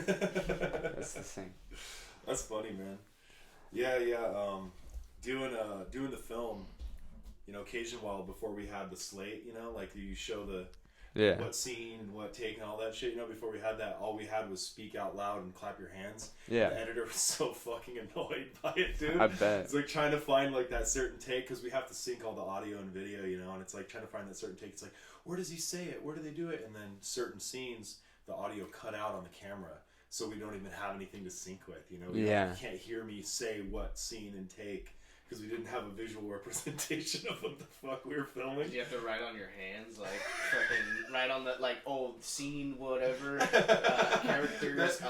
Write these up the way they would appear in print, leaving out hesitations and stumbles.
That's the thing. That's funny, man. Yeah. Doing the film, occasion while before we had the slate, like you show what scene, what take, and all that shit. Before we had that, all we had was speak out loud and clap your hands. Yeah. The editor was so fucking annoyed by it, dude. I bet. It's like trying to find like that certain take because we have to sync all the audio and video, and it's like trying to find that certain take. It's like, where does he say it? Where do they do it? And then certain scenes, the audio cut out on the camera, so we don't even have anything to sync with. You can't hear me say what scene and take. Because we didn't have a visual representation of what the fuck we were filming. You have to write on your hands, like, fucking, write on the, like, scene, whatever, characters,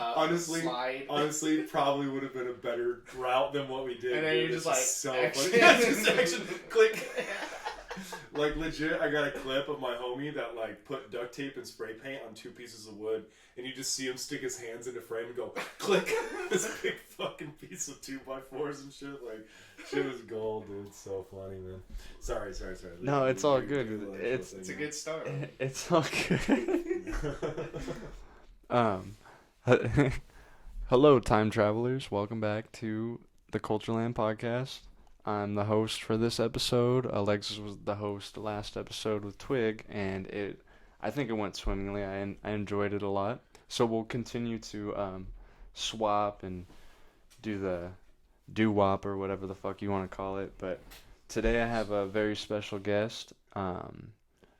slide. Honestly, probably would have been a better route than what we did. And then you're just like, so action. funny. Yeah, just action, click. Like, legit, I got a clip of my homie that, like, put duct tape and spray paint on 2 pieces of wood, and you just see him stick his hands into frame and go, click, this big fucking piece of 2x4s and shit, like, shit was gold, dude. So funny, man. Sorry. No, it's all good. It's a good start. It's all good. Hello, time travelers. Welcome back to the Cultureland podcast. I'm the host for this episode. Alexis was the host last episode with Twig, and I think it went swimmingly. I enjoyed it a lot. So we'll continue to swap and do the doo-wop or whatever the fuck you want to call it. But today I have a very special guest,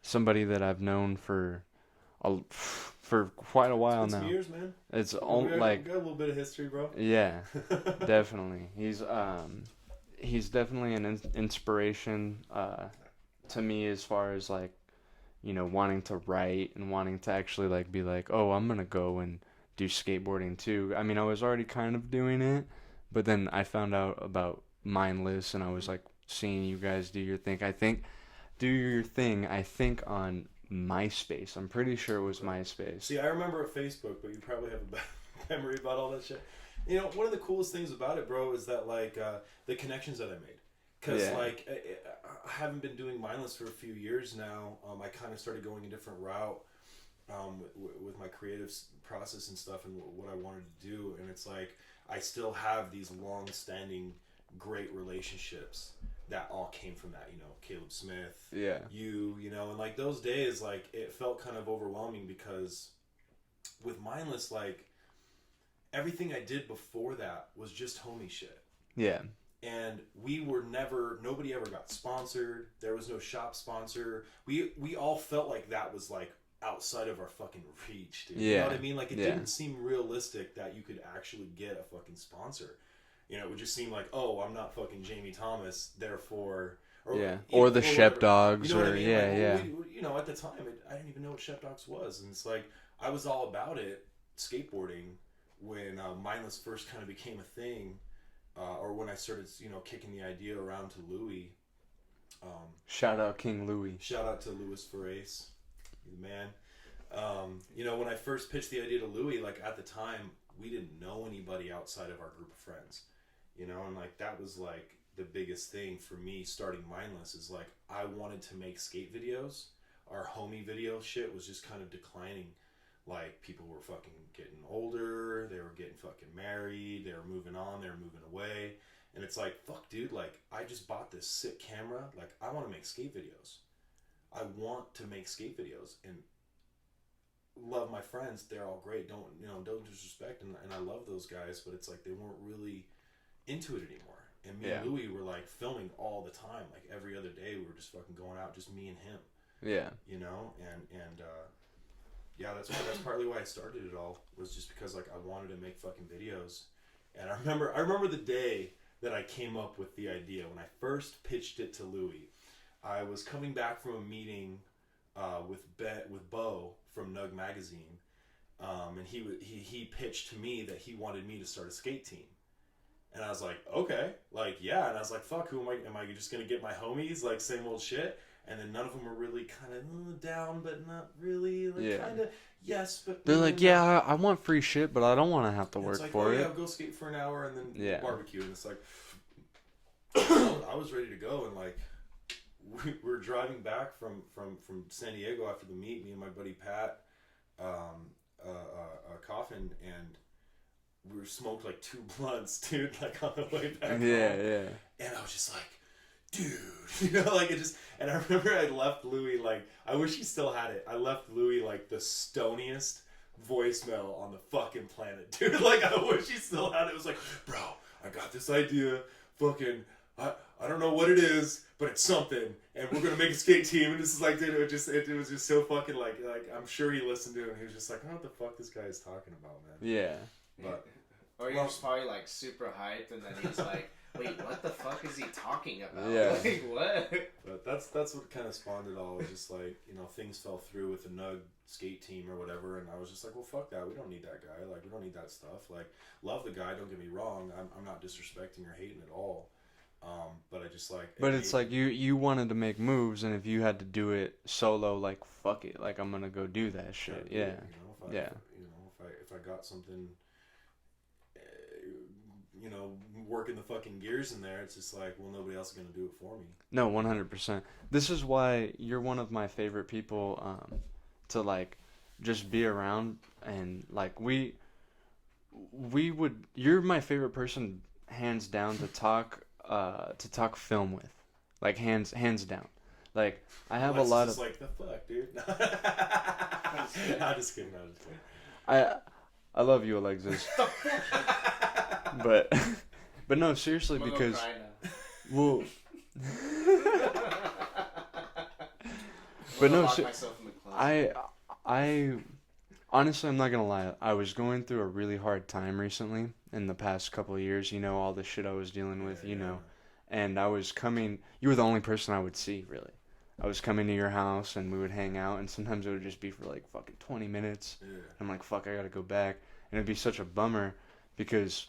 somebody that I've known for quite a while now. Some years, man. It's we like got a little bit of history, bro. Yeah, definitely. He's definitely an inspiration to me as far as like, wanting to write and wanting to actually like be like, oh, I'm gonna go and do skateboarding too. I mean, I was already kind of doing it, but then I found out about Mindless and I was like seeing you guys do your thing. I think on MySpace. I'm pretty sure it was MySpace. See, I remember Facebook, but you probably have a bad memory about all that shit. One of the coolest things about it, bro, is that, like, the connections that I made. Because, like, I haven't been doing Mindless for a few years now. I kind of started going a different route with my creative process and stuff and what I wanted to do. And it's like, I still have these long-standing, great relationships that all came from that, Caleb Smith, and, like, those days, like, it felt kind of overwhelming because with Mindless, like, everything I did before that was just homie shit. Yeah. And nobody ever got sponsored. There was no shop sponsor. We all felt like that was like outside of our fucking reach, dude. Yeah. You know what I mean? Like it didn't seem realistic that you could actually get a fucking sponsor. It would just seem like, oh, I'm not fucking Jamie Thomas, therefore... Or the Shep Dogs, you know or, what I mean? Like, at the time, I didn't even know what Shep Dogs was. And it's like, I was all about it, skateboarding, when Mindless first kind of became a thing, or when I started, kicking the idea around to Louis. Shout out King Louis. Shout out to Louis Ferrace, the man. When I first pitched the idea to Louis, like at the time, we didn't know anybody outside of our group of friends, and like that was like the biggest thing for me starting Mindless is like I wanted to make skate videos. Our homie video shit was just kind of declining. Like, people were fucking getting older, they were getting fucking married, they were moving on, they were moving away. And it's like, fuck, dude, like, I just bought this sick camera. Like, I want to make skate videos. I want to make skate videos. And love my friends, they're all great. Don't disrespect. And I love those guys, but it's like they weren't really into it anymore. And me and Louis were, like, filming all the time. Like, every other day we were just fucking going out, just me and him. Yeah. Yeah, that's partly why I started it all, was just because like I wanted to make fucking videos. And I remember the day that I came up with the idea. When I first pitched it to Louis, I was coming back from a meeting with Bo from Nug Magazine, and he pitched to me that he wanted me to start a skate team. And I was like, okay, like, yeah. And I was like, fuck, who am I just gonna get my homies, like, same old shit? And then none of them were really kind of down, but not really. Like, kind of, yes, but... They're like, yeah, I want free shit, but I don't want to have to work for it. Yeah, go skate for an hour and then barbecue. And it's like, I was ready to go. And, like, we were driving back from San Diego after the meet, me and my buddy Pat, a coffin, and we smoked like 2 blunts, dude, like on the way back home. Yeah. And I was just like, dude, you know, like it just, and I remember I left Louis, like, I wish he still had it. I left Louis like the stoniest voicemail on the fucking planet, dude. Like, I wish he still had it. It was like, bro, I got this idea, fucking, I don't know what it is, but it's something, and we're gonna make a skate team. And this is like, dude, it was just so fucking like I'm sure he listened to it, and he was just like, I don't know what the fuck this guy is talking about, man. Yeah. But or he was probably like super hyped, and then he's like, wait, what the fuck is he talking about? Yeah. Like, what? But that's what kind of spawned it all. It was just like, you know, things fell through with the Nug skate team or whatever, and I was just like, well, fuck that. We don't need that guy. Like, we don't need that stuff. Like, love the guy. Don't get me wrong. I'm not disrespecting or hating at all. But I just like. But it's like you wanted to make moves, and if you had to do it solo, like fuck it, like I'm gonna go do that shit. Yeah. If I got something, you know, working the fucking gears in there, it's just like, well, nobody else is gonna do it for me. No, 100%. This is why you're one of my favorite people to like just be around, and like you're my favorite person hands down to talk film with, like hands down. Like I have a lot of like the fuck, dude. I'm just kidding. I love you, Alexis. but no, seriously, because well. But no, I honestly, I'm not gonna lie. I was going through a really hard time recently in the past couple of years. You know, all the shit I was dealing with. You know, and I was coming. You were the only person I would see, really. I was coming to your house, and we would hang out, and sometimes it would just be for like fucking 20 minutes. Yeah. I'm like, fuck, I gotta go back, and it'd be such a bummer because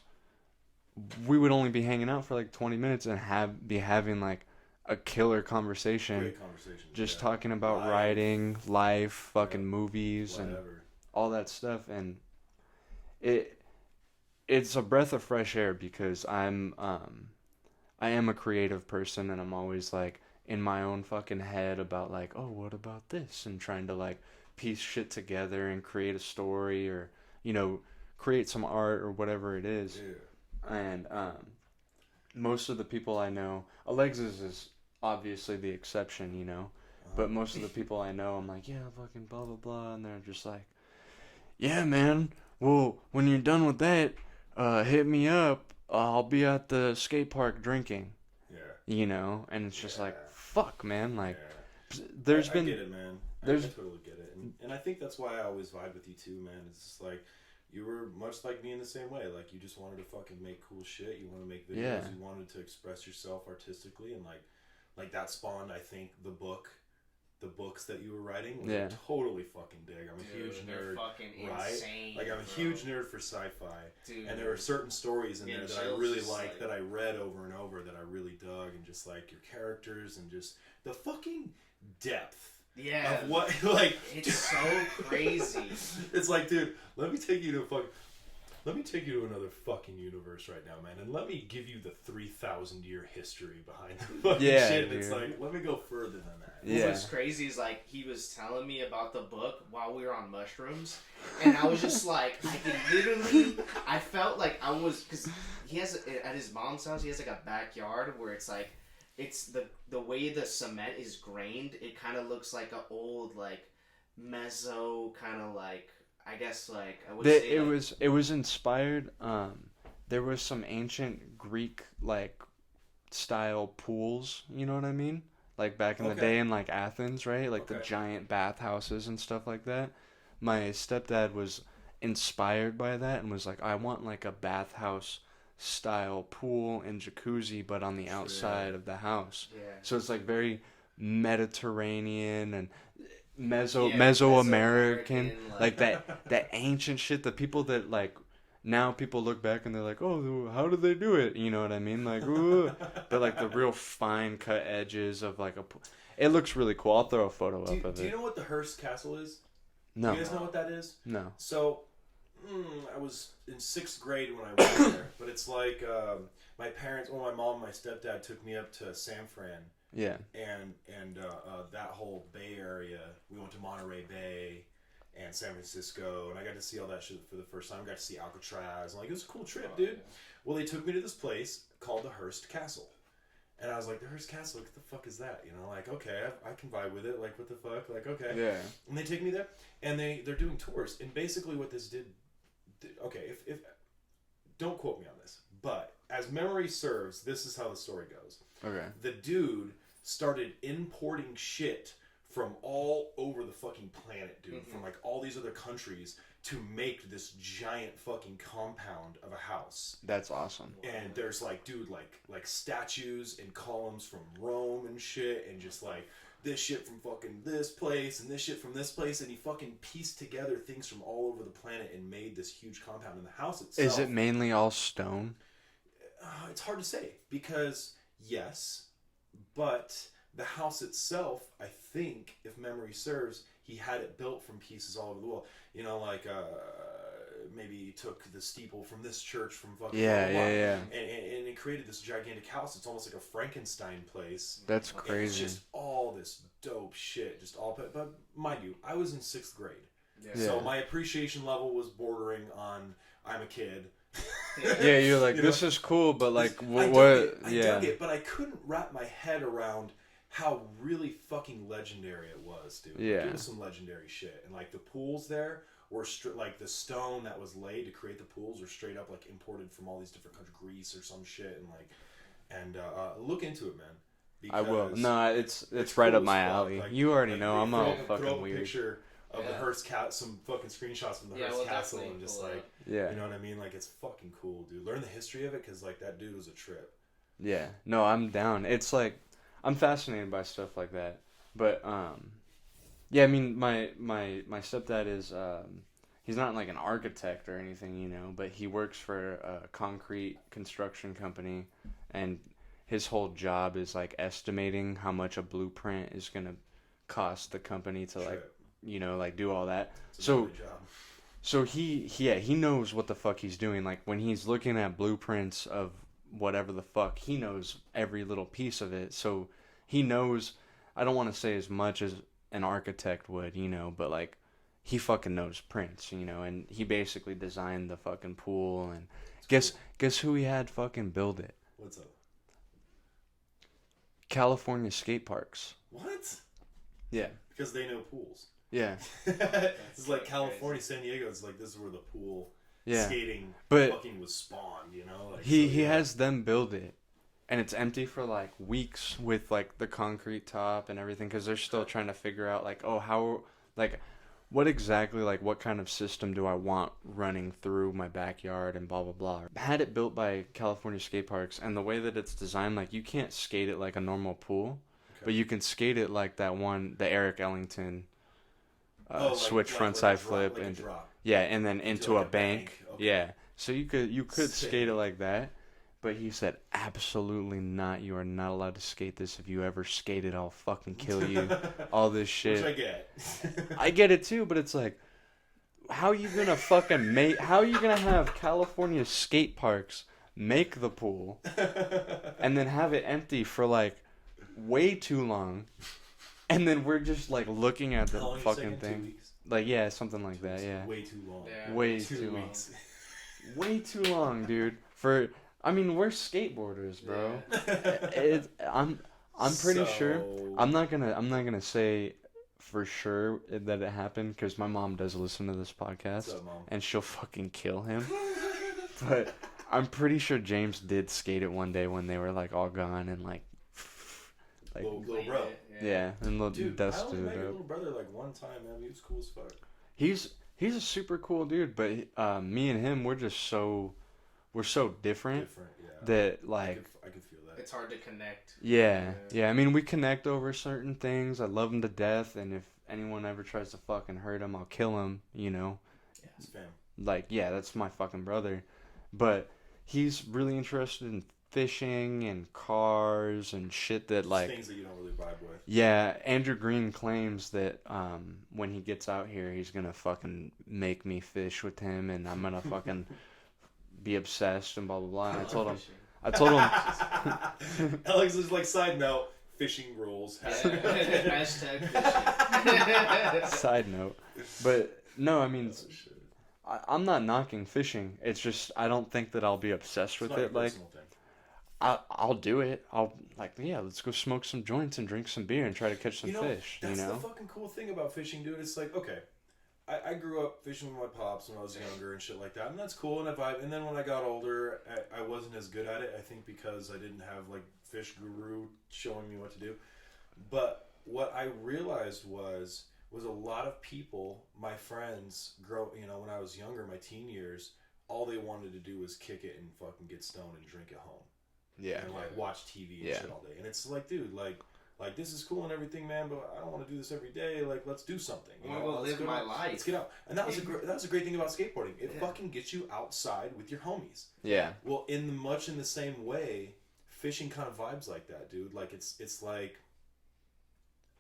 we would only be hanging out for like 20 minutes and be having like a killer conversation. Great conversation. Just talking about writing, life, fucking movies, whatever. And all that stuff. And it's a breath of fresh air because I am a creative person, and I'm always like in my own fucking head about like, oh, what about this? And trying to like piece shit together and create a story, or, you know, create some art or whatever it is. Yeah. And most of the people I know, Alexis is obviously the exception, you know, but most of the people I know, I'm like, yeah, fucking blah blah blah, and they're just like, yeah, man, well, when you're done with that, hit me up, I'll be at the skate park drinking. Yeah. You know, and it's just like, fuck, man, like, there's been. I get it, man. I totally get it, and I think that's why I always vibe with you too, man. It's just like, you were much like me in the same way. Like, you just wanted to fucking make cool shit. You want to make videos. Yeah. You wanted to express yourself artistically, and like that spawned, I think, the books that you were writing. Which I totally fucking dig. I'm a huge nerd, right? Insane, like, I'm a huge nerd for sci-fi, and there are certain stories in there that I really like, that I read over and over, that I really dug, and just like your characters and just the fucking depth. Yeah. Of what, like, it's so crazy. It's like, dude, let me take you to another fucking universe right now, man, and let me give you the 3,000-year history behind the fucking shit. Dude. It's like, let me go further than that. Yeah. What's crazy is, like, he was telling me about the book while we were on mushrooms, and I was just like, I felt like I was, because he has, at his mom's house, he has like a backyard where it's like, it's the way the cement is grained, it kind of looks like an old, like, mezzo kind of, like, I guess, like, I would say it was inspired. There was some ancient Greek, like, style pools. You know what I mean? Like back in the day in like Athens, right? Like the giant bathhouses and stuff like that. My stepdad was inspired by that and was like, I want like a bathhouse style pool and jacuzzi, but on the outside of the house. Yeah. So it's like very Mediterranean and Mesoamerican, like that ancient shit. The people that like now people look back and they're like, oh, how did they do it? You know what I mean? Like, ooh. But like the real fine cut edges of like it looks really cool. I'll throw a photo up of it. Do you know what the Hearst Castle is? No. Do you guys know what that is? No. So, I was in 6th grade when I went there, but it's like my parents, my mom and my stepdad took me up to San Fran. Yeah. And that whole Bay Area, we went to Monterey Bay, and San Francisco, and I got to see all that shit for the first time. I got to see Alcatraz. And, like, it was a cool trip, dude. Yeah. Well, they took me to this place called the Hearst Castle. And I was like, the Hearst Castle, what the fuck is that? You know, like, okay, I can vibe with it. Like, what the fuck? Like, okay. Yeah. And they take me there, and they're doing tours. And basically what this did okay, if don't quote me on this, but as memory serves, this is how the story goes. Okay. The dude started importing shit from all over the fucking planet, dude. From, like, all these other countries to make this giant fucking compound of a house. That's awesome. And there's, like, dude, like statues and columns from Rome and shit, and just, like, this shit from fucking this place and this shit from this place, and he fucking pieced together things from all over the planet and made this huge compound. In the house itself, Is it mainly all stone? it's hard to say, because yes, but the house itself, I think, if memory serves, he had it built from pieces all over the world. You know, like maybe he took the steeple from this church from fucking Yeah. and it created this gigantic house. It's almost like a Frankenstein place. That's And crazy. it's just all this dope shit, just all. But mind you, I was in 6th grade, Yeah. so my appreciation level was bordering on I'm a kid. Yeah, you're like, You this know? is cool, but like, I what? dug it, but I couldn't wrap my head around how really fucking legendary it was, dude. Yeah. Like, it was some legendary shit, and like the pools there were like the stone that was laid to create the pools were straight up like imported from all these different countries, Greece or some shit, and look into it, man. I will. because No, it's right cool up as my fuck. alley. Like- You already like, know I'm throw all up- throw fucking up a weird. picture of the Yeah. Hearst cat, some fucking screenshots from the Yeah, Hearst we'll Castle, definitely and just pull it like, up. Yeah. you know what I mean? Like, it's fucking cool, dude. Learn the history of it, because like that dude was a trip. Yeah. No, I'm down. It's like, I'm fascinated by stuff like that. But yeah, I mean, my stepdad is he's not like an architect or anything, you know, but he works for a concrete construction company, and his whole job is like estimating how much a blueprint is gonna cost the company to like, Trip. you know, like do all that. It's a So good job. So he knows what the fuck he's doing. Like when he's looking at blueprints of whatever the fuck, he knows every little piece of it. So he knows, I don't want to say as much as an architect would, you know, but like he fucking knows prints, you know, and he basically designed the fucking pool, and guess who he had fucking build it? What's up? California skate parks. What? Yeah. Because they know pools. Yeah. It's like California, San Diego. It's like this is where the pool Yeah. skating But fucking was spawned. You know, like, he so, he yeah. has them build it, and it's empty for like weeks with like the concrete top and everything, because they're still trying to figure out like, oh, how, like, what exactly, like, what kind of system do I want running through my backyard and blah blah blah. Had it built by California skate parks, and the way that it's designed, like, you can't skate it like a normal pool, but you can skate it like that one, the Eric Ellington switch frontside flip, like a and drop. yeah, and then into like a a bank. bank. Okay. Yeah. So you could Sick. skate it like that, but he said absolutely not. You are not allowed to skate this. If you ever skate it, I'll fucking kill you. All this shit. Which I get. I get it too, but it's like, how you gonna fucking make? How you gonna have California skate parks make the pool, and then have it empty for like way too long, and then we're just like looking at the How long you fucking saying? 2 thing. weeks? Like, yeah, something like that. Yeah. Way too long. Yeah. Way 2 too long. weeks. Way too long, dude. I mean, we're skateboarders, bro. I'm pretty sure. I'm not gonna say for sure that it happened, because my mom does listen to this podcast, What's up, Mom? and she'll fucking kill him. But I'm pretty sure James did skate it one day when they were like all gone, and like Little Clean bro. it, yeah, and Dude, I dusted only met it your up. little brother like one time, man. He was cool as fuck. He's a super cool dude, but me and him, we're so different Different, yeah. that like. I could feel that. It's hard to connect. Yeah. I mean, we connect over certain things. I love him to death, and if anyone ever tries to fucking hurt him, I'll kill him, you know? Yeah, it's fam. Like, yeah, that's my fucking brother. But he's really interested in fishing and cars and shit that, like... Things that you don't really vibe with. Yeah, Andrew Green claims that when he gets out here, he's gonna fucking make me fish with him, and I'm gonna fucking be obsessed and blah, blah, blah. And I told him... Alex is like, side note, fishing rules. Hashtag fishing. Side note, but No, I mean, Oh, shit. I'm not knocking fishing. It's just I don't think that I'll be obsessed It's with not your it. Like personal thing. I'll do it. I'll like yeah, let's go smoke some joints and drink some beer and try to catch some You know, fish. that's You the know? fucking cool thing about fishing, dude. It's like, okay, I grew up fishing with my pops when I was younger and shit like that, and that's cool. And and then when I got older, I wasn't as good at it. I think because I didn't have like fish guru showing me what to do. But what I realized was a lot of people, my friends, when I was younger, my teen years, all they wanted to do was kick it and fucking get stoned and drink at home. Yeah. And like watch TV and Yeah. shit all day. And it's like, dude, like this is cool and everything, man, but I don't want to do this every day. Like, let's do something. I want to go live my life. Let's get out. And that was a great thing about skateboarding. It fucking gets you outside with your homies. Yeah. Well, much in the same way, fishing kind of vibes like that, dude. Like it's like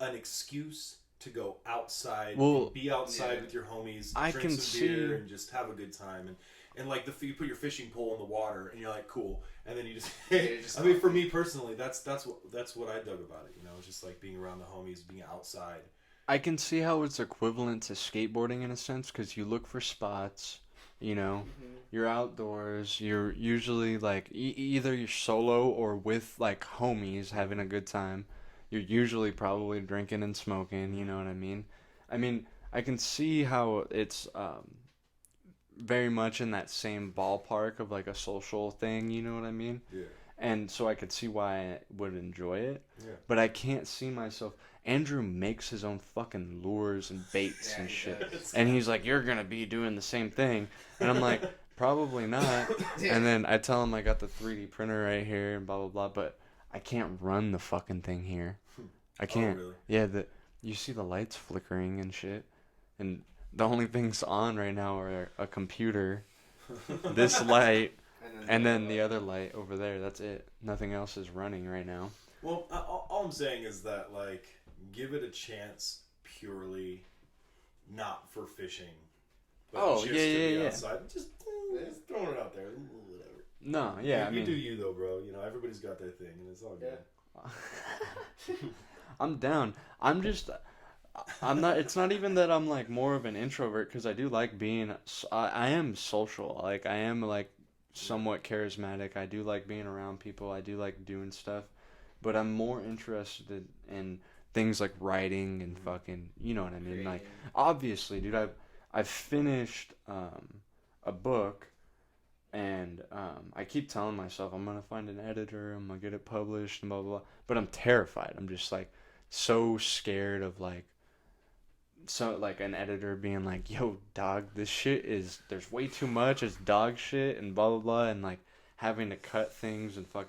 an excuse to go outside, and be outside with your homies, drink some beer, and just have a good time. And like you put your fishing pole in the water, and you're like, cool. And then you just, I mean, for me personally, that's what I dug about it. You know, it's just like being around the homies, being outside. I can see how it's equivalent to skateboarding in a sense because you look for spots. You know, you're outdoors. You're usually like either you're solo or with like homies having a good time. You're usually probably drinking and smoking, you know what I mean? I mean, I can see how it's very much in that same ballpark of like a social thing, you know what I mean? Yeah. And so I could see why I would enjoy it. Yeah. But I can't see myself. Andrew makes his own fucking lures and baits and shit. Does. And he's like, you're going to be doing the same thing. And I'm like, probably not. And then I tell him I got the 3D printer right here and blah, blah, blah. But I can't run the fucking thing here. I can't. Oh, really? Yeah, you see the lights flickering and shit. And the only things on right now are a computer, this light, and then the other light over there. That's it. Nothing else is running right now. Well, all I'm saying is that, like, give it a chance purely not for fishing. But Oh, just to be outside. Just throwing it out there. Whatever. No, yeah, I you mean... do you, though, bro. You know, everybody's got their thing, and it's all good. I'm down. I'm not, it's not even that I'm like more of an introvert because I do like being, I am social. Like I am like somewhat charismatic. I do like being around people. I do like doing stuff, but I'm more interested in things like writing and fucking, you know what I mean? Like obviously, dude, I've finished a book. And I keep telling myself I'm gonna find an editor, I'm gonna get it published, and blah blah blah. But I'm terrified. I'm just like so scared of like an editor being like, "Yo, dog, this shit there's way too much. It's dog shit and blah blah blah," and like having to cut things and fuck.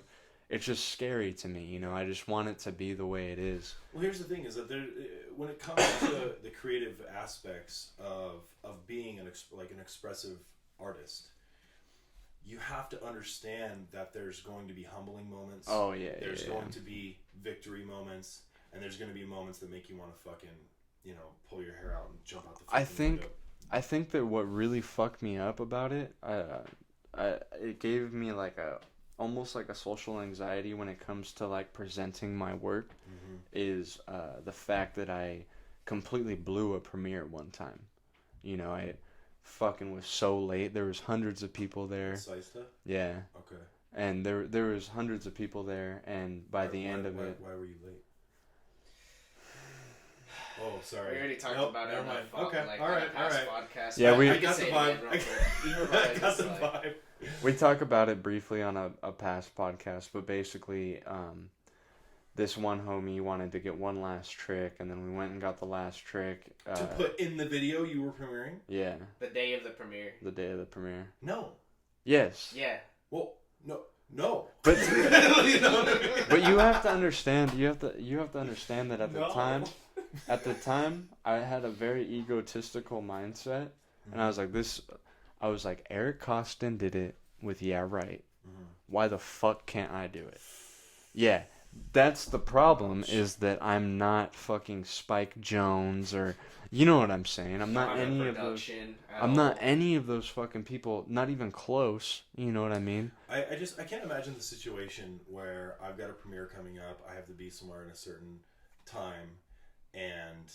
It's just scary to me, you know. I just want it to be the way it is. Well, here's the thing: is that when it comes to the creative aspects of being an expressive artist. You have to understand that there's going to be humbling moments. Oh, yeah, There's going to be victory moments. And there's going to be moments that make you want to fucking, pull your hair out and jump out the fucking window. I think that what really fucked me up about it, it gave me like almost like a social anxiety when it comes to like presenting my work, is the fact that I completely blew a premiere one time. You know, I fucking was so late. There was hundreds of people there. Siesta? Yeah. Okay. And there was hundreds of people there, and by the end of it... Why were you late? Oh, sorry. We already talked about it on my phone. Okay, like, alright. podcast. Yeah, I got the vibe. I got the vibe. We talk about it briefly on a past podcast, but basically, this one homie wanted to get one last trick, and then we went and got the last trick. To put in the video you were premiering? Yeah. The day of the premiere. The day of the premiere. No. Yes. Yeah. Well, no. But You know what I mean? but you have to understand. You have to understand that at the time, I had a very egotistical mindset, and I was like, Eric Costin did it with Yeah Right. Why the fuck can't I do it? Yeah. That's the problem, is that I'm not fucking Spike Jones or, you know what I'm saying. I'm not any of those. I'm not any of those fucking people. Not even close. You know what I mean? I can't imagine the situation where I've got a premiere coming up. I have to be somewhere in a certain time, and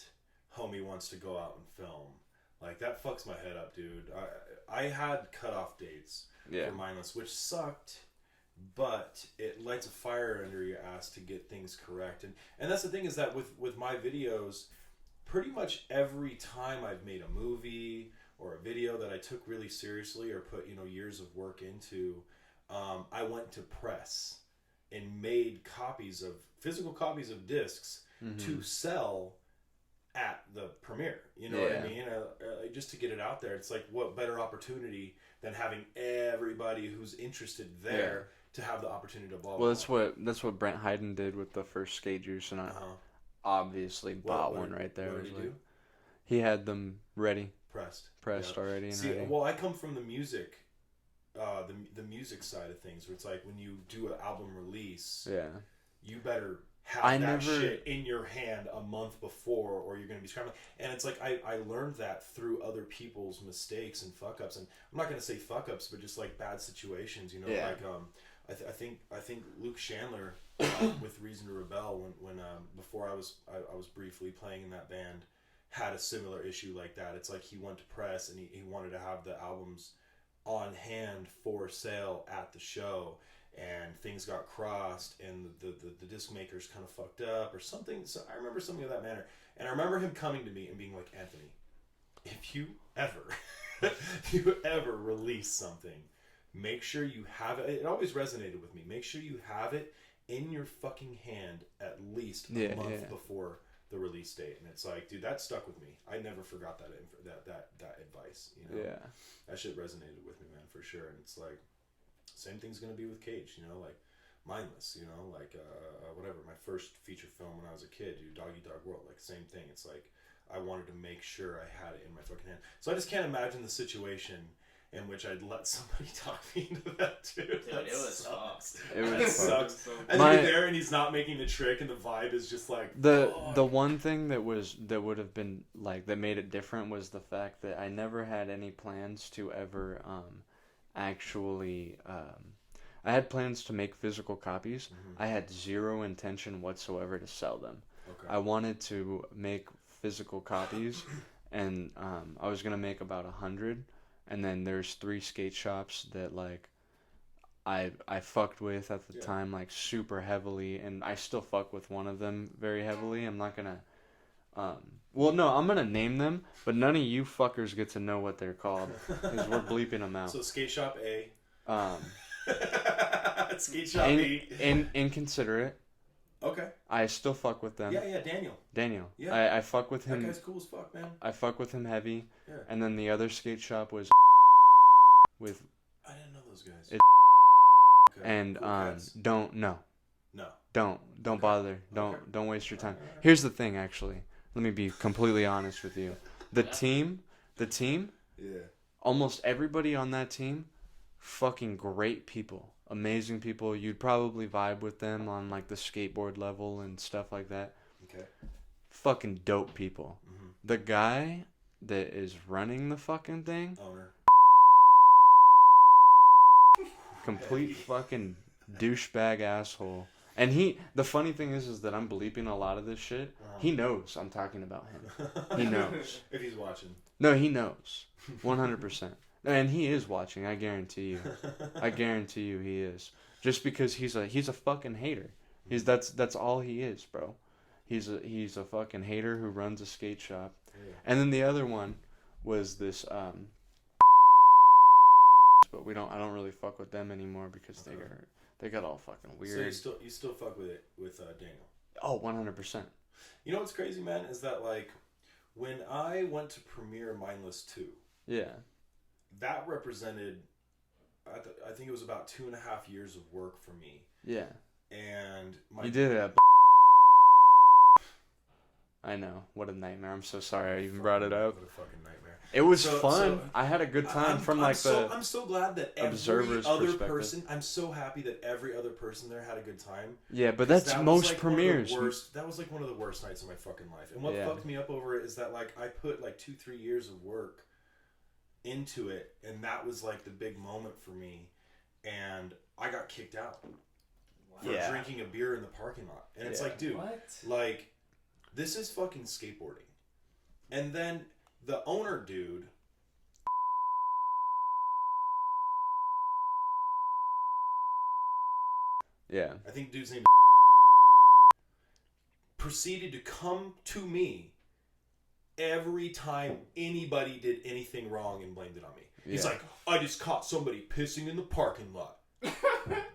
homie wants to go out and film. Like, that fucks my head up, dude. I had cutoff dates Yeah. for Mindless, which sucked, but it lights a fire under your ass to get things correct. And that's the thing, is that with my videos, pretty much every time I've made a movie or a video that I took really seriously or put, years of work into, I went to press and made physical copies of discs to sell at the premiere. You know what I mean? Just to get it out there. It's like, what better opportunity than having everybody who's interested there to have the opportunity to blah. Well, that's what Brent Hayden did with the first skate juice, and I obviously bought one right there. What did he do? He had them ready, pressed already. And See, ready. well, I come from the music, the music side of things, where it's like when you do an album release, you better have shit in your hand a month before, or you're going to be scrambling. And it's like I learned that through other people's mistakes and fuck ups, and I'm not going to say fuck ups, but just like bad situations, like I think Luke Chandler with Reason to Rebel, when before I was briefly playing in that band, had a similar issue like that. It's like he went to press and he wanted to have the albums on hand for sale at the show, and things got crossed, and the disc makers kind of fucked up or something. So I remember something of that manner, and I remember him coming to me and being like, Anthony, if you ever release something, make sure you have it. It always resonated with me. Make sure you have it in your fucking hand at least a month before the release date. And it's like, dude, that stuck with me. I never forgot that advice. That shit resonated with me, man, for sure. And it's like, same thing's gonna be with Cage, like Mindless, whatever. My first feature film when I was a kid, dude, Dog Eat Dog World, like same thing. It's like I wanted to make sure I had it in my fucking hand. So I just can't imagine the situation in which I'd let somebody talk me into that, dude. Dude, that it was sucks. It sucks. And then you're there and he's not making the trick, and the vibe is just like the one thing that would have been like that made it different was the fact that I never had any plans to ever actually I had plans to make physical copies. I had zero intention whatsoever to sell them. I wanted to make physical copies, and I was gonna make about 100. And then there's 3 skate shops that like I fucked with at the time, like super heavily, and I still fuck with one of them very heavily. I'm not gonna well, no, I'm gonna name them, but none of you fuckers get to know what they're called because we're bleeping them out. So Skate Shop A, Skate Shop B, Inconsiderate. Okay. I still fuck with them. Yeah, Daniel. Yeah. I fuck with him. That guy's cool as fuck, man. I fuck with him heavy. Yeah. And then the other skate shop was with. I didn't know those guys. Okay. And cool don't bother. Don't waste your time. Here's the thing, actually. Let me be completely honest with you. The team. Yeah. Almost everybody on that team, fucking great people. Amazing people. You'd probably vibe with them on like the skateboard level and stuff like that. Okay. Fucking dope people. Mm-hmm. The guy that is running the fucking thing, owner, complete fucking douchebag asshole. And the funny thing is that I'm bleeping a lot of this shit. He knows I'm talking about him. He knows. If he's watching. No, he knows. 100%. And he is watching, I guarantee you. I guarantee you he is. Just because he's a fucking hater. That's all he is, bro. He's a fucking hater who runs a skate shop. Yeah. And then the other one was this but I don't really fuck with them anymore because they got all fucking weird. So you still fuck with it with Daniel? Oh, 100%. You know what's crazy, man, is that like when I went to premiere Mindless 2. Yeah. That represented, I think it was about 2.5 years of work for me. Yeah. And you did it. I know. What a nightmare. I'm so sorry I even brought it up. What a fucking nightmare. It was fun. I had a good time I'm so glad that observer's every other person, I'm so happy that every other person there had a good time. Yeah, but that's most like premieres. That was like one of the worst nights of my fucking life. And what fucked me up over it is that like I put like 2-3 years of work into it, and that was like the big moment for me, and I got kicked out for drinking a beer in the parking lot. And it's like, dude, like this is fucking skateboarding. And then the owner dude. Yeah. I think dude's name proceeded to come to me every time anybody did anything wrong and blamed it on me. He's like, I just caught somebody pissing in the parking lot.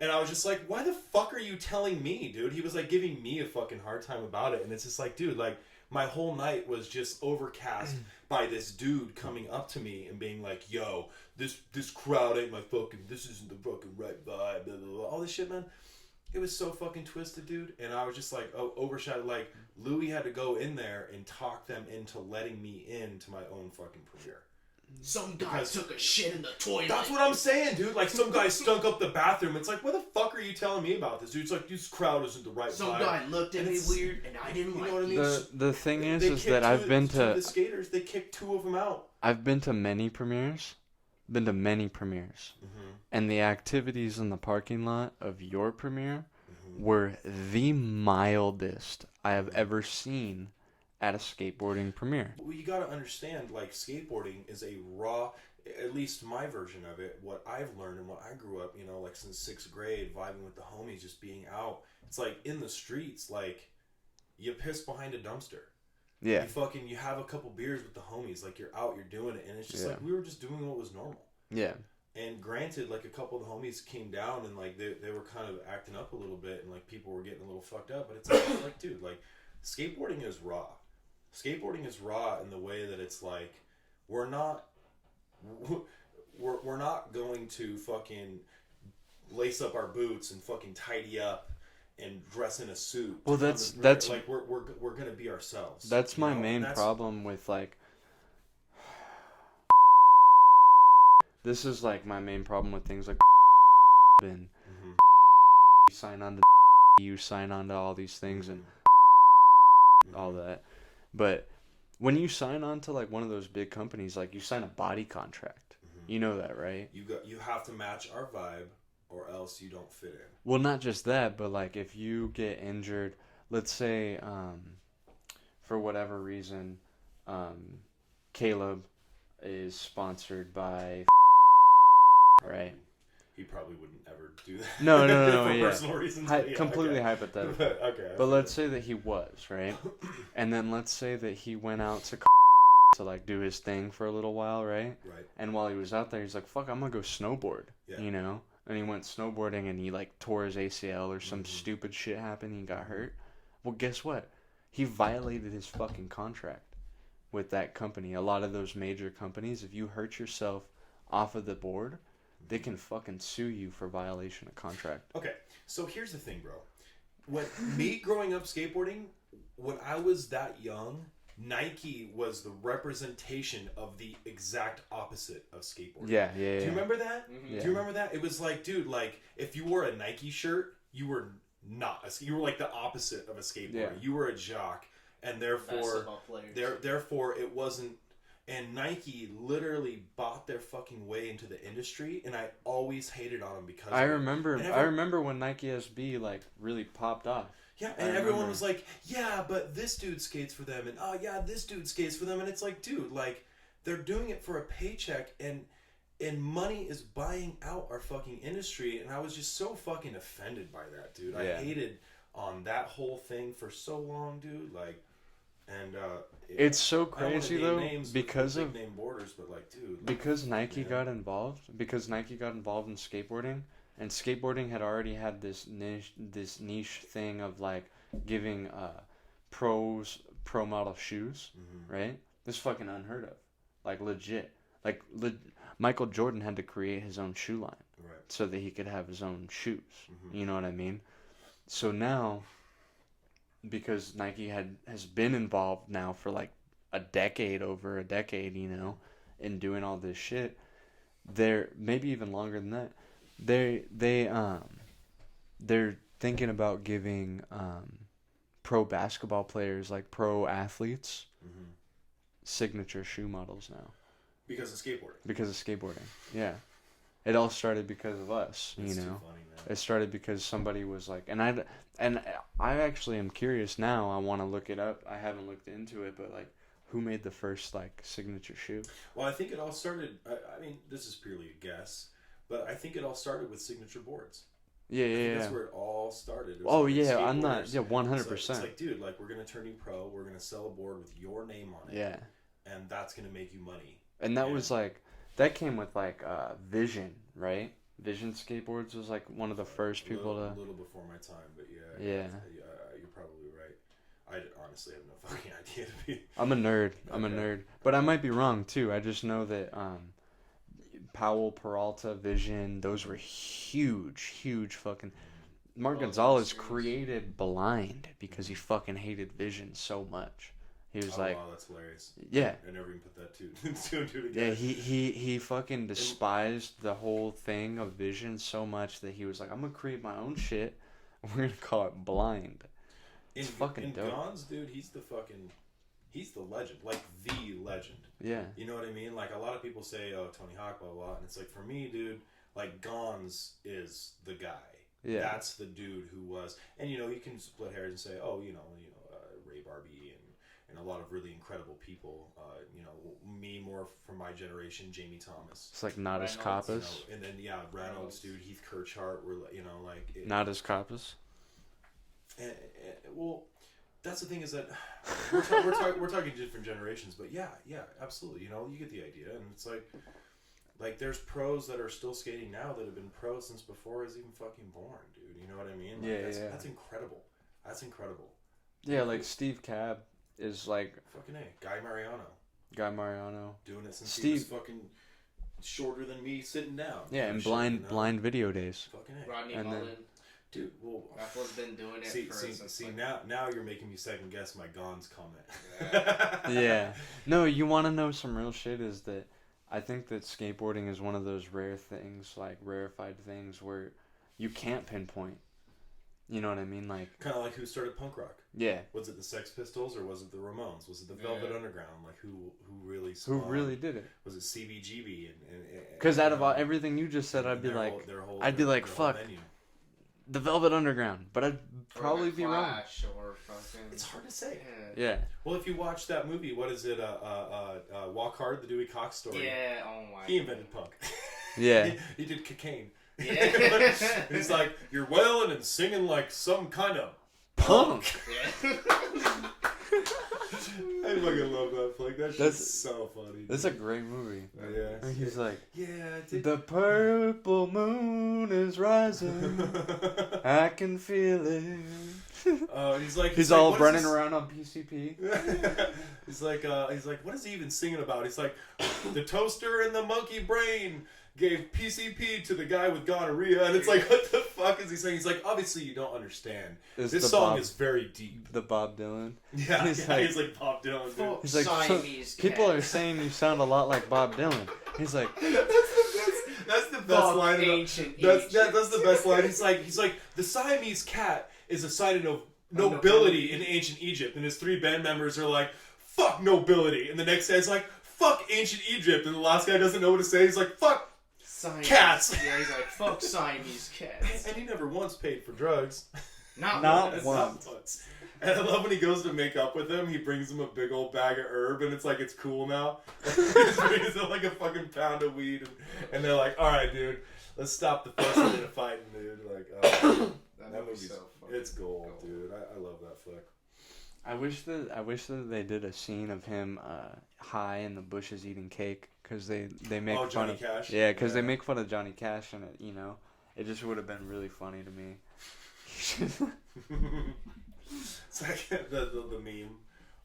And I was just like, why the fuck are you telling me, dude? He was like giving me a fucking hard time about it. And it's just like, dude, like my whole night was just overcast by this dude coming up to me and being like, yo, this crowd ain't my fucking, this isn't the fucking right vibe, blah, blah, blah. All this shit, man. It was so fucking twisted, dude. And I was just like, oh, overshadowed. Like, Louis had to go in there and talk them into letting me into my own fucking premiere. Some guy took a shit in the toilet. That's what I'm saying, dude. Like, some guy stunk up the bathroom. It's like, what the fuck are you telling me about this, dude? It's like, this crowd isn't the right Some vibe. guy looked at me weird, and I didn't like it. The thing is that I've been to... the skaters, they kicked 2 of them out. I've been to many premieres. Mm-hmm. And the activities in the parking lot of your premiere were the mildest I have ever seen at a skateboarding premiere. Well, you gotta understand, like, skateboarding is a raw, at least my version of it, what I've learned and what I grew up, you know, like, since 6th grade, vibing with the homies, just being out. It's like, in the streets, like, you piss behind a dumpster. Yeah. You have a couple beers with the homies, like, you're out, you're doing it, and it's just like, we were just doing what was normal. Yeah. And granted, like, a couple of the homies came down and, like, they were kind of acting up a little bit and, like, people were getting a little fucked up. But it's like dude, like, skateboarding is raw. Skateboarding is raw in the way that it's like, we're not going to fucking lace up our boots and fucking tidy up and dress in a suit. Well, that's like, we're gonna be ourselves. That's my main problem with, like, this is like my main problem with things like and you sign on to all these things and all that. But when you sign on to, like, one of those big companies, like, you sign a body contract. You know that, right? You have to match our vibe or else you don't fit in. Well, not just that, but, like, if you get injured, let's say for whatever reason Caleb is sponsored by right? He probably wouldn't ever do that. No, for yeah. personal reasons. Completely hypothetical. Okay. But let's say that he was, right? And then let's say that he went out to like do his thing for a little while, right? Right. And while he was out there, he's like, "Fuck, I'm gonna go snowboard," Yeah. you know? And he went snowboarding and he, like, tore his ACL or some stupid shit happened and he got hurt. Well, guess what? He violated his fucking contract with that company. A lot of those major companies, if you hurt yourself off of the board, they can fucking sue you for violation of contract. Okay, so here's the thing, bro. When me growing up skateboarding, when I was that young, Nike was the representation of the exact opposite of skateboarding. Yeah. Do you remember that? Mm-hmm. Yeah. Do you remember that? It was like, dude, like, if you wore a Nike shirt, you were you were like the opposite of a skateboarder. Yeah. You were a jock, and therefore it wasn't. And Nike literally bought their fucking way into the industry, and I always hated on them because I remember when Nike SB, like, really popped off. Yeah, and everyone was like, yeah, but this dude skates for them, and oh yeah, this dude skates for them, and it's like, dude, like, they're doing it for a paycheck, and money is buying out our fucking industry, and I was just so fucking offended by that, dude. Yeah. I hated on that whole thing for so long, dude, like, and it's so crazy though because of name borders, but like, dude, because Nike got involved in skateboarding, and skateboarding had already had this niche thing of, like, giving pro model shoes, right? This is fucking unheard of, like, legit. Like, Michael Jordan had to create his own shoe line, right, so that he could have his own shoes. You know what I mean? So now, because Nike has been involved now for, like, over a decade, you know, in doing all this shit, they're maybe even longer than that. They're thinking about giving pro basketball players, like pro athletes, signature shoe models now. Because of skateboarding. Because of skateboarding, yeah. It all started because of us, That's you know. too funny, man. It started because somebody was like, and I actually am curious now. I want to look it up. I haven't looked into it, but, like, who made the first like signature shoe? Well, I think it all started. I mean, this is purely a guess, but I think it all started with signature boards. Yeah, I think yeah, that's yeah. where it all started. It was Oh like yeah, I'm not. skateboarders. Yeah, 100%. It's like, dude, like we're gonna turn you pro. We're gonna sell a board with your name on it. Yeah, And that's gonna make you money. and that was like that came with like Vision, right? Vision Skateboards was like one of the first people a to. little before my time, but yeah. Yeah. You're probably right. I honestly have no fucking idea to be. I'm a nerd. I'm a Okay. nerd, but I might be wrong too. I just know that Powell, Peralta, Vision, those were huge fucking. Mark Well, Gonzalez those created Blind because he fucking hated Vision so much. He was like, wow, that's hilarious. yeah, I never even put that two and two yeah. together. He fucking despised the whole thing of Vision so much that he was like, I'm gonna create my own shit. We're gonna call it Blind. It's fucking dope. Gons, dude, he's the legend, like the legend. Yeah, You know what I mean? Like a lot of people say, "Oh, Tony Hawk, blah blah," blah. And it's like for me, dude, like Gons is the guy. yeah. That's the dude who was, and you can split hairs and say, "Oh, Ray Barbie and a lot of really incredible people." Me more from my generation, Jamie Thomas. It's like not as Reynolds, Coppas. And then Reynolds, dude, Heath Kirchhart. Not as Coppas. Well, that's the thing is that we're talking different generations, but yeah, absolutely. You get the idea, and it's like there's pros that are still skating now that have been pros since before I was even fucking born, dude. You know what I mean? Like, Yeah. That's incredible. That's incredible. Yeah, like Steve Cab is like Fucking A. Guy Mariano. doing it since he was Steve. fucking shorter than me sitting down. Yeah, and Shit, blind video days. Fucking A. Rodney And then- Mullen. Dude, well, That fool's been doing it see, now you're making me second guess my Gons comment. Yeah. No, you want to know some real shit is that I think that skateboarding is one of those rare things, like rarefied things where you can't pinpoint. You know what I mean? Like, Kind of like who started punk rock. yeah. Was it the Sex Pistols or was it the Ramones? Was it the Velvet Underground? Like who really? Who really did it? Was it CBGB? Because out of everything you just said, I'd be like, fuck. the Velvet Underground, but I'd probably be wrong. Clash or fucking. It's hard to say. Yeah. Well, if you watch that movie, what is it? Walk Hard, the Dewey Cox story. Yeah. Oh my. He invented punk. Yeah. he did cocaine. Yeah. He's like, you're wailing and singing like some kind of Punk. Yeah. I fucking love that flick. That shit's so funny. That's a great movie. Yeah. And he's like, Yeah. Dude. the purple moon is rising. I can feel it. He's all what is running this? around on PCP. he's like, what is he even singing about? He's like, the toaster and the monkey brain gave PCP to the guy with gonorrhea, and it's like, what the fuck is he saying? He's like, obviously you don't understand. It's This the song Bob- is very deep. The Bob Dylan. Yeah, He's he's like- like Bob Dylan, dude. Fuck. He's like, Siamese people cat." are saying you sound a lot like Bob Dylan. He's like, That's the best Fuck line. ancient That's Egypt. the best line. He's like the Siamese cat is a sign of nobility in ancient Egypt, and his three band members are like, fuck nobility, and the next guy's like, fuck ancient Egypt, and the last guy doesn't know what to say. He's like, fuck Siamese. cats. Yeah, he's like, fuck Siamese cats. And he never once paid for drugs. Not Not once. once. And I love when he goes to make up with him, he brings him a big old bag of herb, and it's like, it's cool now. He just brings him like a fucking pound of weed, and they're like, alright, dude, let's stop the fussing and fighting, dude. Like, that movie's, so fucking it's gold, dude. I love that flick. I wish that they did a scene of him high in the bushes eating cake because they make fun Johnny of Cash? yeah because they Yeah. make fun of Johnny Cash in it. You know, it just would have been really funny to me. It's like the meme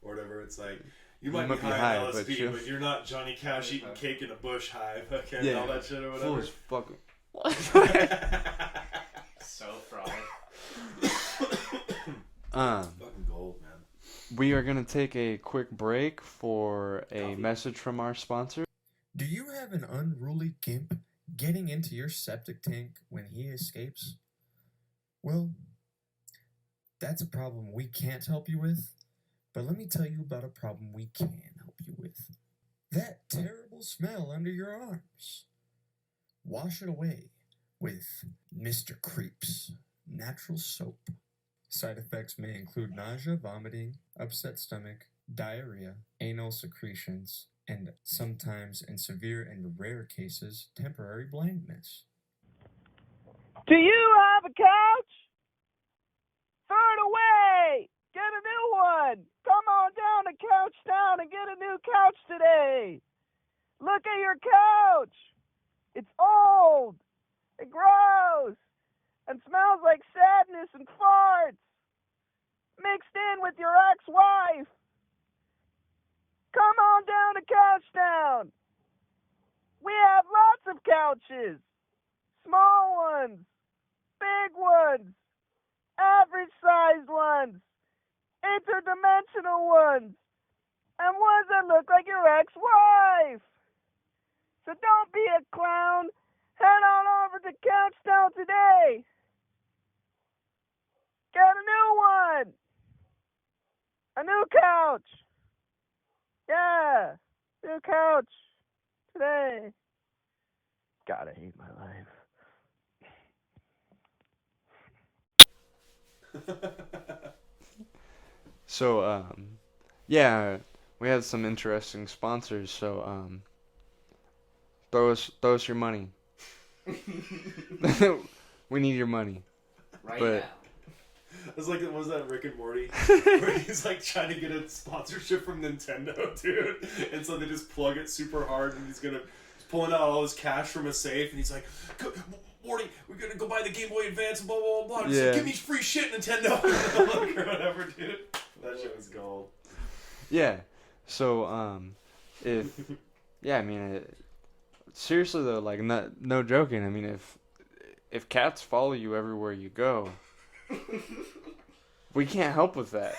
or whatever. It's like, you might might be be high high, on but LSD, but you're not Johnny Cash eating cake in a bush high, fucking all that shit or Fool whatever. as fuck. So fraud. Fucking gold, man. We are gonna take a quick break for a Coffee. message from our sponsor. Do you have an unruly gimp getting into your septic tank when he escapes? Well, that's a problem we can't help you with, but let me tell you about a problem we can help you with. That terrible smell under your arms. Wash it away with Mr. Creeps Natural Soap. Side effects may include nausea, vomiting, upset stomach, diarrhea, anal secretions, and sometimes, in severe and rare cases, temporary blindness. Do you have a couch? Throw it away! Get a new one! Come on down to Couch Town and get a new couch today! Look at your couch! It's old and gross and smells like sadness and farts mixed in with your ex-wife. Come on down to Couch Town. We have lots of couches. Small ones, big ones, average-sized ones, interdimensional ones, and ones that look like your ex-wife. So don't be a clown. Head on over to Couchtown today. Get a new one. A new couch. Yeah, new couch today. God, I hate my life. So, yeah, we had some interesting sponsors. So, throw us your money. We need your money. Right But- now. It's like, was that Rick and Morty? Where he's like trying to get a sponsorship from Nintendo, dude. And so they just plug it super hard and he's pulling out all his cash from a safe and he's like, Morty, we're gonna go buy the Game Boy Advance and blah, blah, blah, blah. Just Yeah. like, give me free shit, Nintendo. Or whatever, dude. That shit was gold. Yeah. So, I mean, seriously though, like, no joking. I mean, if cats follow you everywhere you go, we can't help with that.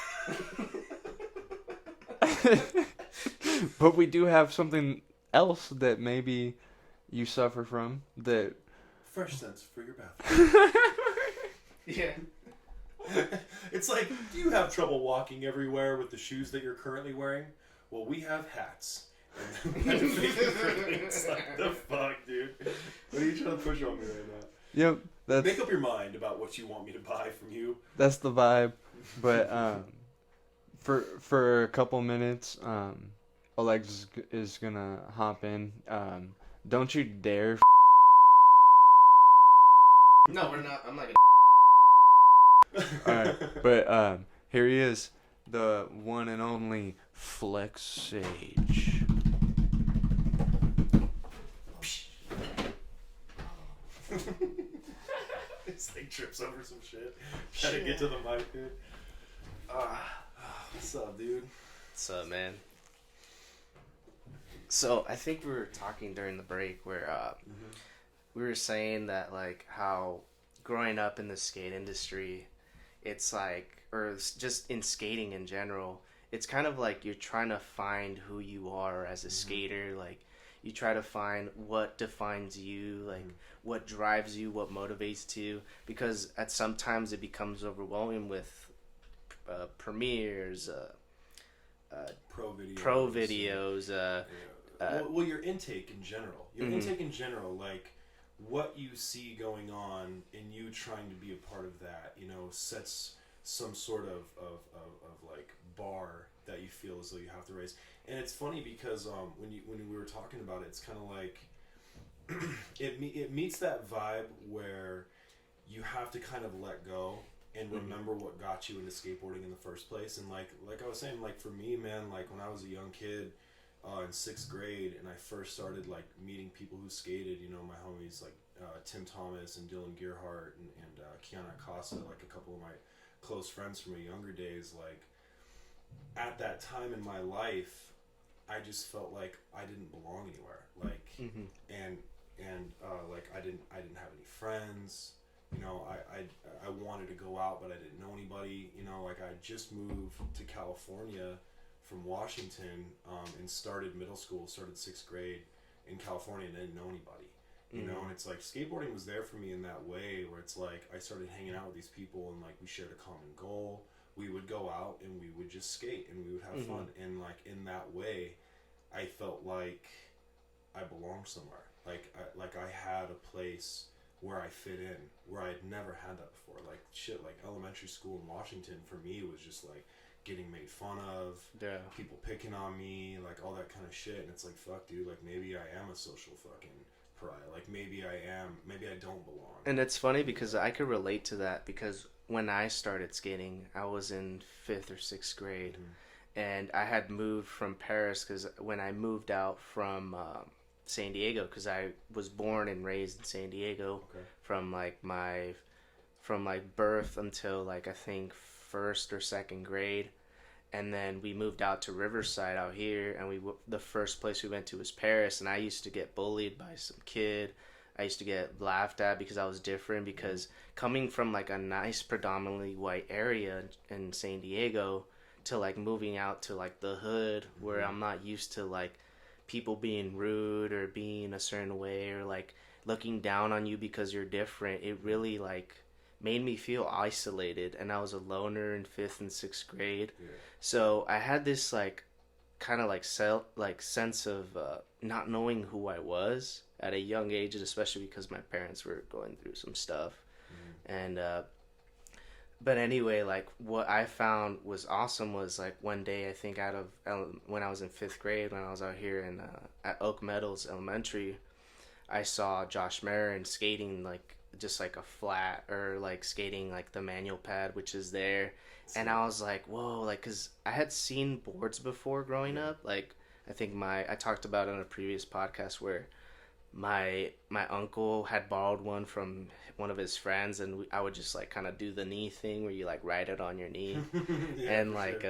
But we do have something else that maybe you suffer from that. Fresh scents for your bathroom. Yeah. It's like, do you have trouble walking everywhere with the shoes that you're currently wearing? Well, we have hats. It's like, the fuck, dude? What are you trying to push on me right now? Yep, Make up your mind about what you want me to buy from you. that's the vibe. But for a couple minutes, Alex is gonna hop in. Don't you dare. No, we're not. I'm not gonna. Alright, but here he is, the one and only Flex Sage. This thing trips over some shit. Trying to get to the mic, dude. What's up, dude? What's up, man? So I think we were talking during the break where we were saying that like how growing up in the skate industry, it's like, or just in skating in general, it's kind of like you're trying to find who you are as a skater. Like you try to find what defines you, like what drives you, what motivates you, because at sometimes it becomes overwhelming with premieres, Pro videos. pro videos. Well, your intake in general. Your intake in general, like what you see going on and you trying to be a part of that, you know, sets some sort of like bar that you feel as though you have to raise. And it's funny because when we were talking about it, it's kind of like it meets that vibe where you have to kind of let go and remember what got you into skateboarding in the first place. And like I was saying, like for me, man, like when I was a young kid in 6th grade and I first started like meeting people who skated, you know, my homies like Tim Thomas and Dylan Gearhart and Kiana Acosta, like a couple of my close friends from my younger days, like at that time in my life, I just felt like I didn't belong anywhere, like, and like I didn't have any friends, you know. I wanted to go out, but I didn't know anybody, you know. Like I just moved to California from Washington and started middle school, started 6th grade in California, and didn't know anybody, you know. And it's like skateboarding was there for me in that way, where it's like I started hanging out with these people, and like we shared a common goal. We would go out and we would just skate and we would have fun, and like in that way I felt like I belonged somewhere, like I had a place where I fit in, where I'd never had that before. Like shit, like elementary school in Washington for me was just like getting made fun of, Yeah. people picking on me, like all that kind of shit. And it's like, fuck, dude, like maybe I am a social fucking pariah. Like maybe I don't belong. And it's funny because I could relate to that because when I started skating, I was in 5th or 6th grade. Mm-hmm. And I had moved from Paris because when I moved out from San Diego, because I was born and raised in San Diego from birth until like I think 1st or 2nd grade, and then we moved out to Riverside out here, and the first place we went to was Paris, and I used to get bullied by some kid. I used to get laughed at because I was different, because coming from like a nice predominantly white area in San Diego to like moving out to like the hood where I'm not used to like people being rude or being a certain way or like looking down on you because you're different, it really like made me feel isolated, and I was a loner in 5th and 6th grade. So I had this like kind of like sense of not knowing who I was at a young age, especially because my parents were going through some stuff. And but anyway, like what I found was awesome was like one day, I think when I was in 5th grade, when I was out here in at Oak Meadows Elementary, I saw Josh Marin skating like just like a flat, or like skating like the manual pad, which is there. And I was like, whoa, like, cause I had seen boards before growing up. Like I think I talked about it on a previous podcast where my uncle had borrowed one from one of his friends, and I would just like kind of do the knee thing where you like ride it on your knee. And like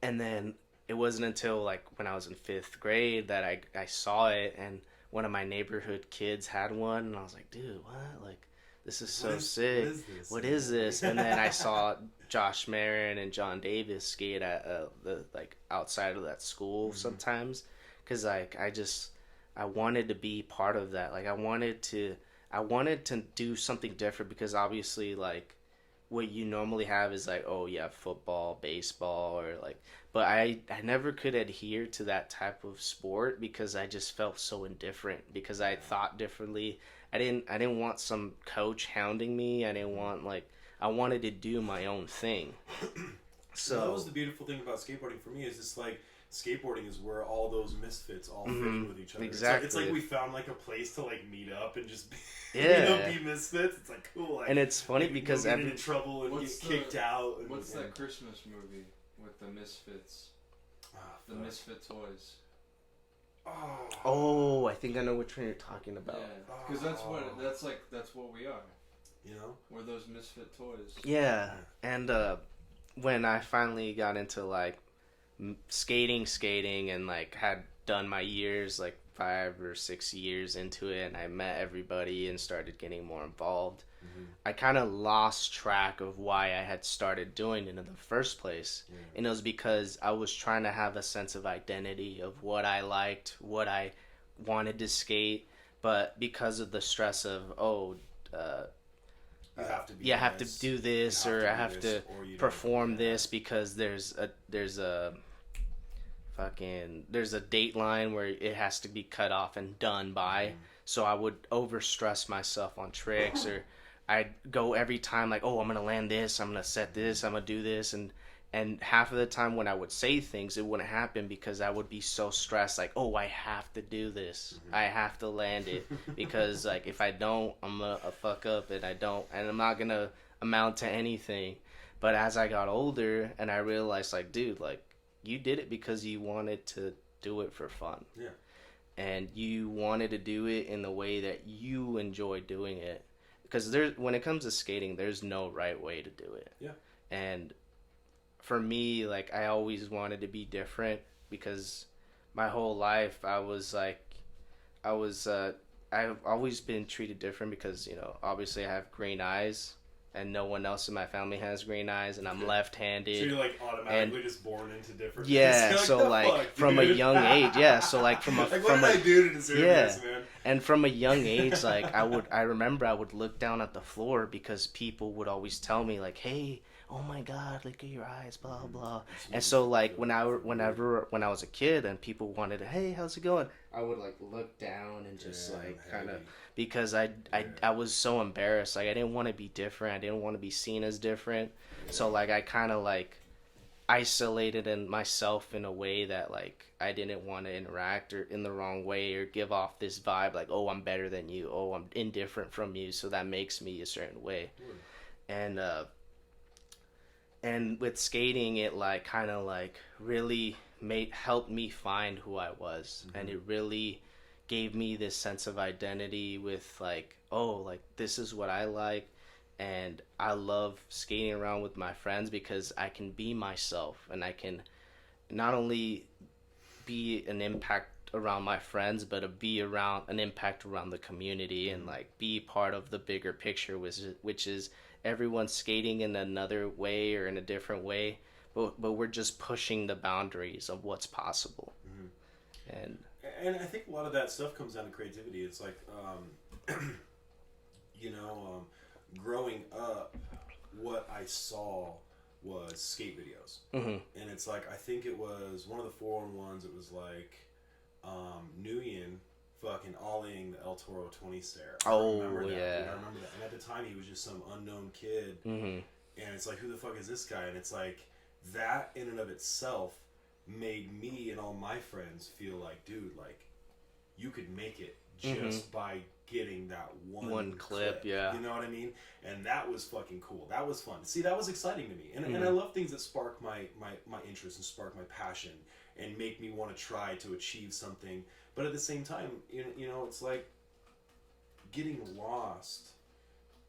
and then it wasn't until like when I was in 5th grade that I saw it, and one of my neighborhood kids had one, and I was like, dude, what? Like, this is so sick. What is this? And then I saw Josh Marin and John Davis skate at the like outside of that school sometimes, because like I wanted to be part of that. Like I wanted to do something different, because obviously like what you normally have is like, oh yeah, football, baseball, or like, but I never could adhere to that type of sport because I just felt so indifferent, because I thought differently. I didn't want some coach hounding me. I didn't want I wanted to do my own thing. So that was the beautiful thing about skateboarding for me, is it's like skateboarding is where all those misfits all fit in with each other. Exactly. It's like we found like a place to like meet up and just be, yeah. be misfits. It's like cool. Like, and it's funny because get in trouble and get kicked out. And, what's that Christmas movie with the misfits? The misfit toys. Oh, I think I know which one you're talking about. Yeah, because that's what we are. You know, we're those misfit toys. Yeah, and when I finally got into like skating and like had done my years, like 5 or 6 years into it, and I met everybody and started getting more involved, I kind of lost track of why I had started doing it in the first place. And it was because I was trying to have a sense of identity of what I liked, what I wanted to skate, but because of the stress of you have to do this, or I have to perform this, because there's a date line where it has to be cut off and done by. So I would overstress myself on tricks, or I'd go every time like, oh, I'm gonna land this, I'm gonna set this, I'm gonna do this, and half of the time when I would say things, it wouldn't happen because I would be so stressed, like, oh, I have to do this, I have to land it, because like if I don't, I'm gonna fuck up, and I'm not gonna amount to anything. But as I got older, and I realized, like, dude, like, you did it because you wanted to do it for fun. Yeah. And you wanted to do it in the way that you enjoy doing it. Because when it comes to skating, there's no right way to do it. Yeah. And for me, like, I always wanted to be different, because my whole life I've always been treated different because, you know, obviously I have green eyes. And no one else in my family has green eyes, and I'm left-handed. So you're like automatically just born into different. Yeah, like, so like fuck, from dude? a young age, yeah. So like from a like, from what did a I do to deserve this, man? And from a young age, like I remember I would look down at the floor because people would always tell me like, "Hey, oh my God, look at your eyes, blah blah." And so like when I was a kid and people wanted to, "Hey, how's it going?" I would like look down and just kind of, because I was so embarrassed. Like I didn't want to be different. I didn't want to be seen as different. So like I kind of like isolated in myself in a way that like I didn't want to interact or in the wrong way or give off this vibe like, oh, I'm better than you, oh, I'm indifferent from you, so that makes me a certain way. And with skating, it like kind of like really helped me find who I was, and it really gave me this sense of identity with like, oh, like this is what I like. And I love skating around with my friends because I can be myself, and I can not only be an impact around my friends, but be around an impact around the community, and like be part of the bigger picture, which is everyone skating in another way or in a different way, but we're just pushing the boundaries of what's possible. And I think a lot of that stuff comes down to creativity. It's like, growing up, what I saw was skate videos. And it's like, I think it was one of the 4-on-1s, it was like Nguyen fucking ollieing the El Toro 20 stair. I remember that. And at the time, he was just some unknown kid. And it's like, who the fuck is this guy? And it's like, that in and of itself made me and all my friends feel like, dude, like, you could make it just by getting that one clip. Yeah. You know what I mean? And that was fucking cool. That was fun. See, that was exciting to me. And I love things that spark my interest and spark my passion and make me want to try to achieve something. But at the same time, you know, it's like getting lost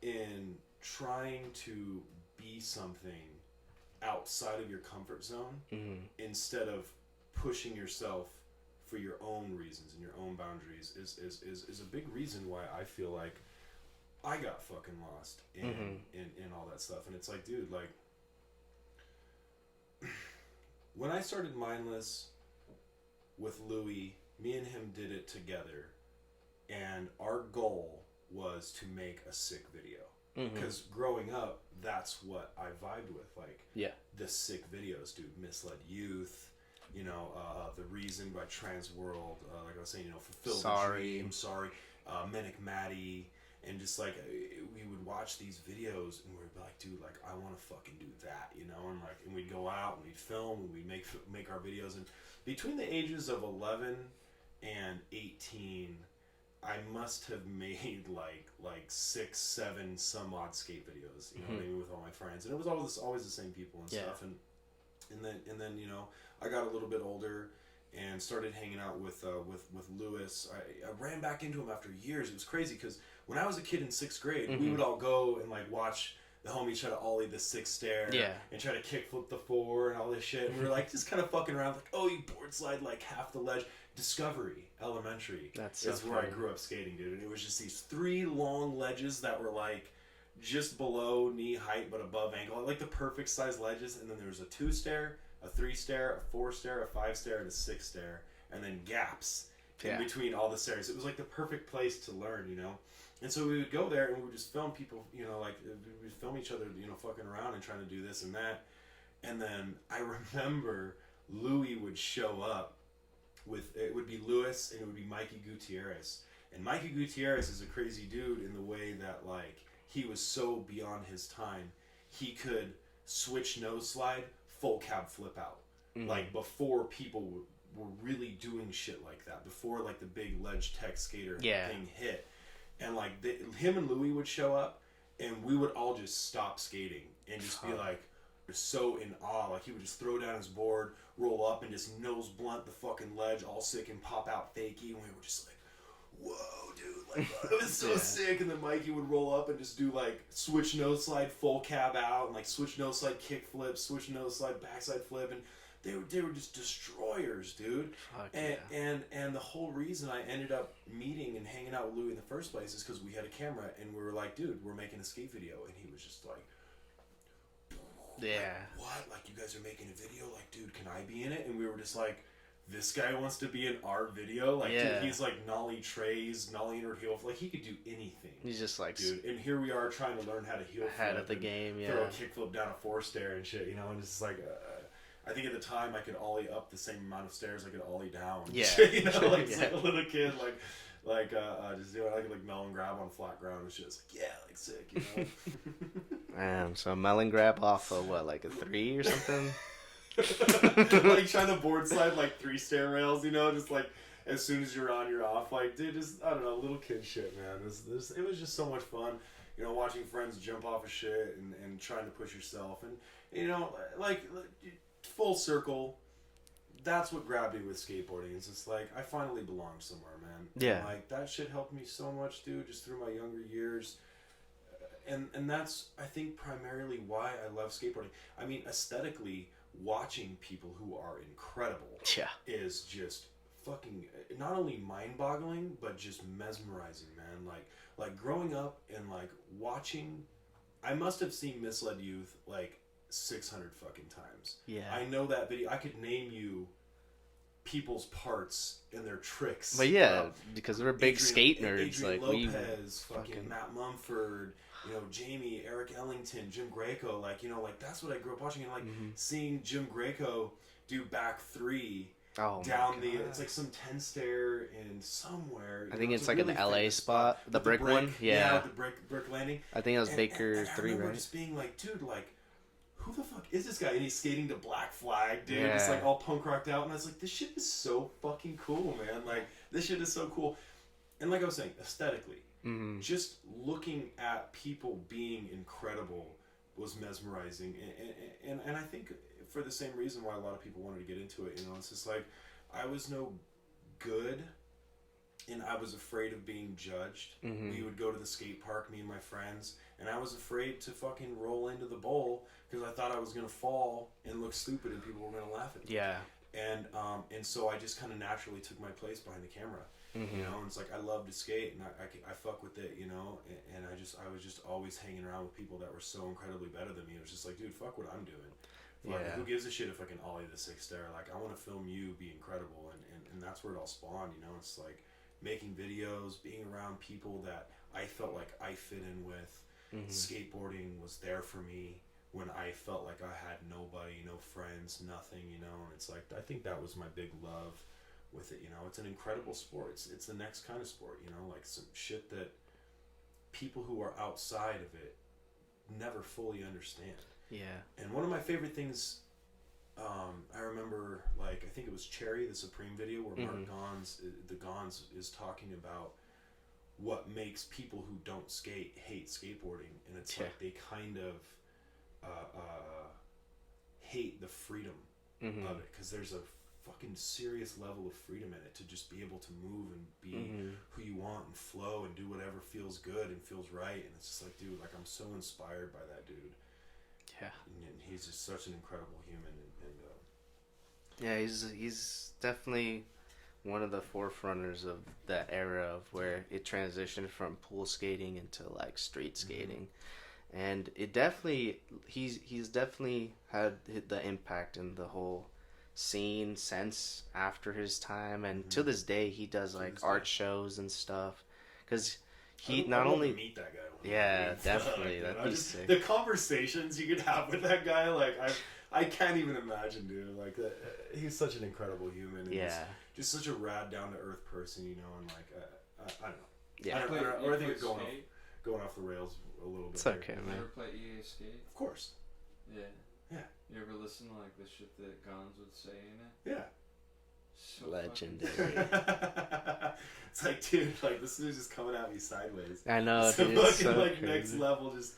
in trying to be something outside of your comfort zone instead of pushing yourself for your own reasons and your own boundaries is a big reason why I feel like I got fucking lost in all that stuff. And it's like, dude, like when I started Mindless with Louis, me and him did it together, and our goal was to make a sick video. Because growing up, that's what I vibed with, like the sick videos, dude. Misled Youth, you know, The Reason by Trans World, like I was saying, you know, Fulfill the Dream, Menic Maddie, and just like we would watch these videos and we'd be like, dude, like I want to fucking do that, you know, and we'd go out and we'd film and we'd make our videos, and between the ages of 11 and 18, I must have made like 6, 7 some odd skate videos, you know what I mean, with all my friends, and it was always the same people and stuff, and then you know, I got a little bit older and started hanging out with Lewis. I ran back into him after years. It was crazy because when I was a kid in 6th grade, we would all go and like watch the homies try to ollie the 6 stair and try to kickflip the 4 and all this shit. And we were like just kind of fucking around, like, oh, you board slide like half the ledge. Discovery Elementary is where I grew up skating, dude. And it was just these 3 long ledges that were like just below knee height but above ankle, like the perfect size ledges. And then there was a 2 stair, a 3 stair, a 4 stair, a 5 stair, and a 6 stair, and then gaps in between all the stairs. It was like the perfect place to learn, you know. And so we would go there and we would just film people, you know, like we would film each other, you know, fucking around and trying to do this and that. And then I remember Louis would show up with, it would be Lewis and it would be Mikey Gutierrez. And Mikey Gutierrez is a crazy dude in the way that like he was so beyond his time. He could switch nose slide, full cab flip out. Like before people were really doing shit like that. Before like the big ledge tech skater thing hit. And like him and Louis would show up and we would all just stop skating and just be like so in awe. Like he would just throw down his board, roll up and just nose blunt the fucking ledge all sick and pop out fakie, and we were just like, whoa, dude, like it was so sick. And then Mikey would roll up and just do like switch nose slide full cab out and like switch nose slide kick flip, switch nose slide backside flip, and they were just destroyers, dude. And the whole reason I ended up meeting and hanging out with Louis in the first place is because we had a camera and we were like, dude, we're making a skate video, and he was just like, like, what? Like, you guys are making a video? Like, dude, can I be in it? And we were just like, this guy wants to be in our video? Like, dude, he's like nollie trays, nollie inward heel. Like, he could do anything. He's just like, dude. And here we are trying to learn how to heel ahead of the game, throw a kickflip down a 4 stair and shit, you know? And it's just like, I think at the time I could ollie up the same amount of stairs I could ollie down. Yeah. You know, like, it's like a little kid, just doing like melon grab on flat ground and shit. It's like, like sick, you know? So melon grab off of what, like a 3 or something? Like trying to board slide like 3 stair rails, you know, just like as soon as you're on, you're off. Like, dude, just, I don't know, little kid shit, man. It was just so much fun, you know, watching friends jump off of shit and trying to push yourself. And, you know, like full circle, that's what grabbed me with skateboarding. It's just like, I finally belong somewhere, man. Yeah. And, like, that shit helped me so much, dude, just through my younger years. And that's, I think, primarily why I love skateboarding. I mean, aesthetically, watching people who are incredible is just fucking not only mind-boggling, but just mesmerizing, man. Like growing up and like watching, I must have seen Misled Youth like 600 fucking times. Yeah. I know that video. I could name you people's parts and their tricks. But yeah, because we're big skate nerds. Adrian Like Lopez, fucking Matt Mumford, you know, Jamie, Eric Ellington, Jim Greco. Like, you know, like that's what I grew up watching. And like seeing Jim Greco do back 3 down the, it's like some 10 stair in somewhere. I think it's like really an LA spot, the brick one. Yeah, the brick landing. I think it was Baker and 3, I remember right? just being like, dude, like, who the fuck is this guy? And he's skating to Black Flag, dude. Yeah. Just like all punk rocked out. And I was like, this shit is so fucking cool, man. Like, this shit is so cool. And like I was saying, aesthetically, just looking at people being incredible was mesmerizing. And I think for the same reason why a lot of people wanted to get into it, you know, it's just like, I was no good and I was afraid of being judged. We would go to the skate park, me and my friends, and I was afraid to fucking roll into the bowl because I thought I was going to fall and look stupid and people were going to laugh at me. Yeah. And so I just kind of naturally took my place behind the camera. You know, and it's like I love to skate and I fuck with it, you know, and I was just always hanging around with people that were so incredibly better than me. It was just like, dude, fuck what I'm doing. Like, who gives a shit if I can ollie the 6 stair? Like, I want to film you be incredible, and that's where it all spawned, you know. It's like making videos, being around people that I felt like I fit in with. Skateboarding was there for me when I felt like I had nobody, no friends, nothing, you know. And it's like, I think that was my big love with it, you know. It's an incredible sport. It's the next kind of sport, you know, like some shit that people who are outside of it never fully understand. Yeah. And one of my favorite things, I remember, like, I think it was Cherry, the Supreme video, where Mark Gons is talking about what makes people who don't skate hate skateboarding. And it's like they kind of hate the freedom of it, because there's a fucking serious level of freedom in it to just be able to move and be who you want and flow and do whatever feels good and feels right. And it's just like, dude, like, I'm so inspired by that dude. Yeah. And he's just such an incredible human. Yeah, he's definitely one of the forerunners of that era of where it transitioned from pool skating into like street skating. And it definitely, he's definitely had the impact in the whole scene since after his time, and to this day he does like art shows and stuff, because he not only meet that guy. Yeah, definitely. That'd be sick. The conversations you could have with that guy, like I can't even imagine, dude. Like he's such an incredible human. And just such a rad, down to earth person, you know. And like I don't know. Yeah, I think it's going off the rails a little bit. It's okay, man. You ever play EA Skate? Of course. Yeah. Yeah. You ever listen to like the shit that Gons would say in it? Yeah. So legendary. It's like, dude, like this is just coming at me sideways. I know, it's dude. It's so like crazy. next level, just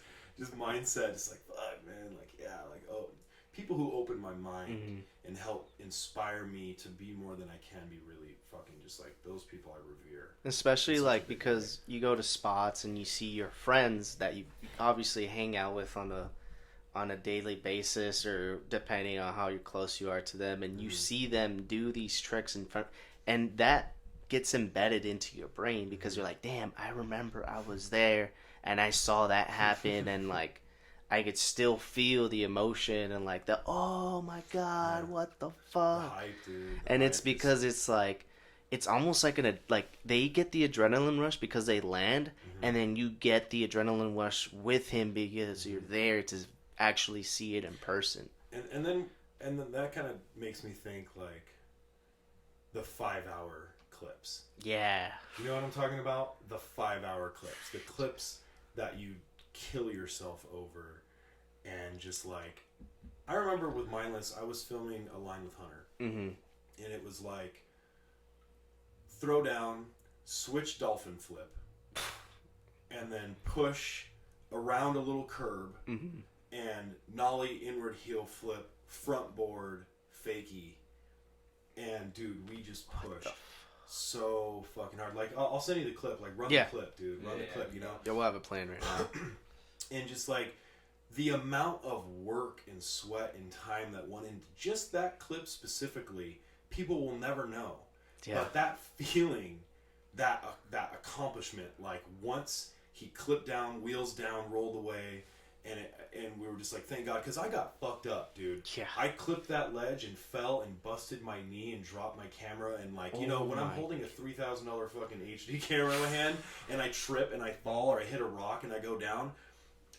mindset. It's like, fuck, man. Like, yeah, like, oh, people who open my mind and help inspire me to be more than I can be, really fucking just like those people I revere. Especially like because you go to spots and you see your friends that you obviously hang out with on a daily basis, or depending on how close you are to them, and you see them do these tricks in front, and that gets embedded into your brain because you're like, damn, I remember I was there and I saw that happen, and like I could still feel the emotion and like the, oh my god, what the fuck. The hype, dude. And it's because it's like, it's almost like like they get the adrenaline rush because they land, and then you get the adrenaline rush with him because you're there to actually see it in person. And then that kind of makes me think like the 5-hour clips. Yeah. You know what I'm talking about? The 5-hour clips. The clips that you kill yourself over, and just like, I remember with Mindless, I was filming a line with Hunter. Mm-hmm. And it was like, throw down, switch dolphin flip, and then push around a little curb, Mm-hmm. and nollie inward heel flip, front board, fakie. And dude, we just pushed so fucking hard. Like, I'll send you the clip. Like, run the clip, dude. Run the clip, you know? Yeah, we'll have a plan right now. And just like the amount of work and sweat and time that went into just that clip specifically, people will never know. Yeah. But that feeling, that accomplishment, like once he clipped down, wheels down, rolled away, and we were just like, thank God, because I got fucked up, dude. Yeah. I clipped that ledge and fell and busted my knee and dropped my camera, and like, you know, when I'm holding a $3,000 fucking HD camera in my hand and I trip and I fall or I hit a rock and I go down,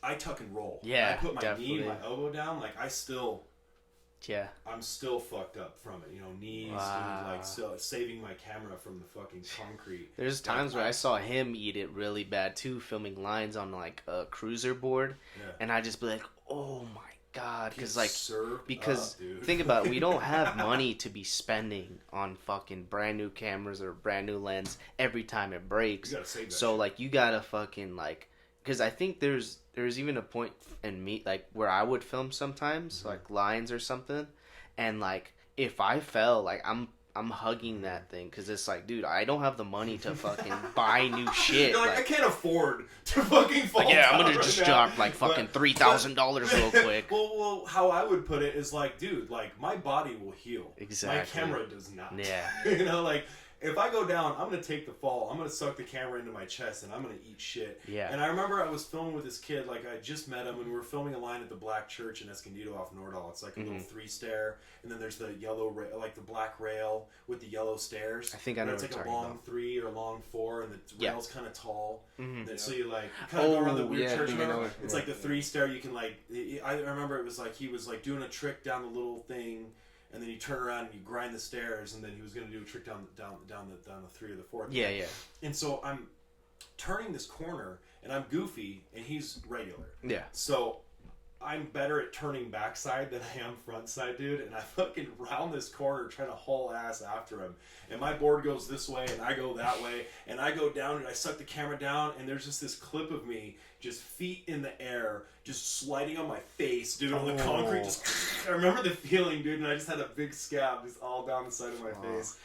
I tuck and roll. Yeah, I put my definitely. knee, my elbow down, like I'm still fucked up from it, you know, knees, and like still saving my camera from the fucking concrete. There's times where I saw him eat it really bad too, filming lines on like a cruiser board, and I just be like, oh my God, because think about it, we don't have money to be spending on fucking brand new cameras or brand new lens every time it breaks. You gotta save that so shit. like you gotta fucking like, because I think there's even a point in me like where I would film sometimes like lines or something, and like if I fell, like I'm hugging that thing because it's like, dude, I don't have the money to fucking buy new shit. You're like, I can't afford to fucking fall. Like, yeah, I'm gonna right just now. drop like fucking $3,000 real quick. Well, how I would put it is like, dude, like my body will heal. Exactly. My camera does not. Yeah. You know, like if I go down, I'm gonna take the fall. I'm gonna suck the camera into my chest, and I'm gonna eat shit. Yeah. And I remember I was filming with this kid. Like I just met him, and we were filming a line at the Black Church in Escondido off Nordal. It's like a little 3-stair, and then there's the yellow, like the black rail with the yellow stairs. I think I know and it's what like you're a talking long about. 3 or long 4, and the rail's kind of tall. Mm-hmm. So you like kind of go around the weird yeah, I church. think I know Remember? what- It's like the 3-stair. You can like. I remember it was like he was like doing a trick down the little thing. And then you turn around and you grind the stairs, and then he was going to do a trick down the 3 or the 4. Yeah, yeah. And so I'm turning this corner, and I'm goofy, and he's regular. Yeah. So I'm better at turning backside than I am front side, dude. And I fucking round this corner trying to haul ass after him. And my board goes this way, and I go that way. And I go down, and I suck the camera down, and there's just this clip of me just feet in the air, just sliding on my face, dude, on the concrete. Just I remember the feeling, dude, and I just had a big scab just all down the side of my face.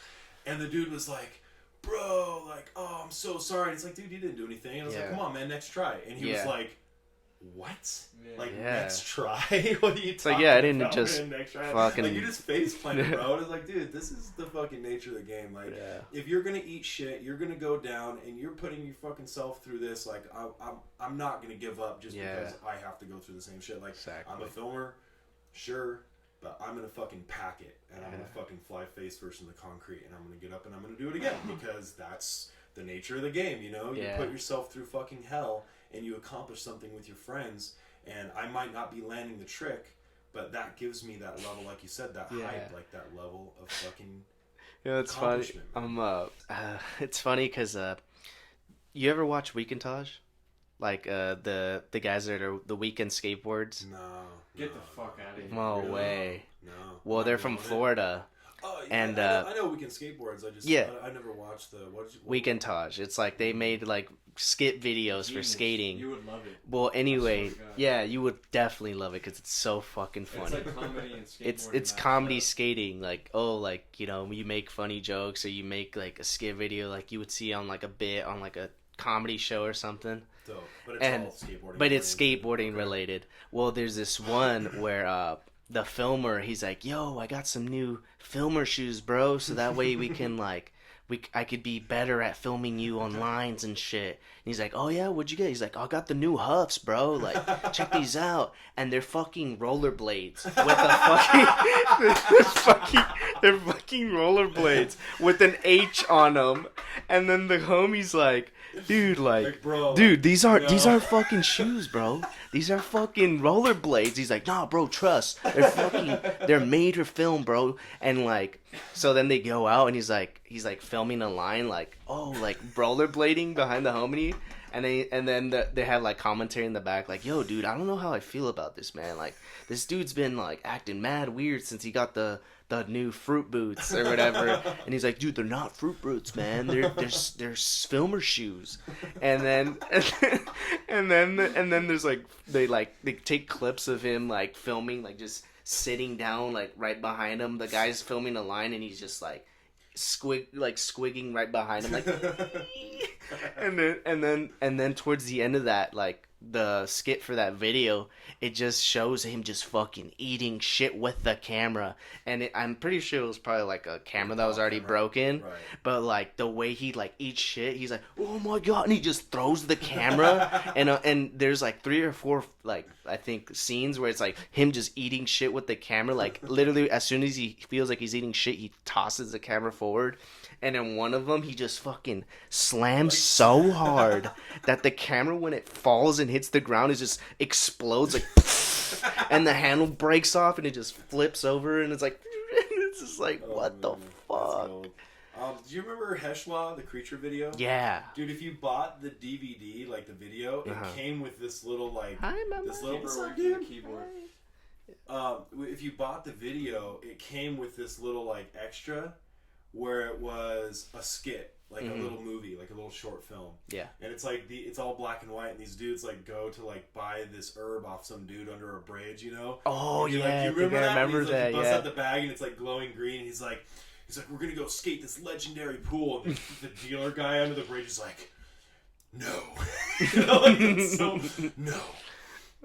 And the dude was like, bro, like, oh, I'm so sorry. And it's like, dude, you didn't do anything. And I was like, come on, man, next try. And he was like, what? Like, next try? What are you talking like, yeah, I didn't about, just man, next try? fucking... Like, you just face planted, bro. And it's like, dude, this is the fucking nature of the game. Like, if you're gonna eat shit, you're gonna go down, and you're putting your fucking self through this. Like, I'm not gonna give up just because I have to go through the same shit. Like, I'm a filmer, sure, but I'm gonna fucking pack it, and I'm gonna fucking fly face first in the concrete, and I'm gonna get up and I'm gonna do it again because that's the nature of the game. You know, you put yourself through fucking hell, and you accomplish something with your friends. And I might not be landing the trick, but that gives me that level, like you said, that hype, like that level of fucking it's funny. It's funny because you ever watch Weekentage? Like the guys that are the Weekend Skateboards? No. Get the fuck out of here. No way. No. Well, they're from Florida. Oh, yeah, and I know Weekend Skateboards. I just I never watched the Weekentage. It's like they made like skit videos for skating. You would love it. Well, anyway, yeah, you would definitely love it because it's so fucking funny. It's like comedy and skateboarding. It's comedy skating. Like, oh, like, you know, you make funny jokes or you make like a skit video like you would see on like a bit on like a comedy show or something. Dope. But it's all skateboarding. But it's skateboarding related. Well, there's this one where the filmer, he's like, yo, I got some new filmer shoes, bro, so that way we can like I could be better at filming you on lines and shit. And he's like, oh yeah, what'd you get? He's like, I got the new Huffs, bro. Like, check these out. And they're fucking rollerblades with a fucking, they're fucking rollerblades with an H on them. And then the homie's like, dude, like bro, dude, these aren't fucking shoes, bro. These are fucking rollerblades. He's like, nah, bro, trust. They're made for film, bro. And like, so then they go out and he's like filming a line like, oh, like rollerblading behind the homie. And then they had like commentary in the back, like, "Yo, dude, I don't know how I feel about this, man. Like, this dude's been like acting mad weird since he got the new fruit boots or whatever." And he's like, "Dude, they're not fruit boots, man. They're filmer shoes." And then and then there's like they take clips of him like filming, like just sitting down like right behind him. The guy's filming a line and he's just like squigging right behind him, like. and then towards the end of that, like the skit for that video, it just shows him just fucking eating shit with the camera, and I'm pretty sure it was probably like a camera that was already broken, right. But like the way he like eats shit, he's like, "Oh my god," and he just throws the camera, and there's like 3 or 4 like I think scenes where it's like him just eating shit with the camera, like literally as soon as he feels like he's eating shit, he tosses the camera forward. And in one of them, he just fucking slams so hard that the camera, when it falls and hits the ground, it just explodes like, and the handle breaks off and it just flips over and it's like, it's just like, what the fuck? Do you remember Heshla, the creature video? Yeah. Dude, if you bought the DVD, like the video, it came with this little like this little keyboard. If you bought the video, it came with this little like extra. Where it was a skit, like a little movie, like a little short film. Yeah. And it's like it's all black and white, and these dudes like go to like buy this herb off some dude under a bridge, you know? Oh yeah, like, you remember that? I remember that. He busts out the bag and it's like glowing green. And he's like, we're gonna go skate this legendary pool. And the dealer guy under the bridge is like, no, you know, like it's so no,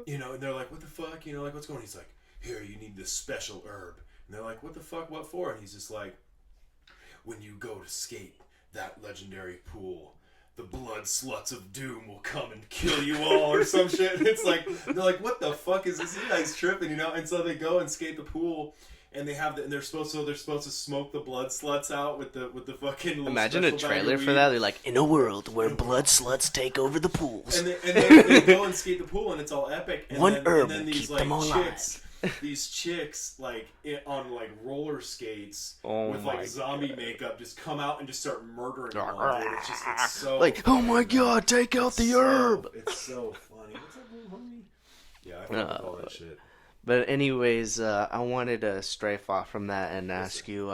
you know. And they're like, what the fuck, you know, like what's going on? He's like, here, you need this special herb. And they're like, what the fuck, what for? And he's just like, when you go to skate that legendary pool, the blood sluts of doom will come and kill you all, or some shit. And it's like, they're like, what the fuck is this? You guys tripping, you know? And so they go and skate the pool, and they're supposed to smoke the blood sluts out with the fucking little Imagine a trailer for that. They're like, in a world where blood sluts take over the pools. And then they go and skate the pool, and it's all epic. And herb then will these keep like them alive. these chicks like on like roller skates with like zombie makeup just come out and just start murdering them all, dude. It's so like funny. Oh my god, take out the herb. It's so funny. What's up, little homie? Yeah, I fuck with all that shit. But anyways, I wanted to strafe off from that and ask you,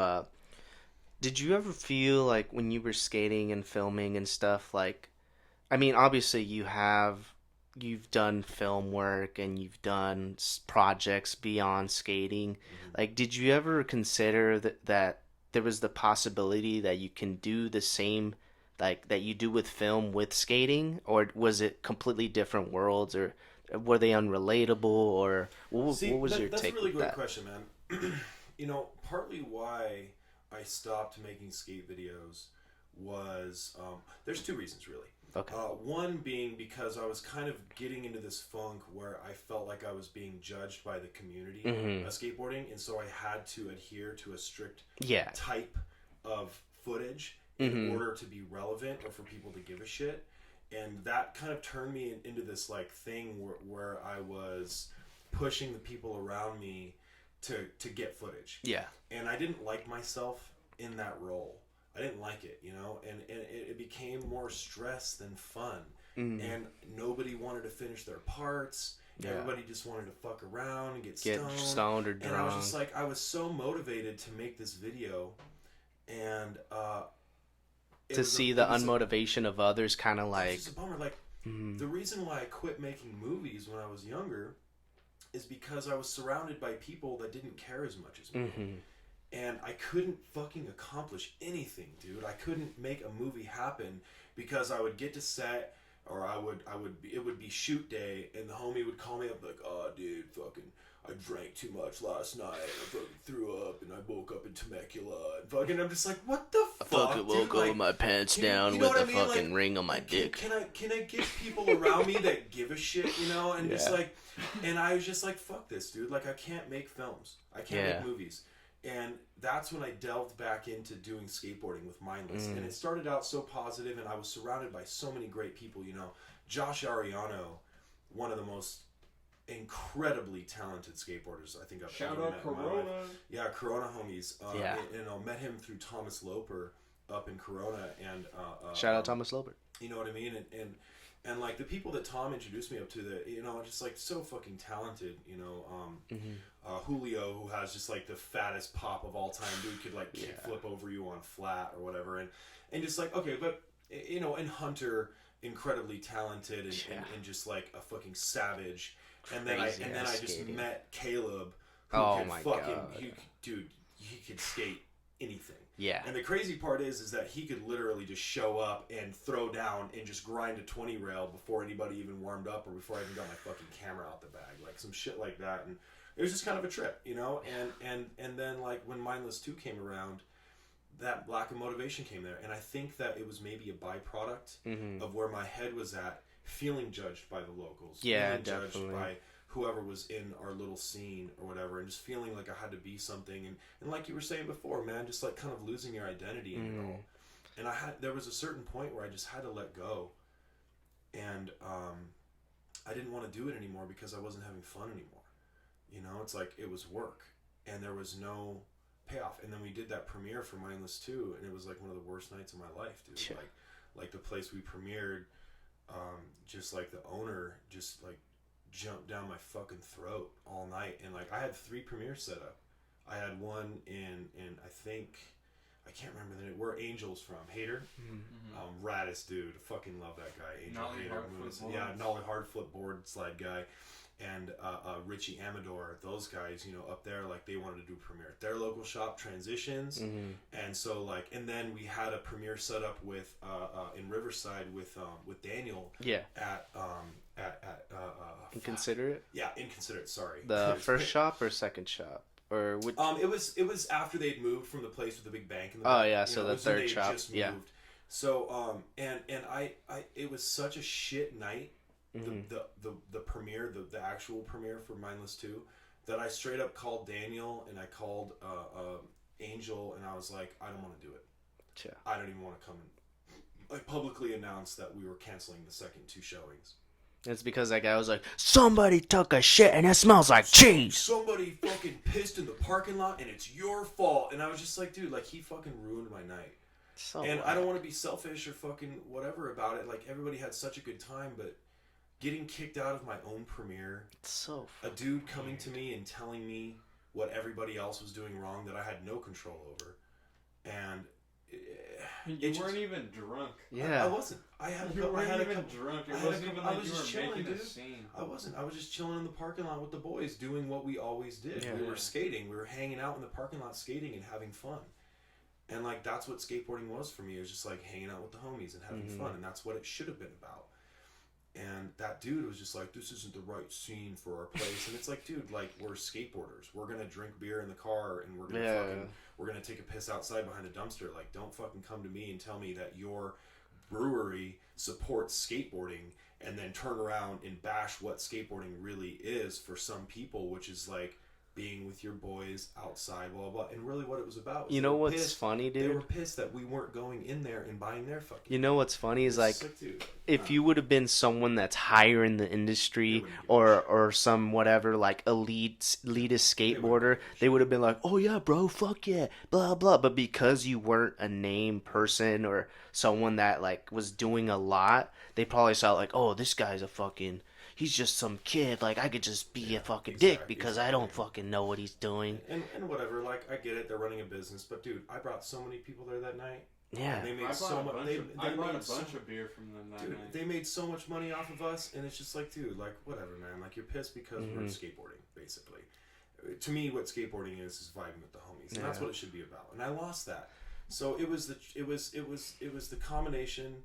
did you ever feel like when you were skating and filming and stuff, like, I mean, obviously you've done film work and you've done projects beyond skating. Like, did you ever consider that there was the possibility that you can do the same, like, that you do with film with skating? Or was it completely different worlds, or were they unrelatable, or what was your take with that? That's a really great question, man. You know, partly why I stopped making skate videos was, there's 2 reasons, really. Okay. One being because I was kind of getting into this funk where I felt like I was being judged by the community of skateboarding, and so I had to adhere to a strict type of footage in order to be relevant or for people to give a shit. And that kind of turned me into this like thing where I was pushing the people around me to get footage. Yeah. And I didn't like myself in that role. I didn't like it, you know, and it became more stress than fun. And nobody wanted to finish their parts. Yeah. Everybody just wanted to fuck around and get stoned or drunk. And I was just like, I was so motivated to make this video, and to see the unmotivation of others, kind of like. It's just a bummer. Like the reason why I quit making movies when I was younger is because I was surrounded by people that didn't care as much as me. And I couldn't fucking accomplish anything, dude. I couldn't make a movie happen because I would get to set, or it would be shoot day, and the homie would call me up like, oh, dude, fucking, I drank too much last night. I fucking threw up, and I woke up in Temecula. And fucking, I'm just like, what the fuck, I fucking woke up with my pants down with a fucking ring on my dick. Can I get people around me that give a shit, you know? And just like, and I was just like, fuck this, dude. Like, I can't make films. I can't make movies. And that's when I delved back into doing skateboarding with Mindless. And it started out so positive, and I was surrounded by so many great people, you know. Josh Ariano, one of the most incredibly talented skateboarders I think I've ever met in my life. Yeah, Corona homies. And I met him through Thomas Loper up in Corona. And shout out Thomas Loper. You know what I mean? And And like the people that Tom introduced me up to, that are just like so fucking talented. Julio, who has just like the fattest pop of all time, dude, could like kick flip over you on flat or whatever, and just like, okay, but and Hunter, incredibly talented and just like a fucking savage. And then I just met Caleb, who he could skate anything. Yeah. And the crazy part is that he could literally just show up and throw down and just grind a 20 rail before anybody even warmed up or before I even got my fucking camera out the bag, like some shit like that. And it was just kind of a trip, and then like when Mindless 2 came around, that lack of motivation came there. And I think that it was maybe a byproduct of where my head was at, feeling judged by the locals, feeling judged by whoever was in our little scene or whatever, and just feeling like I had to be something, and like you were saying before, man, just like kind of losing your identity in it all. And there was a certain point where I just had to let go, and I didn't want to do it anymore because I wasn't having fun anymore. It's like it was work, and there was no payoff. And then we did that premiere for Mindless 2, and it was like one of the worst nights of my life, dude. Sure. Like the place we premiered, just like the owner just like jumped down my fucking throat all night. And like I had 3 premieres set up. I had one in I think, I can't remember the name, where Angel's from, Hater. Raddest dude, fucking love that guy. Angel Hater, Nolly hard flip board slide guy. And Richie Amador, those guys, up there, like they wanted to do a premiere at their local shop, Transitions, and so like, and then we had a premiere set up with in Riverside with Daniel. Yeah. At Inconsiderate. Yeah, Inconsiderate. Sorry. The first shop or second shop or which? It was after they'd moved from the place with the big bank in the back. Oh yeah, so the third shop. Yeah. So and I it was such a shit night. The premiere, the actual premiere for Mindless 2, that I straight up called Daniel and I called Angel, and I was like, I don't want to do it. Yeah. I don't even want to come and like publicly announce that we were canceling the second 2 showings. It's because that guy was like, somebody took a shit and it smells like cheese. Somebody fucking pissed in the parking lot and it's your fault. And I was just like, dude, like he fucking ruined my night. I don't want to be selfish or fucking whatever about it. Like everybody had such a good time, but getting kicked out of my own premiere, a dude coming to me and telling me what everybody else was doing wrong that I had no control over, and you weren't even drunk. Yeah, I wasn't. You weren't even drunk. It wasn't even like you were making a scene. I wasn't. I was just chilling in the parking lot with the boys, doing what we always did. We were skating. We were hanging out in the parking lot, skating and having fun. And like that's what skateboarding was for me. It was just like hanging out with the homies and having fun, and that's what it should have been about. And that dude was just like, this isn't the right scene for our place. And it's like, dude, like we're skateboarders. We're gonna drink beer in the car and we're gonna take a piss outside behind the dumpster. Like, don't fucking come to me and tell me that your brewery supports skateboarding and then turn around and bash what skateboarding really is for some people, which is like being with your boys outside, blah, blah, blah. And really what it was about was, you know what's funny, dude? They were pissed that we weren't going in there and buying their fucking... You know what's funny is like, if you would have been someone that's higher in the industry or some whatever, like elitist skateboarder, they would have been like, oh yeah, bro, fuck yeah, blah, blah. But because you weren't a name person or someone that like was doing a lot, they probably saw like, oh, this guy's a fucking... He's just some kid. Like, I could just be a fucking dick because I don't fucking know what he's doing. And whatever. Like, I get it. They're running a business. But, dude, I brought so many people there that night. Yeah. And they made I brought a bunch of beer from them that night. They made so much money off of us. And it's just like, dude, like, whatever, man. Like, you're pissed because we're skateboarding, basically. To me, what skateboarding is vibing with the homies. And that's what it should be about. And I lost that. So it was the combination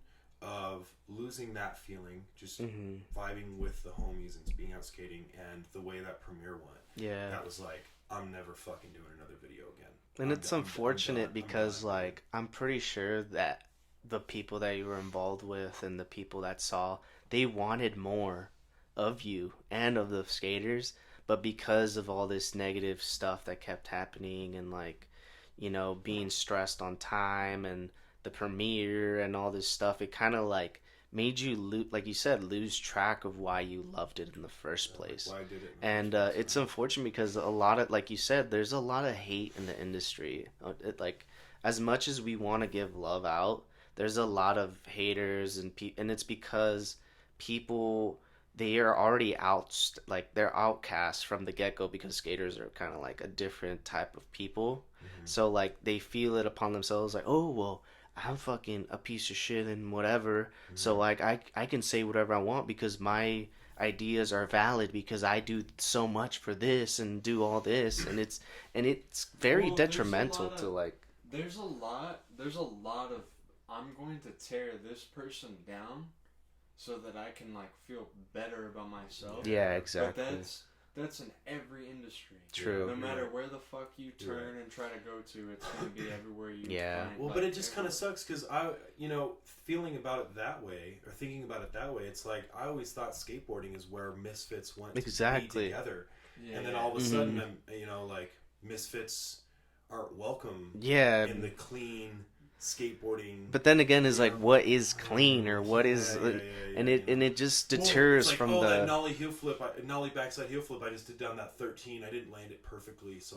of losing that feeling, just vibing with the homies and being out skating, and the way that premiere went. Yeah. That was like, I'm never fucking doing another video again. And it's unfortunate because, like, I'm pretty sure that the people that you were involved with and the people that saw, they wanted more of you and of the skaters, but because of all this negative stuff that kept happening and, like, you know, being stressed on time and the premiere and all this stuff, it kind of like made you like you said, lose track of why you loved it in the first place. Why I did it and it's unfortunate because a lot of, like you said, there's a lot of hate in the industry. Like, as much as we want to give love out, there's a lot of haters and it's because people, they are already like they're outcasts from the get-go because skaters are kind of like a different type of people. So like they feel it upon themselves like, oh well, I'm fucking a piece of shit and whatever. So like I can say whatever I want because my ideas are valid because I do so much for this and do all this, and it's very Well, detrimental to like. There's a lot of I'm going to tear this person down so that I can like feel better about myself. Yeah, exactly. But that's in every industry. True. No matter where the fuck you turn and try to go to, it's going to be everywhere you find. Well, but it just kind of sucks because feeling about it that way or thinking about it that way, it's like I always thought skateboarding is where misfits went to be together. Yeah, and then all of a sudden, like misfits aren't welcome in the clean skateboarding. But then again, is like what is clean or what is, and it just deters like, from that nollie backside heel flip. I just did down that 13. I didn't land it perfectly, so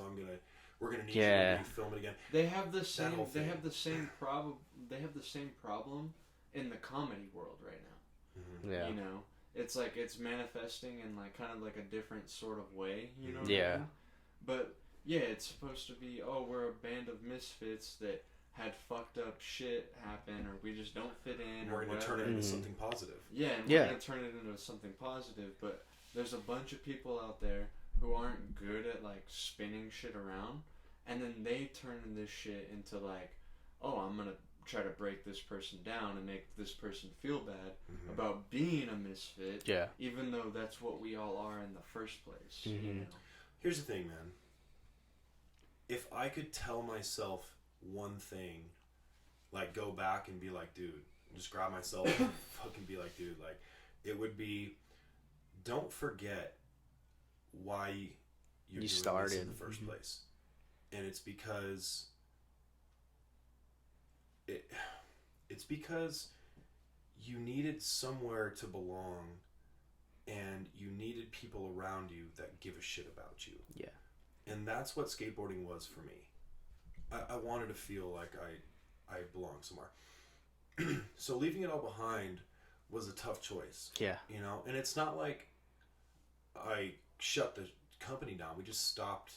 we're gonna need you to film it again. They have the same. They have the same problem. They have the same problem in the comedy world right now. Yeah. You know, it's like it's manifesting in like kind of like a different sort of way. You know. Yeah. What I mean? But yeah, it's supposed to be. Oh, we're a band of misfits that had fucked up shit happen, or we just don't fit in. We're going to turn it into something positive. Yeah, and we're going to turn it into something positive. But there's a bunch of people out there who aren't good at like spinning shit around, and then they turn this shit into like, oh, I'm gonna try to break this person down and make this person feel bad about being a misfit. Yeah. Even though that's what we all are in the first place. You know? Here's the thing, man. If I could tell myself one thing, like go back and be like, dude, just grab myself and fucking be like, dude, like it would be, don't forget why you started this in the first place. And it's because it's because you needed somewhere to belong and you needed people around you that give a shit about you. Yeah. And that's what skateboarding was for me. I wanted to feel like I belong somewhere. So leaving it all behind was a tough choice. Yeah. You know, and it's not like I shut the company down. We just stopped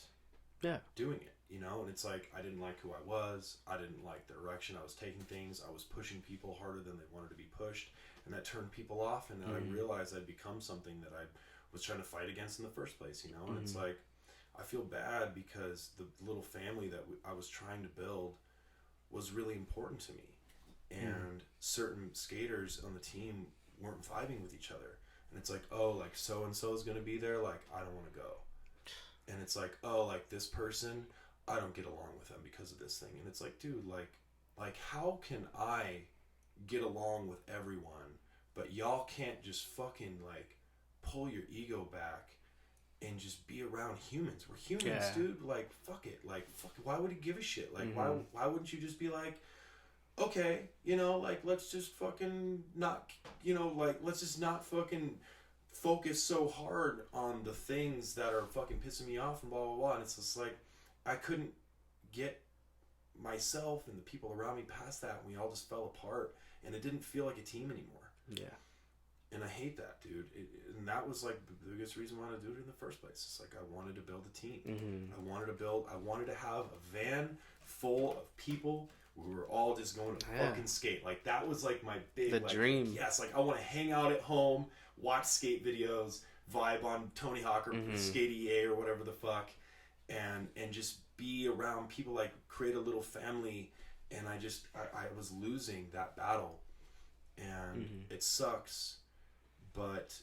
doing it, you know? And it's like I didn't like who I was. I didn't like the direction I was taking things. I was pushing people harder than they wanted to be pushed. And that turned people off. And then I realized I'd become something that I was trying to fight against in the first place, you know? And it's like, I feel bad because the little family that I was trying to build was really important to me. And certain skaters on the team weren't vibing with each other. And it's like, oh, like so-and-so is going to be there. Like, I don't want to go. And it's like, oh, like this person, I don't get along with them because of this thing. And it's like, dude, like how can I get along with everyone, but y'all can't just fucking like pull your ego back and just be around humans. We're humans, dude. Like, fuck it. Like, fuck it. Why would he give a shit? Like, why wouldn't you just be like, okay, you know, like, let's just fucking not, you know, like, let's just not fucking focus so hard on the things that are fucking pissing me off and blah, blah, blah. And it's just like, I couldn't get myself and the people around me past that. And we all just fell apart. And it didn't feel like a team anymore. Yeah. And I hate that, dude. And that was like the biggest reason why I do it in the first place. It's like I wanted to build a team. I wanted to have a van full of people. We were all just going to fucking skate. Like that was like my big dream. Yes, like I want to hang out at home, watch skate videos, vibe on Tony Hawk or Skate EA or whatever the fuck, and just be around people, like create a little family. And I was losing that battle, and it sucks. But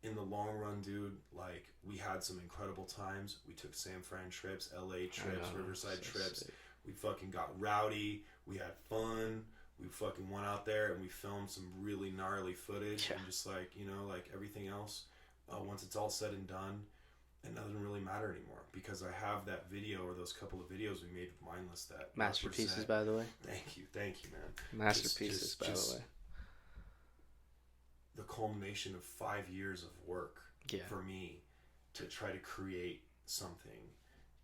in the long run, dude, like we had some incredible times. We took San Fran trips, LA trips, Riverside trips. Sick. We fucking got rowdy. We had fun. We fucking went out there and we filmed some really gnarly footage. And just like, you know, like everything else, once it's all said and done, it doesn't really matter anymore because I have that video or those couple of videos we made with Mindless that masterpieces, by the way. Thank you, man. Masterpieces, by the way. The culmination of 5 years of work for me to try to create something.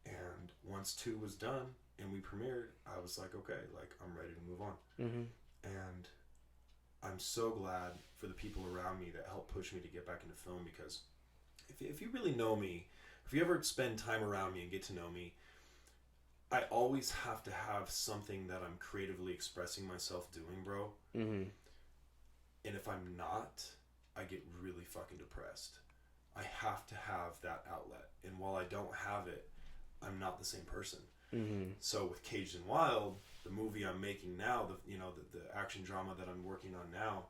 And once 2 was done and we premiered, I was like, okay, like I'm ready to move on. And I'm so glad for the people around me that helped push me to get back into film, because if you really know me, if you ever spend time around me and get to know me, I always have to have something that I'm creatively expressing myself doing, bro. Mm-hmm. And if I'm not, I get really fucking depressed. I have to have that outlet. And while I don't have it, I'm not the same person. Mm-hmm. So with Caged and Wild, the movie I'm making now, the action drama that I'm working on now,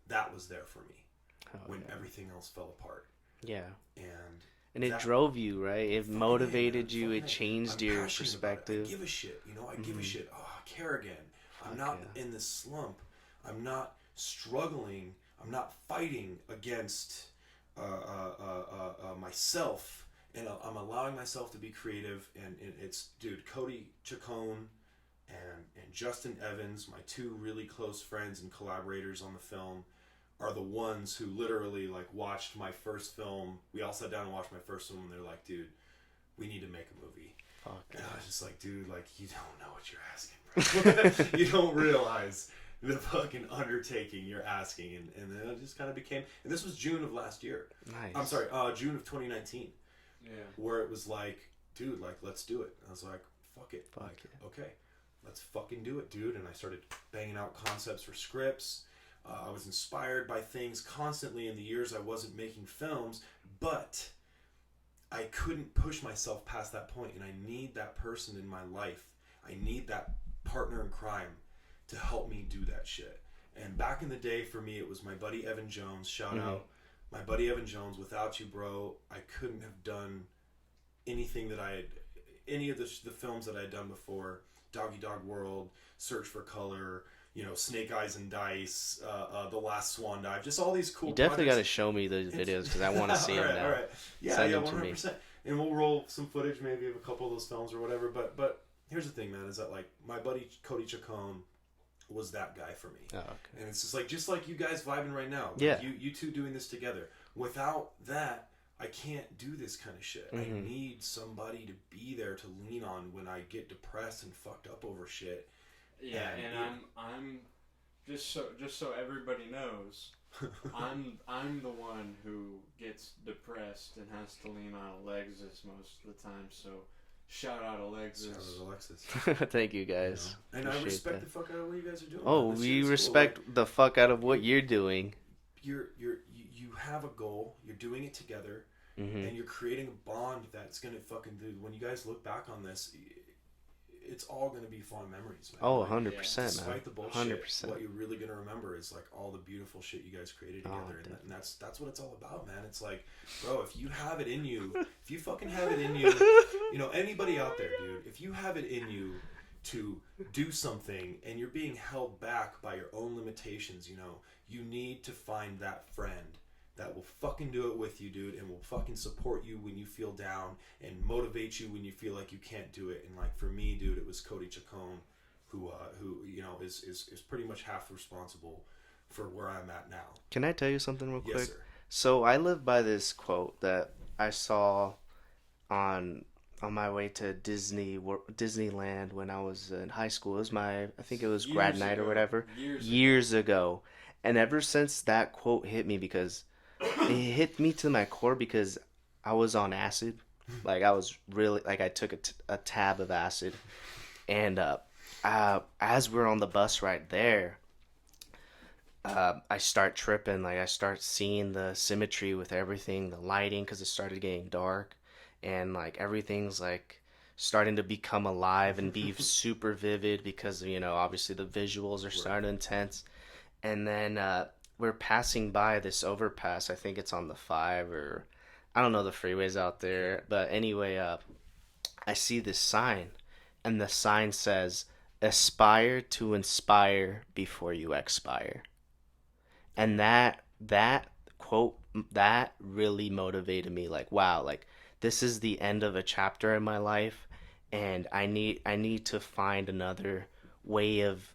that was there for me when everything else fell apart. Yeah. And it drove you, right? It motivated you. It I'm changed your passionate perspective. about it. I give a shit, I give a shit. Oh, I care again. I'm not in this slump. I'm not struggling. I'm not fighting against myself, and I'm allowing myself to be creative. And it's, dude, Cody Chacon and Justin Evans, my two really close friends and collaborators on the film, are the ones who literally like watched my first film. We all sat down and watched my first film, and they're like, dude, we need to make a movie. Fuck. And I was just like, dude, like, you don't know what you're asking, bro. You don't realize the fucking undertaking you're asking. And then it just kind of became, and this was June of last year. Nice. I'm sorry, June of 2019. Yeah. Where it was like, dude, like, let's do it. And I was like, fuck it. Fuck like, it. Okay, let's fucking do it, dude. And I started banging out concepts for scripts. I was inspired by things constantly in the years I wasn't making films, but I couldn't push myself past that point, and I need that person in my life. I need that partner in crime to help me do that shit. And back in the day, for me, it was my buddy Evan Jones. Shout out. My buddy Evan Jones. Without you, bro, I couldn't have done anything that any of the films that I had done before. Doggy Dog World, Search for Color, Snake Eyes and Dice, The Last Swan Dive, just all these cool You definitely got to projects. show me those videos because I want to see them now. All right. Yeah, Send yeah, them to me. 100%. And we'll roll some footage maybe of a couple of those films or whatever. But here's the thing, man, is that like my buddy Cody Chacon was that guy for me. Oh, okay. And it's just like you guys vibing right now. Like Yeah. You two doing this together. Without that, I can't do this kind of shit. I need somebody to be there to lean on when I get depressed and fucked up over shit. Yeah, and I'm just so everybody knows, I'm the one who gets depressed and has to lean on Alexis most of the time. So shout out Alexis. Shout out Alexis. Thank you guys. And I Appreciate respect that. the fuck out of what you guys are doing. Oh, man. This we shit is respect cool. Like, the fuck out of what you're doing. you have a goal. You're doing it together. Mm-hmm. And you're creating a bond that's gonna fucking do. When you guys look back on this, it's all gonna be fond memories, man. Oh, Like, 100%, man. despite the bullshit, 100%. what you're really gonna remember is like all the beautiful shit you guys created together, and that's what it's all about, man. It's like, bro, if you have it in you, if you fucking have it in you, anybody out there, dude, if you have it in you to do something and you're being held back by your own limitations, you need to find that friend that will fucking do it with you, dude, and will fucking support you when you feel down and motivate you when you feel like you can't do it. And like for me, dude, it was Cody Chacon, who is pretty much half responsible for where I'm at now. Can I tell you something real quick? Yes, sir. So I live by this quote that I saw on my way to Disneyland when I was in high school. It was I think it was grad night or whatever. Years ago. And ever since that quote hit me, because it hit me to my core, because I was on acid. Like I was really, like I took a tab of acid. And as we're on the bus right there, I start tripping. Like I start seeing the symmetry with everything, the lighting, because it started getting dark. And like everything's like starting to become alive and be super vivid because, obviously the visuals are starting intense. And then we're passing by this overpass. I think it's on the 5 or I don't know the freeways out there. But anyway, I see this sign, and the sign says, "Aspire to inspire before you expire." And that quote, that really motivated me. Like, wow, like this is the end of a chapter in my life, and I need to find another way of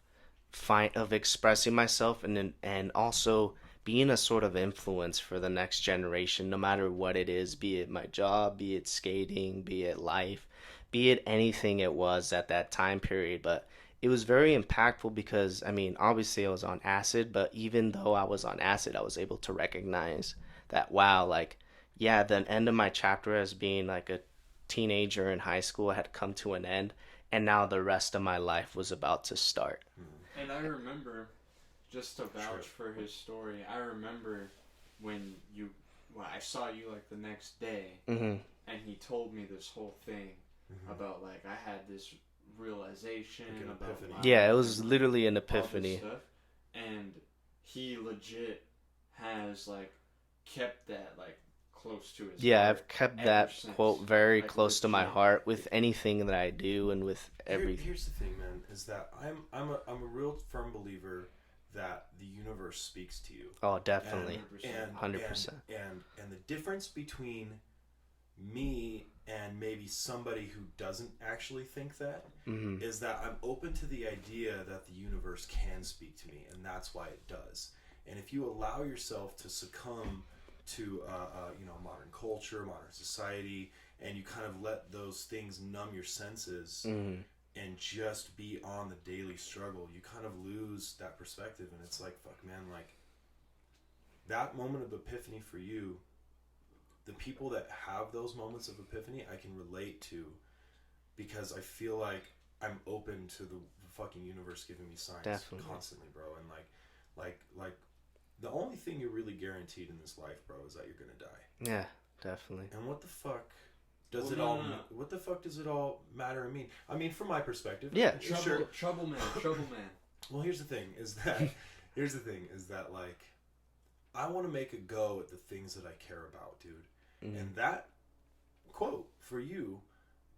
expressing myself, and also being a sort of influence for the next generation, no matter what it is, be it my job, be it skating, be it life, be it anything it was at that time period. But it was very impactful because, I mean, obviously I was on acid, but even though I was on acid, I was able to recognize that, wow, like, yeah, the end of my chapter as being like a teenager in high school had come to an end, and now the rest of my life was about to start. And I remember, just to vouch for his story, I remember when I saw you like the next day, and he told me this whole thing about like I had this realization like about epiphany. life. Yeah, it was and, literally an all this epiphany. stuff. And he legit has like kept that like close to his Yeah, heart I've kept ever that since. quote very Like, close to my legit. heart with anything that I do and with everything. Here's the thing, man, is that I'm a real firm believer that the universe speaks to you. Oh, definitely. And 100%. And the difference between me and maybe somebody who doesn't actually think that is that I'm open to the idea that the universe can speak to me, and that's why it does. And if you allow yourself to succumb to modern culture, modern society, and you kind of let those things numb your senses and just be on the daily struggle, you kind of lose that perspective. And it's like, fuck, man, like that moment of epiphany for you, the people that have those moments of epiphany, I can relate to, because I feel like I'm open to the fucking universe giving me signs constantly, bro. And like the only thing you're really guaranteed in this life, bro, is that you're gonna die. Yeah, definitely. And what the fuck does what the fuck does it all matter and mean? I mean, from my perspective, yeah, trouble man. Well, here's the thing is that like I want to make a go at the things that I care about, dude. And that quote for you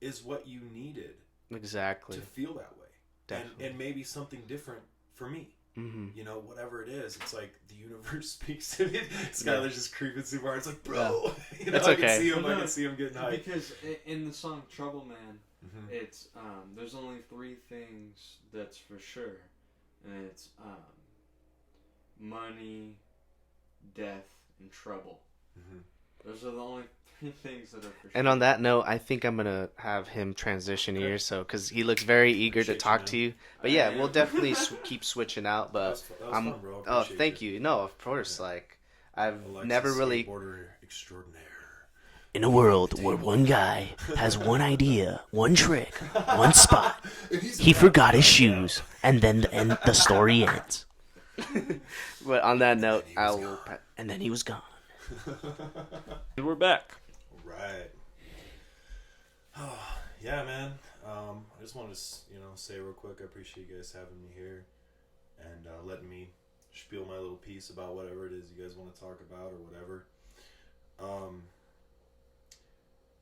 is what you needed exactly to feel that way. Definitely. And maybe something different for me. You know, whatever it is, it's like the universe speaks to me. Skylar's just creeping super hard. It's like, bro, you know, it's okay. I can see him getting hyped. Because in the song Trouble Man, it's there's only 3 things that's for sure, and it's money, death, and trouble. Those are the only 3 things that are for sure. And on that note, I think I'm gonna have him transition here, so because he looks very eager to talk to you. But yeah, we'll definitely keep switching out. But that was fun, bro. Oh, thank you. No, of course. Like I've never really. Extraordinaire. In a world where one guy has one idea, one trick, one spot, he forgot his shoes, and then the story ends. But on that note, and then he was gone. And we're back. Right. Yeah, man. I just wanted to, say real quick, I appreciate you guys having me here and letting me spiel my little piece about whatever it is you guys want to talk about or whatever.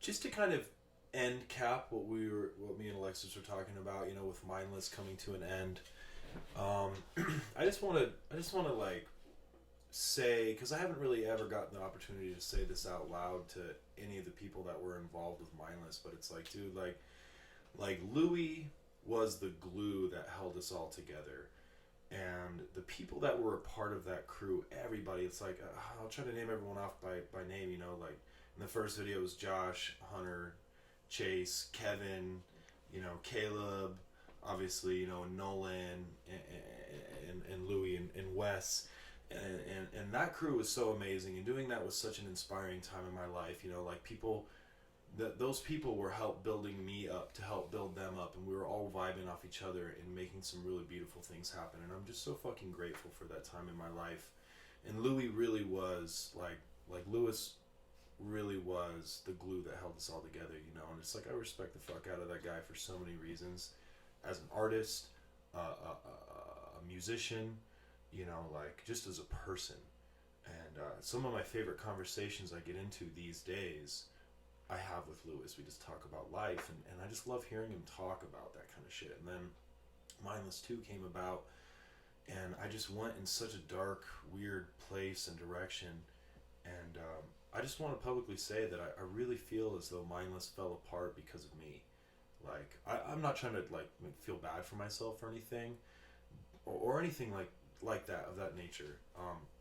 Just to kind of end cap what me and Alexis were talking about, with Mindless coming to an end. I just want to like say, because I haven't really ever gotten the opportunity to say this out loud to any of the people that were involved with Mindless, but it's like, dude, like Louis was the glue that held us all together, and the people that were a part of that crew, everybody, it's like, I'll try to name everyone off by name, like in the first video it was Josh, Hunter, Chase, Kevin, Caleb, obviously, Nolan, and Louis, and Wes. And that crew was so amazing, and doing that was such an inspiring time in my life. Like those people were help building me up to help build them up, and we were all vibing off each other and making some really beautiful things happen. And I'm just so fucking grateful for that time in my life. And Louis really was like Lewis really was the glue that held us all together. And it's like I respect the fuck out of that guy for so many reasons, as an artist, a musician. Like just as a person. And some of my favorite conversations I get into these days I have with Lewis. We just talk about life, and I just love hearing him talk about that kind of shit. And then Mindless 2 came about, and I just went in such a dark, weird place and direction. And I just want to publicly say that I really feel as though Mindless fell apart because of me. Like, I'm not trying to feel bad for myself or anything, or anything like that, of that nature.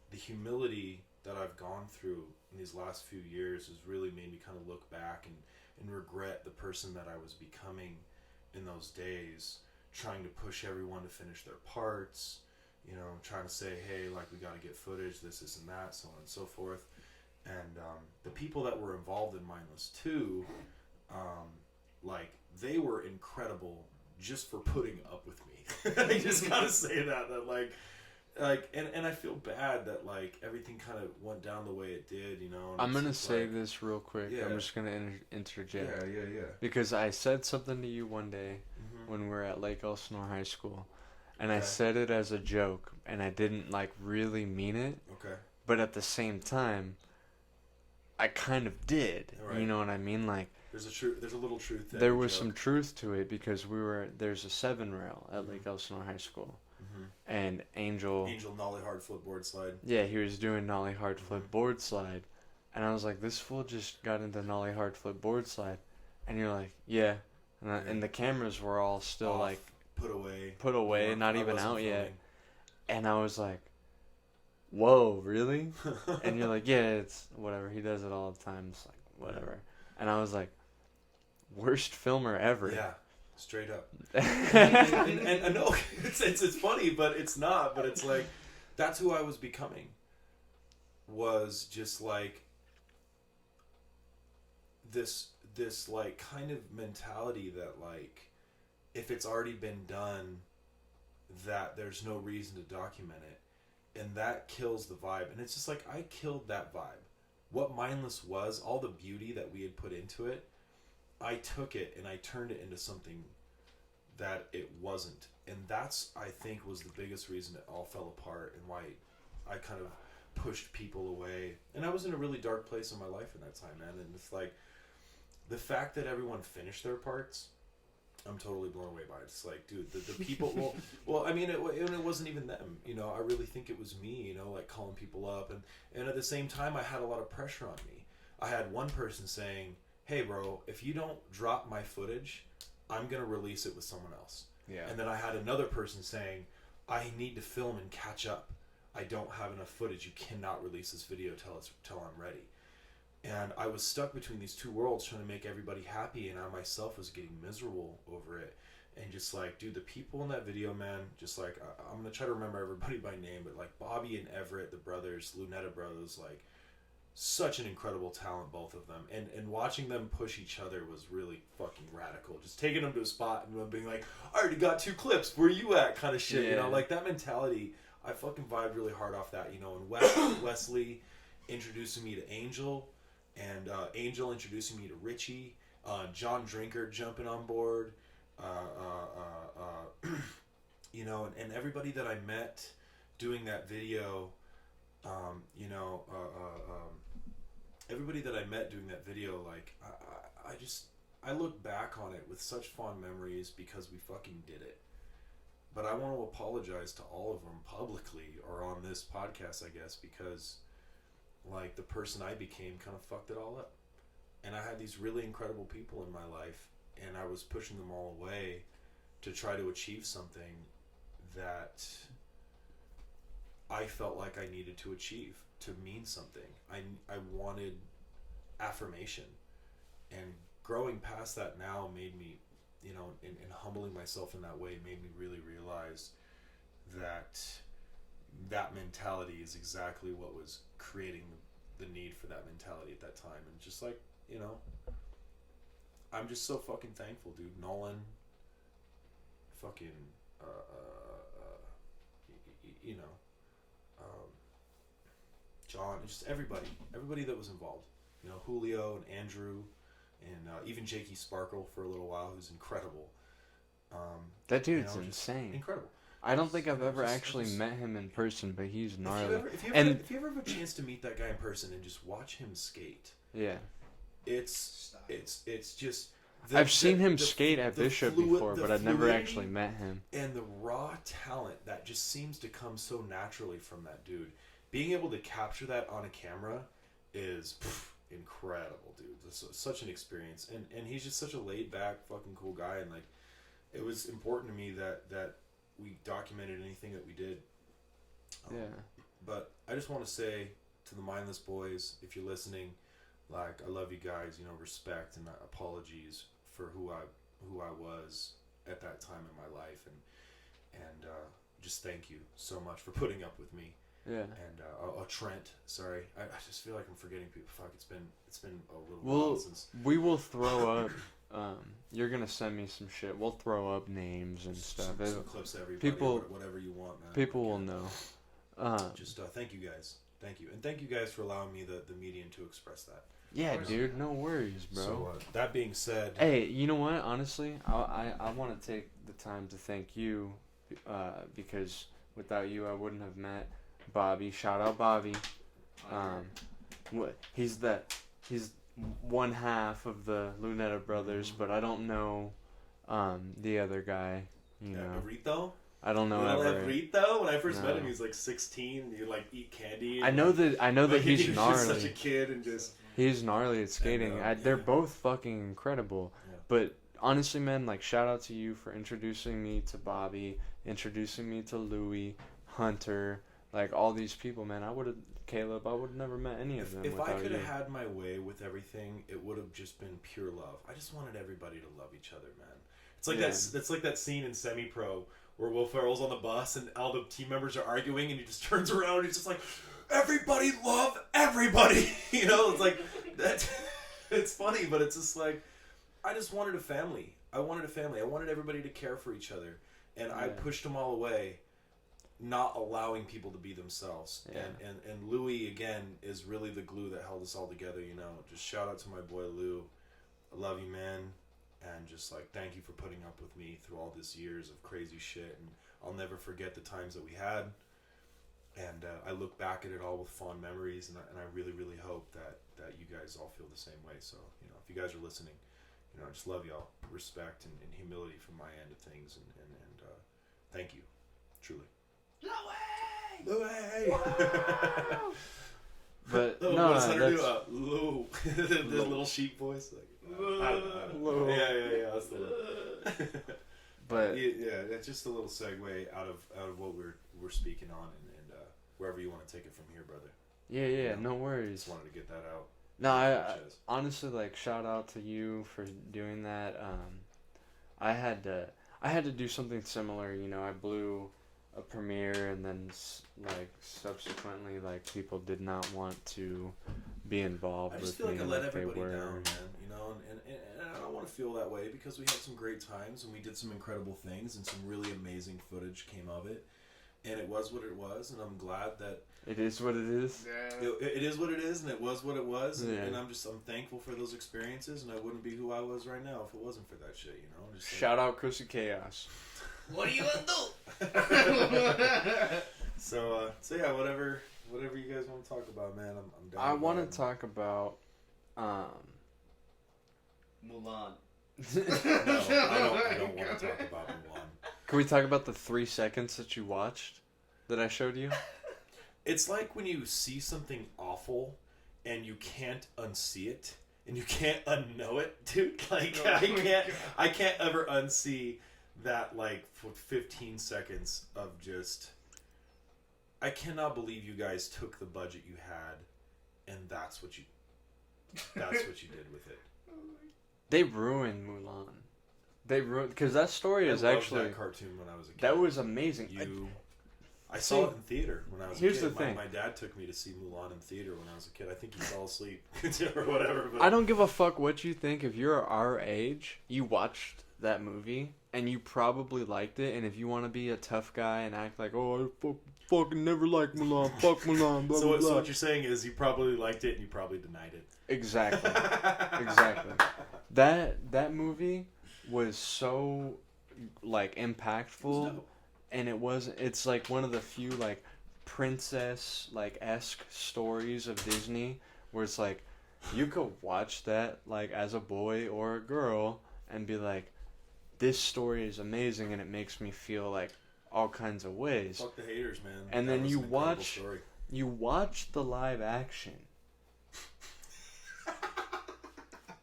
The humility that I've gone through in these last few years has really made me kind of look back and regret the person that I was becoming in those days, trying to push everyone to finish their parts, you know, trying to say, hey, like, we got to get footage, this and that, so on and so forth. And the people that were involved in Mindless 2, like, they were incredible just for putting up with me. I just gotta say that and I feel bad that, like, everything kind of went down the way it did, you know. And I'm gonna just, say like, this real quick. Yeah. I'm just gonna interject. Yeah. Because I said something to you one day when we were at Lake Elsinore High School, and I said it as a joke, and I didn't, like, really mean it. Okay. But at the same time, I kind of did. Right. You know what I mean? Like, There's a little truth there. there was some truth to it because there's a 7-rail at Lake Elsinore High School, and Angel nollie hard flip board slide. Yeah, he was doing nollie hard flip board slide, and I was like, this fool just got into nollie hard flip board slide, and you're like, yeah, and the cameras were all still Off, like put away, not I even wasn't out yet, filming. and I was like, whoa, really? And you're like, yeah, it's whatever. He does it all the time. It's like whatever, and I was like, worst filmer ever. Yeah, straight up. and I know it's funny, but it's not. But it's like that's who I was becoming. Was just like this like kind of mentality that, like, if it's already been done, that there's no reason to document it, and that kills the vibe. And it's just like, I killed that vibe. What Mindless was, all the beauty that we had put into it, I took it and I turned it into something that it wasn't. And that's, I think, was the biggest reason it all fell apart, and why I kind of pushed people away. And I was in a really dark place in my life in that time, man. And it's like, the fact that everyone finished their parts, I'm totally blown away by it. It's like, dude, the people, well, I mean, it wasn't even them, you know. I really think it was me, you know, like, calling people up. And at the same time, I had a lot of pressure on me. I had one person saying, hey, bro, if you don't drop my footage, I'm going to release it with someone else. Yeah. And then I had another person saying, I need to film and catch up. I don't have enough footage. You cannot release this video till I'm ready. And I was stuck between these two worlds, trying to make everybody happy, and I myself was getting miserable over it. And just like, dude, the people in that video, man, just like, I'm going to try to remember everybody by name, but like Bobby and Everett, the brothers, Lunetta brothers, like, such an incredible talent, both of them. And watching them push each other was really fucking radical. Just taking them to a spot and them being like, I already got 2 clips, where you at, kind of shit, you know, like that mentality. I fucking vibed really hard off that, you know. And Wesley introducing me to Angel, and Angel introducing me to Richie, John Drinker jumping on board, you know, and everybody that I met doing that video, you know, everybody that I met doing that video, like, I look back on it with such fond memories because we fucking did it. But I want to apologize to all of them publicly, or on this podcast, I guess, because, like, the person I became kind of fucked it all up. And I had these really incredible people in my life, and I was pushing them all away to try to achieve something that I felt like I needed to achieve to mean something. I wanted affirmation, and growing past that now made me, you know, and humbling myself in that way made me really realize that that mentality is exactly what was creating the need for that mentality at that time. And just like, you know, I'm just so fucking thankful, dude. Nolan, fucking, you know, John, just everybody that was involved. You know, Julio and Andrew, and even Jakey Sparkle for a little while, who's incredible. That dude's you know, just insane. Incredible. I don't think I've ever Just- actually just- met him in person, but he's gnarly. If you ever have a chance to meet that guy in person and just watch him skate, Yeah. it's just. I've seen him skate at Bishop before, the but I've never fluidity actually met him. And the raw talent that just seems to come so naturally from that dude. Being able to capture that on a camera is incredible, dude. It's such an experience, and he's just such a laid back, fucking cool guy. And like, it was important to me that we documented anything that we did. Yeah. But I just want to say to the Mindless boys, if you're listening, like, I love you guys. You know, respect and apologies for who I was, at that time in my life, and just thank you so much for putting up with me. Yeah. And Trent, sorry, I just feel like I'm forgetting people. Fuck, it's been a little Well, while since. we will throw up. You're gonna send me some shit. We'll throw up names and stuff. Some clips of everybody, people- whatever you want, man. People will know. Just thank you guys, thank you, and thank you guys for allowing me the medium to express that. Yeah, dude, no worries, bro. So that being said, Hey, you know what? Honestly, I want to take the time to thank you, because without you, I wouldn't have met Bobby. Shout out Bobby. He's one half of the Lunetta brothers, but I don't know the other guy. You know, Rito. I don't know. Little Rito. When I first met No. him, he was like 16. And he'd like eat candy. I know that like, he's he was gnarly. just such a kid and just. He's gnarly at skating. They're yeah. both fucking incredible. Yeah. But honestly, man, like, shout out to you for introducing me to Bobby, introducing me to Louie, Hunter, like all these people, man. Caleb, I would have never met any of them If without I could you. have had my way with everything, it would have just been pure love. I just wanted everybody to love each other, man. It's like that's like that scene in Semi Pro where Will Ferrell's on the bus and all the team members are arguing, and he just turns around and he's just like, everybody love everybody. You know, it's like that. It's funny, but it's just like, I just wanted a family. I wanted everybody to care for each other, and I pushed them all away, not allowing people to be themselves. Yeah. And Louie again is really the glue that held us all together. You know, just shout out to my boy Lou. I love you, man, and just like thank you for putting up with me through all these years of crazy shit. And I'll never forget the times that we had. And I look back at it all with fond memories, and I really, really hope that you guys all feel the same way. So, you know, if you guys are listening, you know, I just love y'all. Respect and humility from my end of things, and thank you, truly. Louie! But What no, does Hunter do? that's Lou. The little sheep voice. Like, Lou. Yeah, that's the one. But yeah, that's just a little segue out of what we're speaking on, and wherever you want to take it from here, brother. yeah, You know, no worries. Just wanted to get that out. No, I honestly, like, shout out to you for doing that. I had to do something similar. You know, I blew a premiere, and then like subsequently, like, people did not want to be involved I with just feel like me I let like they everybody were. down, man. You know, and I don't want to feel that way because we had some great times and we did some incredible things and some really amazing footage came of it. And it was what it was, and I'm glad that It is what it is. Yeah. it is what it is, and it was what it was, and, Yeah. and I'm thankful for those experiences, and I wouldn't be who I was right now if it wasn't for that shit, you know. Just like, Shout out Chrissy Chaos. What are you gonna do? So yeah, whatever you guys want to talk about, man, I'm down. I with want that. to talk about. Mulan. No, I don't want to talk about Mulan. Can we talk about the 3 seconds that you watched that I showed you? It's like when you see something awful and you can't unsee it and you can't unknow it, dude. Like I can't ever unsee that, like, for 15 seconds of just. I cannot believe you guys took the budget you had, and that's what you did with it. They ruined Mulan. They ruined, because that story is I loved actually that cartoon when I was a kid. that was amazing. I saw it in theater when I was Here's a kid. the thing. My dad took me to see Mulan in theater when I was a kid. I think he fell asleep or whatever. But I don't give a fuck what you think. If you're our age, you watched that movie and you probably liked it. And if you want to be a tough guy and act like, oh, I fucking never liked Mulan, fuck Mulan, blah, so, blah, blah. so what you're saying is you probably liked it and you probably denied it. Exactly. Exactly. That movie was so, like, impactful. dope. And it's like one of the few, like, princess, like, esque stories of Disney where it's like you could watch that, like, as a boy or a girl and be like, this story is amazing and it makes me feel like all kinds of ways. Fuck the haters, man. And That then was you an incredible watch story. the live action.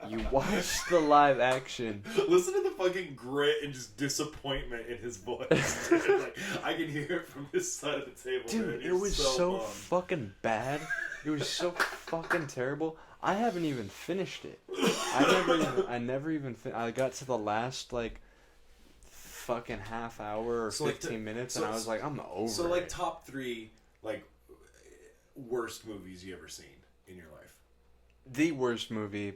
You watch the live action. Listen to the fucking grit and just disappointment in his voice. Like, I can hear it from this side of the table. Dude, man. it He's was so bummed. fucking bad. It was so fucking terrible. I haven't even finished it. I never even I got to the last, like, fucking half hour or So, like, 15 minutes, so- and I was like, I'm over So, like, it. top 3, like, worst movies you ever seen in your life. The worst movie,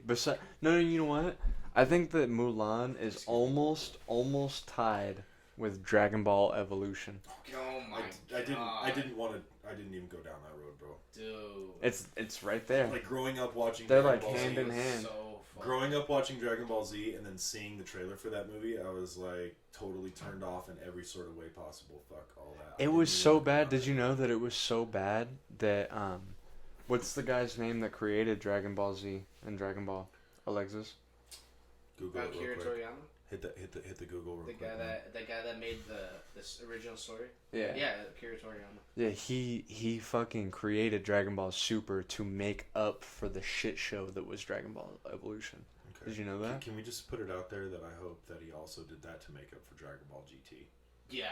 no, you know what? I think that Mulan is almost tied with Dragon Ball Evolution. Oh my I god. I didn't even go down that road, bro. Dude. It's right there. Like, growing up watching They're Dragon like Ball hand Z, in hand. So fun. growing up watching Dragon Ball Z and then seeing the trailer for that movie, I was like totally turned off in every sort of way possible. Fuck all that. It was so bad. Did you know that it was so bad that what's the guy's name that created Dragon Ball Z and Dragon Ball? Alexis? Google it real Akira quick. Toriyama? Hit the Google real The quick. guy that made this original story? Yeah. Yeah, Akira Toriyama. Yeah, he fucking created Dragon Ball Super to make up for the shit show that was Dragon Ball Evolution. Okay. Did you know that? Can we just put it out there that I hope that he also did that to make up for Dragon Ball GT? Yeah.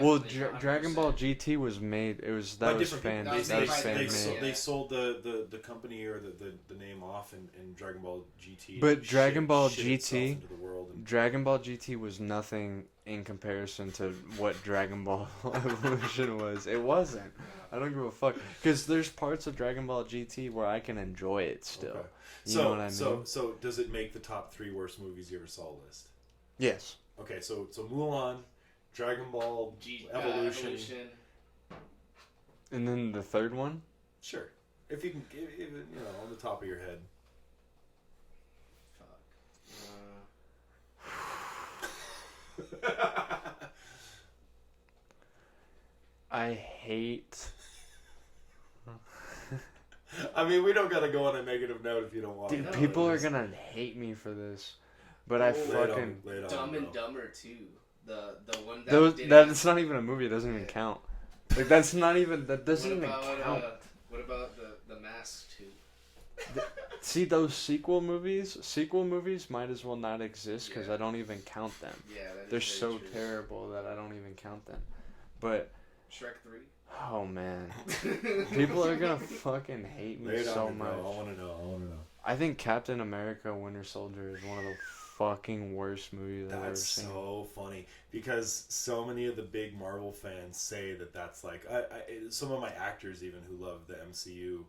Well, Definitely, Dragon 100%. Ball GT was made. It was By that was different fan. people. That That was was made by fan different- made. They sold the company or the name off in Dragon Ball GT. But Dragon Ball shit itself GT into the world and- Dragon Ball GT was nothing in comparison to what Dragon Ball Evolution was. It wasn't. I don't give a fuck. Because there's parts of Dragon Ball GT where I can enjoy it still. Okay. You know what I mean? So does it make the top 3 worst movies you ever saw list? Yes. Okay, so Mulan, Dragon Ball Evolution. And then the third one? Sure, if you can give it, on the top of your head. I hate... I mean, we don't gotta go on a negative note if you don't want. Dude, to. people are gonna hate me for this. But I fucking... Lay it on, Dumb and bro. Dumber 2. The one that didn't- That's not even a movie. It doesn't even count. Like, that's not even... That doesn't even count. What about the Mask 2? See, those sequel movies might as well not exist because Yeah. I don't even count them. Yeah, that is They're very so true. terrible that I don't even count them. But, Shrek 3. oh man. People are gonna fucking hate me Lay it on so me, bro. much. I want to know. I think Captain America Winter Soldier is one of the fucking worst movies I've ever That's seen. so funny because so many of the big Marvel fans say that's like some of my actors even who love the MCU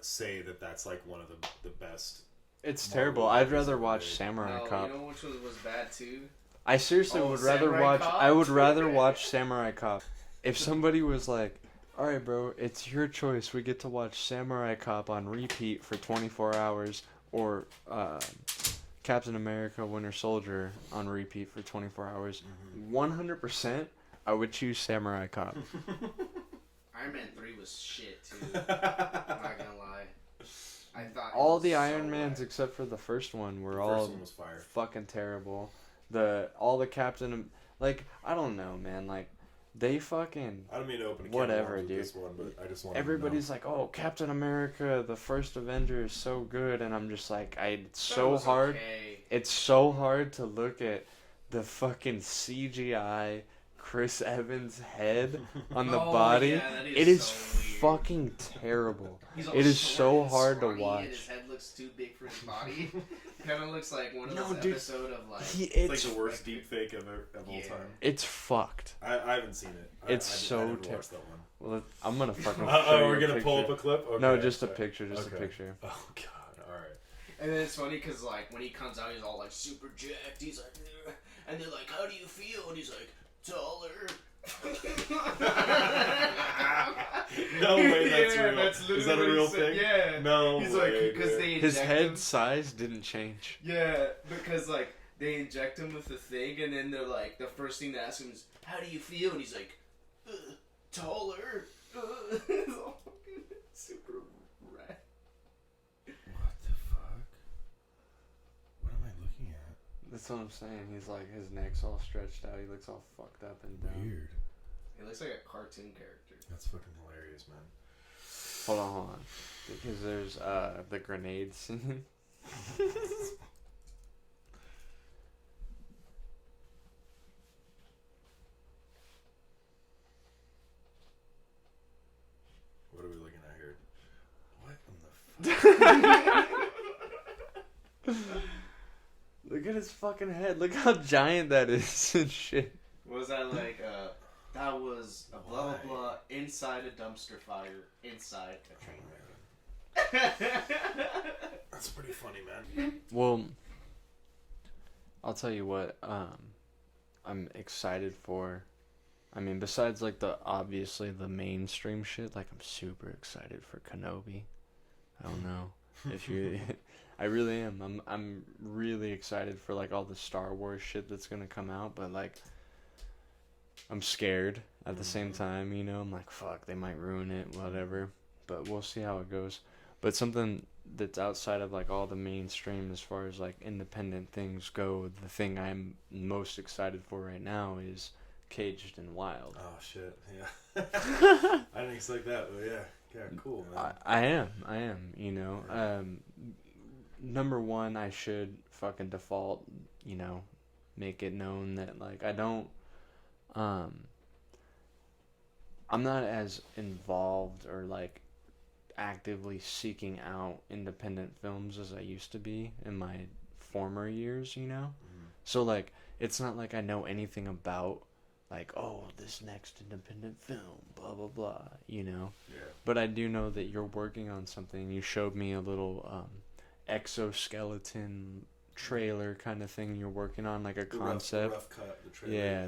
say that's like one of the best. It's Marvel terrible. I'd movies rather ever watch made. Samurai No, Cop. you know which one was bad too? I seriously Oh, would rather Samurai watch. Cop? I would rather watch Samurai Cop. If somebody was like, "All right, bro, it's your choice. We get to watch Samurai Cop on repeat for 24 hours, or Captain America: Winter Soldier on repeat for 24 hours." 100%, I would choose Samurai Cop. Iron Man 3 was shit too. I'm not gonna lie. I thought it All was the so Iron Mans whack. except for the first one were The all first one was fire. fucking terrible. All the Captain, like, I don't know, man, like, they fucking. I don't mean to open a can Whatever, of worms with dude. this one, but I just want. Everybody's like, "Oh, Captain America, the first Avenger is so good," and I'm just like, it's That so was hard. okay. It's so hard to look at the fucking CGI Chris Evans head on the Oh, body. yeah, that It is so weird. fucking terrible. He's all It is short so and hard to scrawny, watch. And his head looks too big for his body. Kind of looks like one of No, those dude. episode of like. It's like the worst deep fake of all Yeah. time. It's fucked. I haven't seen it. It's I so never terrible. watched that one. Well, I'm gonna fucking. Oh, show we're you a gonna pull up picture. a clip. Okay, No, just a okay. picture. Just Okay. a picture. Oh god! All right. And then it's funny because like when he comes out, he's all like super jacked. He's like, "Ugh." And they're like, "How do you feel?" And he's like, "Taller." No way, that's Yeah, real. that's Is that a literally real what he said. thing? Yeah. No He's way, like, because dude. they His inject head him. size didn't change. Yeah, because like they inject him with the thing, and then they're like, the first thing they ask him is, "How do you feel?" And he's like, "Taller." It's all fucking super rat. What the fuck? What am I looking at? That's what I'm saying. He's like, his neck's all stretched out. He looks all fucked up and down. Weird. He looks like a cartoon character. That's fucking hilarious, man. Hold on. Because there's the grenade scene. What are we looking at here? What in the fuck? Look at at his fucking head. Look how giant that is and shit. Was that like, that was a blah, blah, Why? blah, inside a dumpster fire, inside a train wreck. That's pretty funny, man. Well, I'll tell you what, I'm excited for. I mean, besides like obviously the mainstream shit, like I'm super excited for Kenobi. I don't know if you, I really am. I'm really excited for like all the Star Wars shit that's gonna come out, but like, I'm scared at the same time. You know, I'm like, fuck, they might ruin it, whatever. But we'll see how it goes. But something that's outside of like all the mainstream as far as like independent things go, the thing I'm most excited for right now is Caged and Wild. Oh shit, yeah. I didn't expect that, but yeah, cool, man. I am, you know. Number one, I should fucking default, you know, make it known that like I don't, I'm not as involved or like actively seeking out independent films as I used to be in my former years, you know? So like it's not like I know anything about like, oh, this next independent film, blah blah blah, you know? Yeah. But I do know that you're working on something. You showed me a little exoskeleton trailer kind of thing you're working on, like a concept. The rough cut, the trailer. Yeah.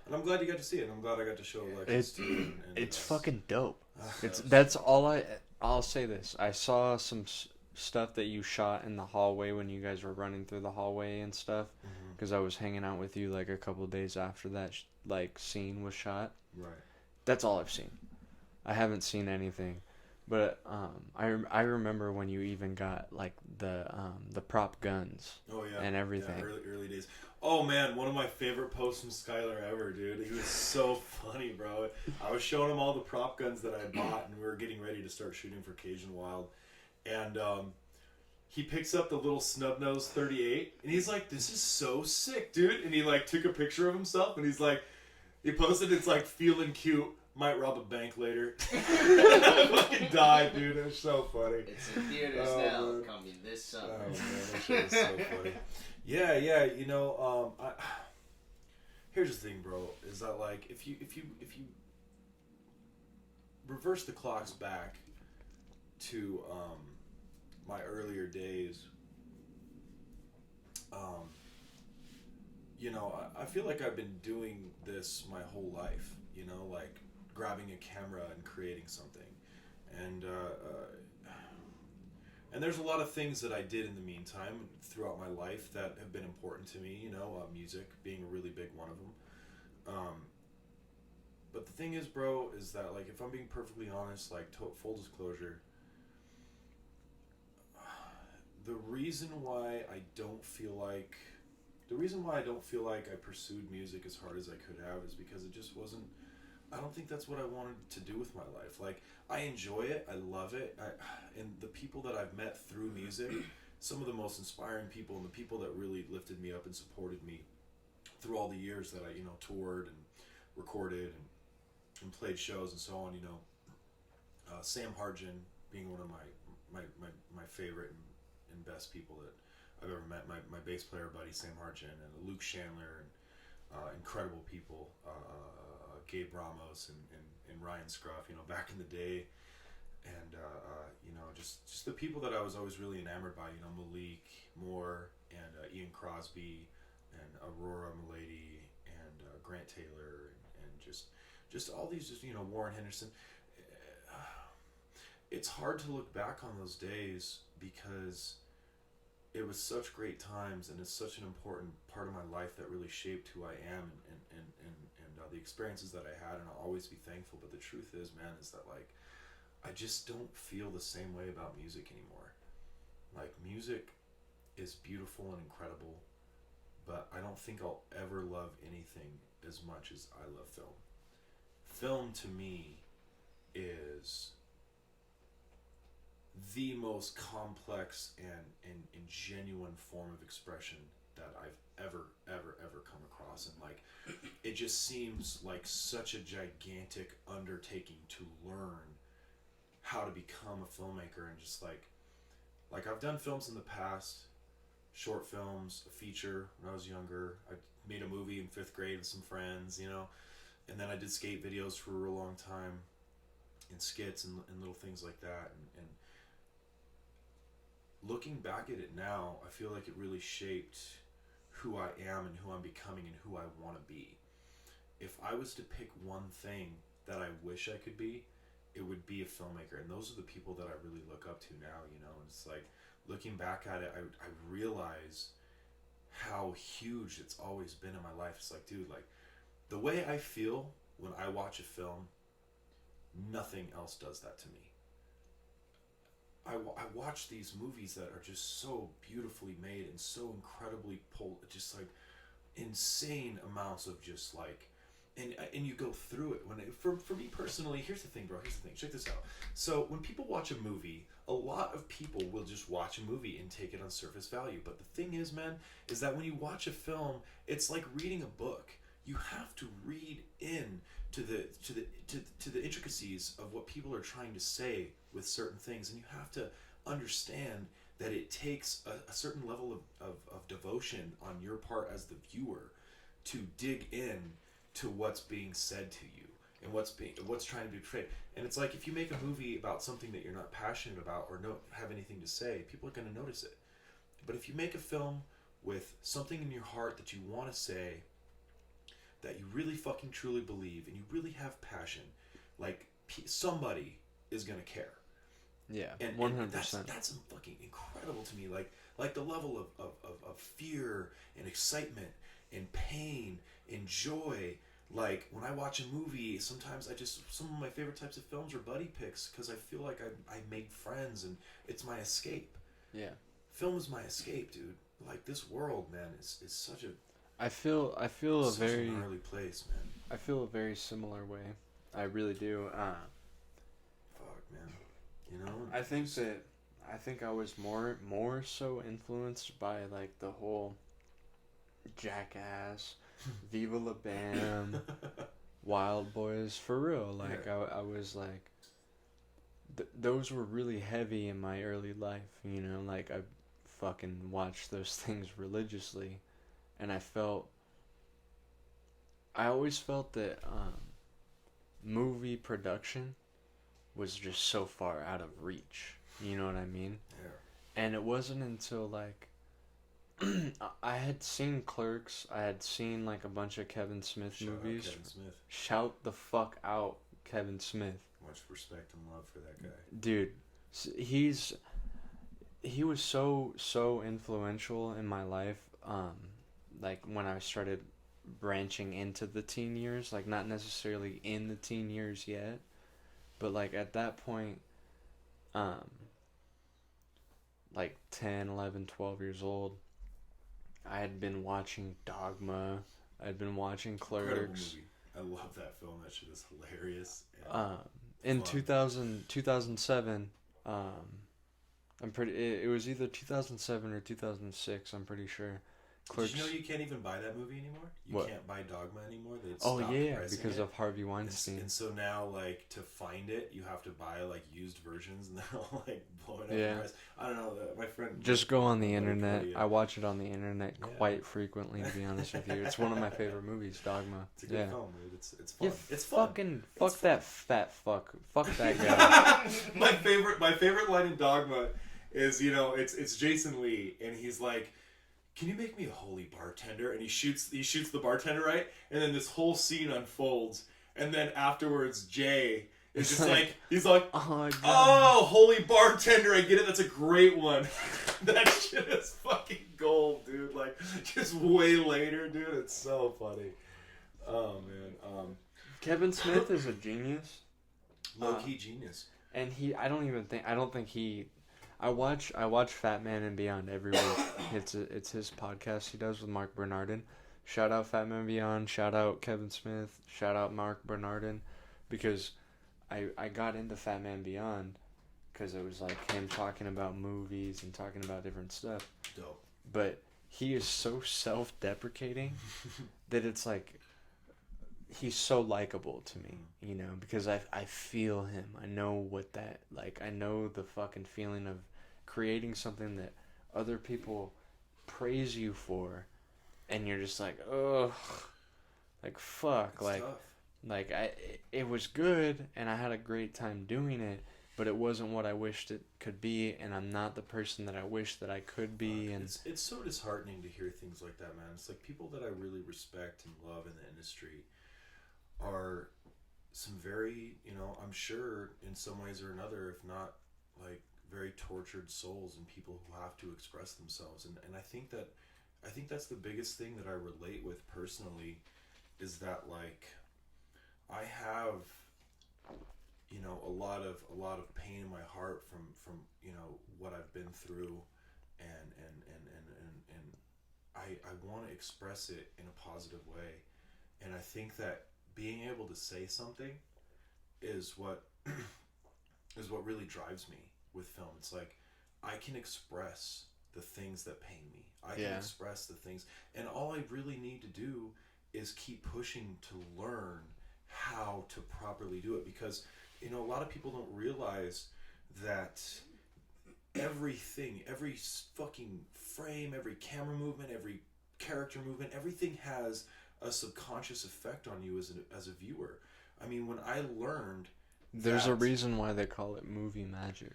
And I'm glad you got to see it. I'm glad I got to show Alexis too. And It's fucking dope. It's That's all I'll say this. I saw some stuff that you shot in the hallway when you guys were running through the hallway and stuff, because I was hanging out with you like a couple of days after that like scene was shot. Right. That's all I've seen. I haven't seen anything, but I remember when you even got like the prop guns. Oh yeah. And everything. Yeah, early days. Oh man, one of my favorite posts from Skylar ever, dude. He was so funny, bro. I was showing him all the prop guns that I bought, and we were getting ready to start shooting for Cajun Wild, and he picks up the little snub nose 38, and he's like, "This is so sick, dude!" And he like took a picture of himself, and he's like, he posted, it's like feeling cute. Might rob a bank later. I fucking died, dude. It was so funny. It's in theaters now. Man. Coming this summer. Oh man, that shit was so funny. Yeah. You know, here's the thing, bro. Is that like if you reverse the clocks back to my earlier days, you know, I feel like I've been doing this my whole life. You know, like grabbing a camera and creating something, and there's a lot of things that I did in the meantime throughout my life that have been important to me. You know, music being a really big one of them. But the thing is, bro, is that like if I'm being perfectly honest, like full disclosure, the reason why I don't feel like I pursued music as hard as I could have is because it just wasn't. I don't think that's what I wanted to do with my life. Like, I enjoy it, I love it, and the people that I've met through music, some of the most inspiring people and the people that really lifted me up and supported me through all the years that I, you know, toured and recorded and played shows and so on, you know. Sam Harjan being one of my favorite and best people that I've ever met. My bass player buddy Sam Harjan and Luke Chandler and incredible people. Gabe Ramos and Ryan Scruff, you know, back in the day, and you know, just the people that I was always really enamored by, you know, Malik Moore and Ian Crosby and Aurora Milady and Grant Taylor and just all these, just, you know, Warren Henderson. It's hard to look back on those days because it was such great times, and it's such an important part of my life that really shaped who I am and the experiences that I had, and I'll always be thankful. But the truth is, man, is that like I just don't feel the same way about music anymore. Like, music is beautiful and incredible, but I don't think I'll ever love anything as much as I love film. Film to me is the most complex and genuine form of expression that I've ever come across, and like it just seems like such a gigantic undertaking to learn how to become a filmmaker, and just like I've done films in the past, short films, a feature when I was younger. I made a movie in 5th grade with some friends, you know, and then I did skate videos for a real long time, and skits and little things like that. And looking back at it now, I feel like it really shaped who I am and who I'm becoming and who I want to be. If I was to pick one thing that I wish I could be, it would be a filmmaker. And those are the people that I really look up to now, you know. And it's like, looking back at it, I realize how huge it's always been in my life. It's like, dude, like, the way I feel when I watch a film, nothing else does that to me. I watch these movies that are just so beautifully made and so incredibly just like insane amounts of just like, and you go through it. For me personally, here's the thing, bro. Here's the thing. Check this out. So when people watch a movie, a lot of people will just watch a movie and take it on surface value. But the thing is, man, is that when you watch a film, it's like reading a book. You have to read in to the intricacies of what people are trying to say with certain things, and you have to understand that it takes a certain level of devotion on your part as the viewer to dig in to what's being said to you and what's trying to be portrayed. And it's like, if you make a movie about something that you're not passionate about or don't have anything to say, people are going to notice it. But if you make a film with something in your heart that you want to say, that you really fucking truly believe, and you really have passion, like, somebody is gonna care. Yeah, and 100%. That's fucking incredible to me. Like the level of fear and excitement and pain and joy. Like, when I watch a movie, sometimes some of my favorite types of films are buddy picks, because I feel like I made friends and it's my escape. Yeah. Film is my escape, dude. Like, this world, man, is such a I feel a such very a gnarly place, man. I feel a very similar way. I really do. Fuck, man. You know? I think I was more so influenced by like the whole Jackass, Viva La Bam, Wild Boys, for real. Like, Yeah. I was like, those were really heavy in my early life, you know. Like, I fucking watched those things religiously, and I always felt that movie production was just so far out of reach. You know what I mean? Yeah. And it wasn't until like I had seen Clerks, I had seen like a bunch of Kevin Smith Shout out movies. Kevin Smith. Shout the fuck out, Kevin Smith. Much respect and love for that guy. Dude, he was so influential in my life. Like, when I started branching into the teen years, like, not necessarily in the teen years yet, but like at that point, like 10, 11, 12 years old, I had been watching Dogma. I'd been watching Incredible Clerks. movie. I love that film. That shit is hilarious. In fun. 2007, it was either 2007 or 2006, I'm pretty sure. Clerks. Did you know you can't even buy that movie anymore? You What? can't buy Dogma anymore. They Oh stopped yeah, pricing because it. of Harvey Weinstein. And so now, like, to find it, you have to buy like used versions, and they're all like blowing up Yeah. in price. I don't know. My friend Just go on the my buddy internet. Cody, I watch it on the internet Yeah. quite frequently, to be honest with you. It's one of my favorite movies, Dogma. It's a good Yeah. film, dude. It's fun. Yeah, It's fun. fucking fuck that fat fuck. Fuck that guy. my favorite line in Dogma is, you know, it's Jason Lee, and he's like, "Can you make me a holy bartender?" And he shoots the bartender, right, and then this whole scene unfolds, and then afterwards Jay is just like, he's like, Oh my god. "Oh, holy bartender, I get it. That's a great one." That shit is fucking gold, dude. Like, just way later, dude. It's so funny. Oh man. Kevin Smith is a genius. Low key genius. And I don't think he. I watch Fat Man and Beyond every week. It's his podcast he does with Mark Bernardin. Shout out Fat Man Beyond. Shout out Kevin Smith. Shout out Mark Bernardin, because I got into Fat Man Beyond because it was like him talking about movies and talking about different stuff. Dope. But he is so self-deprecating that it's like, he's so likable to me, you know, because I feel him. I know what that, like, I know the fucking feeling of creating something that other people praise you for, and you're just like, ugh, like fuck, It's like, tough. like it was good, and I had a great time doing it, but it wasn't what I wished it could be, and I'm not the person that I wish that I could be, and It's so disheartening to hear things like that, man. It's like people that I really respect and love in the industry are some very, I'm sure in some ways or another, if not like very tortured souls and people who have to express themselves. And I think that's the biggest thing that I relate with personally is that like I have a lot of pain in my heart from what I've been through and I want to express it in a positive way. And I think that being able to say something is what really drives me with film. It's like I can express the things that pain me. I can express the things, and all I really need to do is keep pushing to learn how to properly do it, because a lot of people don't realize that everything, every fucking frame, every camera movement, every character movement, everything has a subconscious effect on you as a viewer. I mean, when I learned there's a reason why they call it movie magic.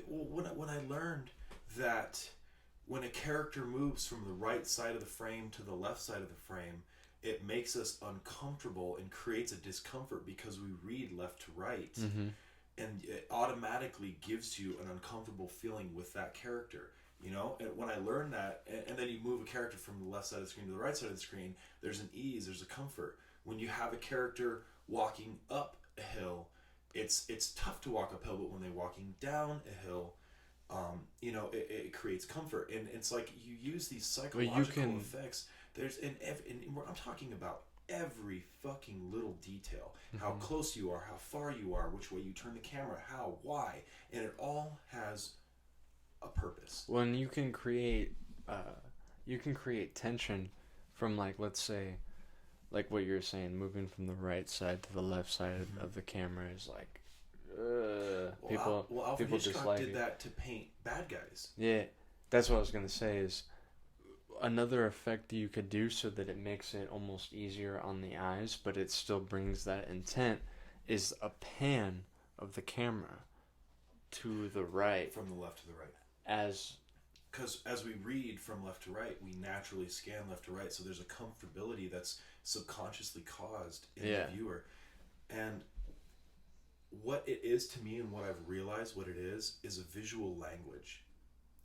Well, when I learned that when a character moves from the right side of the frame to the left side of the frame, it makes us uncomfortable and creates a discomfort because we read left to right. Mm-hmm. And it automatically gives you an uncomfortable feeling with that character. And when I learned that, and then you move a character from the left side of the screen to the right side of the screen, there's an ease, there's a comfort. When you have a character walking up a hill, it's tough to walk uphill, but when they're walking down a hill, it creates comfort. And it's like you use these psychological effects. I'm talking about every fucking little detail. Mm-hmm. How close you are, how far you are, which way you turn the camera, how, why. And it all has a purpose. When you can create tension from, like, let's say, like what you're saying, moving from the right side to the left side mm-hmm. of the camera is like, people Alfred dislike did it. that to paint bad guys. Yeah, that's what I was gonna say. Is another effect you could do so that it makes it almost easier on the eyes, but it still brings that intent, is a pan of the camera to the right, from the left to the right. Because as we read from left to right, we naturally scan left to right, so there's a comfortability that's subconsciously caused in the viewer. And what it is to me, and what I've realized what it is a visual language.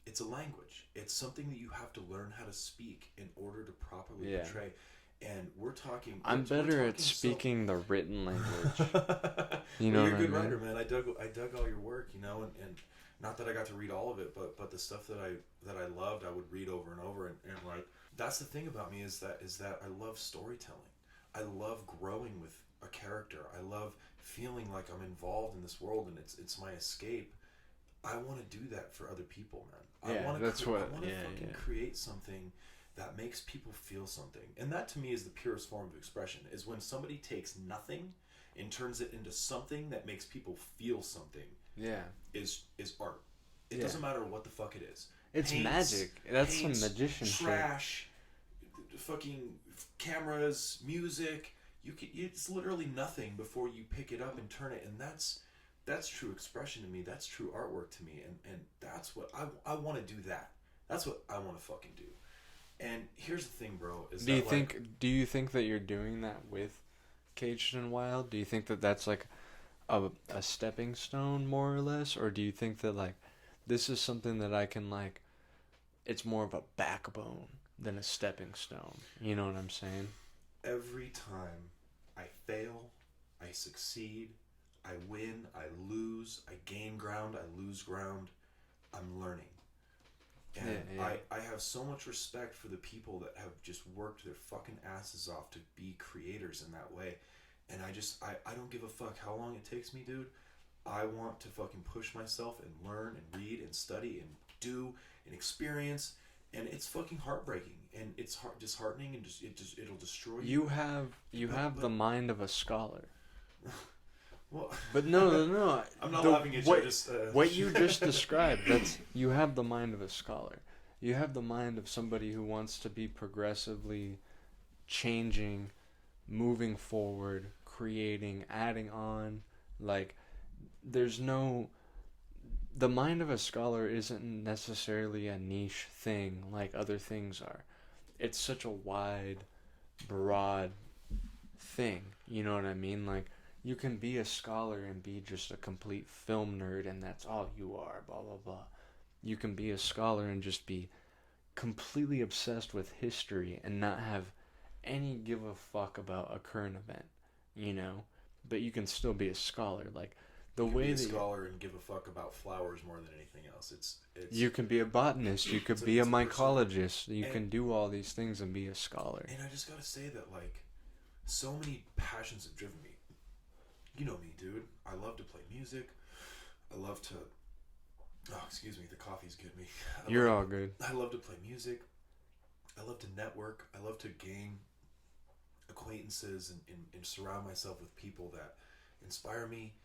It's a language. It's something that you have to learn how to speak in order to properly portray. And we're talking... I'm better at speaking the written language. You know, you're a good writer, man. I dug all your work, and not that I got to read all of it, but the stuff that I loved, I would read over and over, and like that's the thing about me is that I love storytelling. I love growing with a character. I love feeling like I'm involved in this world, and it's my escape. I want to do that for other people, man. I want to create something that makes people feel something, and that to me is the purest form of expression. Is when somebody takes nothing and turns it into something that makes people feel something. Yeah, is art. It doesn't matter what the fuck it is. It's magic. That's some magician trash, fucking cameras, music. It's literally nothing before you pick it up and turn it, and that's true expression to me. That's true artwork to me, and that's what I want to do. That's what I want to fucking do. And here's the thing, bro. Do you think that you're doing that with Caged and Wild? Do you think that that's like a stepping stone, more or less, or do you think that like this is something that I can like? It's more of a backbone than a stepping stone. You know what I'm saying? Every time I fail, I succeed, I win, I lose, I gain ground, I lose ground, I'm learning. And I have so much respect for the people that have just worked their fucking asses off to be creators in that way. And I don't give a fuck how long it takes me, dude. I want to fucking push myself and learn and read and study and do and experience. And it's fucking heartbreaking, and it's disheartening, and it'll destroy you. You have the mind of a scholar. Well, but no. I'm not laughing at you. What you just described, you have the mind of a scholar, you have the mind of somebody who wants to be progressively changing, moving forward, creating, adding on. Like, there's no. The mind of a scholar isn't necessarily a niche thing like other things are. It's such a wide, broad thing. You know what I mean? Like, you can be a scholar and be just a complete film nerd, and that's all you are, blah, blah, blah. You can be a scholar and just be completely obsessed with history and not have any give a fuck about a current event, you know? But you can still be a scholar. Like, the You can way be a that scholar and give a fuck about flowers more than anything else. It's you can be a botanist, you could be a it's personal. mycologist, you And- can do all these things and be a scholar. And I just gotta say that, like, so many passions have driven me. You know me, dude. I love to play music. I love to. Oh, excuse me. The coffee's getting me. You're all good. I love to play music. I love to network. I love to gain acquaintances and surround myself with people that inspire me.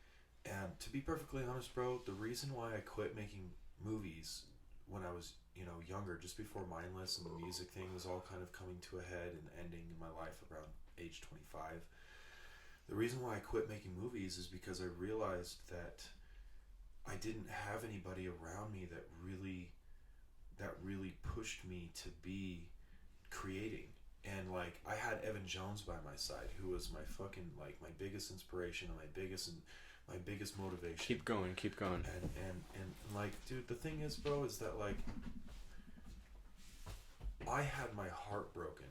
And to be perfectly honest, bro, the reason why I quit making movies when I was, younger, just before Mindless and the music thing was all kind of coming to a head and ending in my life around age 25. The reason why I quit making movies is because I realized that I didn't have anybody around me that really pushed me to be creating. And like, I had Evan Jones by my side, who was my fucking, like, my biggest inspiration and my biggest motivation. Keep going. And like, dude, the thing is, bro, is that, like, I had my heart broken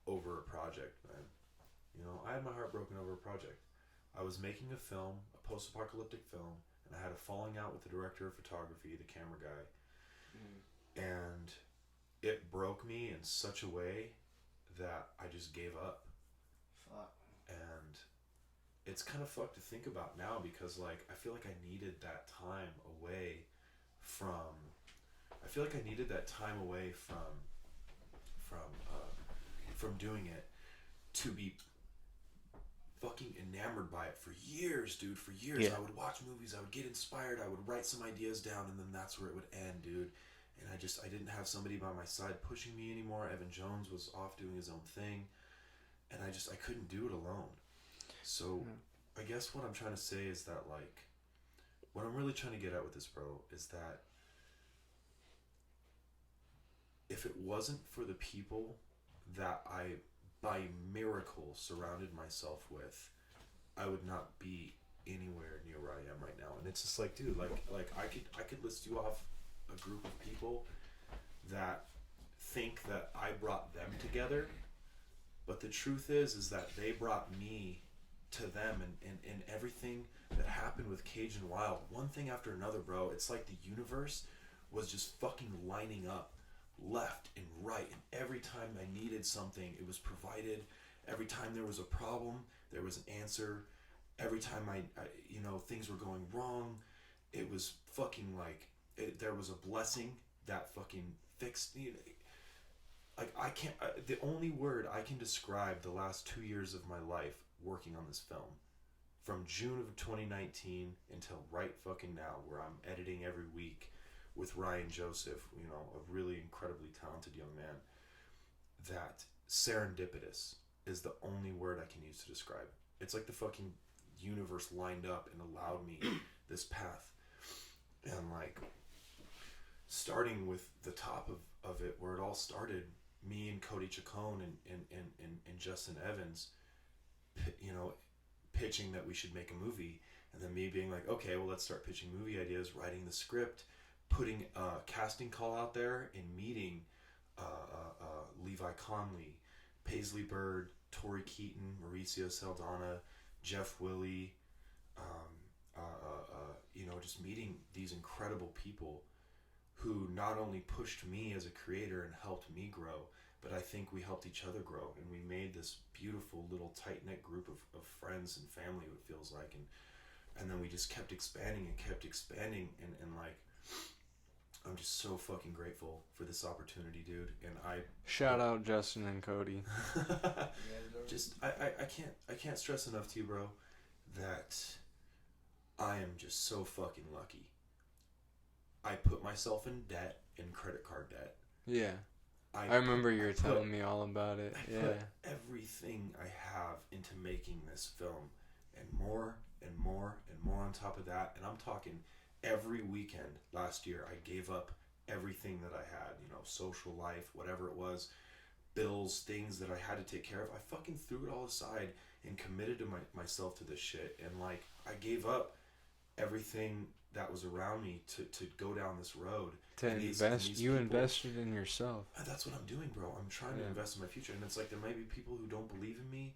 over a project, man. I had my heart broken over a project. I was making a film, a post-apocalyptic film, and I had a falling out with the director of photography, the camera guy. And it broke me in such a way that I just gave up. Fuck. And it's kind of fucked to think about now, because, like, I feel like I needed that time away from doing it to be fucking enamored by it for years, dude. For years, Yeah. I would watch movies, I would get inspired, I would write some ideas down, and then that's where it would end, dude. And I didn't have somebody by my side pushing me anymore. Evan Jones was off doing his own thing, and I couldn't do it alone. So I guess what I'm trying to say is that, like, what I'm really trying to get at with this, bro, is that if it wasn't for the people that I, by miracle, surrounded myself with, I would not be anywhere near where I am right now. And it's just like, dude, like I could list you off a group of people that think that I brought them together, but the truth is that they brought me to them, and everything that happened with Cajun Wild, one thing after another, bro. It's like the universe was just fucking lining up left and right, and every time I needed something, it was provided. Every time there was a problem, there was an answer. Every time I things were going wrong, it was fucking like there was a blessing that fucking fixed. Like, I can't. The only word I can describe the last 2 years of my life working on this film, from June of 2019 until right fucking now, where I'm editing every week with Ryan Joseph, a really incredibly talented young man, that serendipitous is the only word I can use to describe it. It's like the fucking universe lined up and allowed me this path. And, like, starting with the top of it, where it all started, me and Cody Chacon and Justin Evans, pitching that we should make a movie, and then me being like, okay, well, let's start pitching movie ideas, writing the script, putting a casting call out there, and meeting Levi Conley, Paisley Bird, Tori Keaton, Mauricio Saldana, Jeff Willey, just meeting these incredible people who not only pushed me as a creator and helped me grow, but I think we helped each other grow, and we made this beautiful little tight-knit group of friends and family, it feels like, and then we just kept expanding and like, I'm just so fucking grateful for this opportunity, dude. And Shout out Justin and Cody. just I can't stress enough to you, bro, that I am just so fucking lucky. I put myself in debt, in credit card debt. Yeah. I remember you were telling me all about it. I put everything I have into making this film, and more and more and more on top of that. And I'm talking every weekend last year, I gave up everything that I had, you know, social life, whatever it was, bills, things that I had to take care of. I fucking threw it all aside and committed to myself to this shit. And like, I gave up everything that was around me to go down this road. To invest, you invested in yourself. That's what I'm doing, bro. I'm trying to invest in my future. And it's like, there might be people who don't believe in me,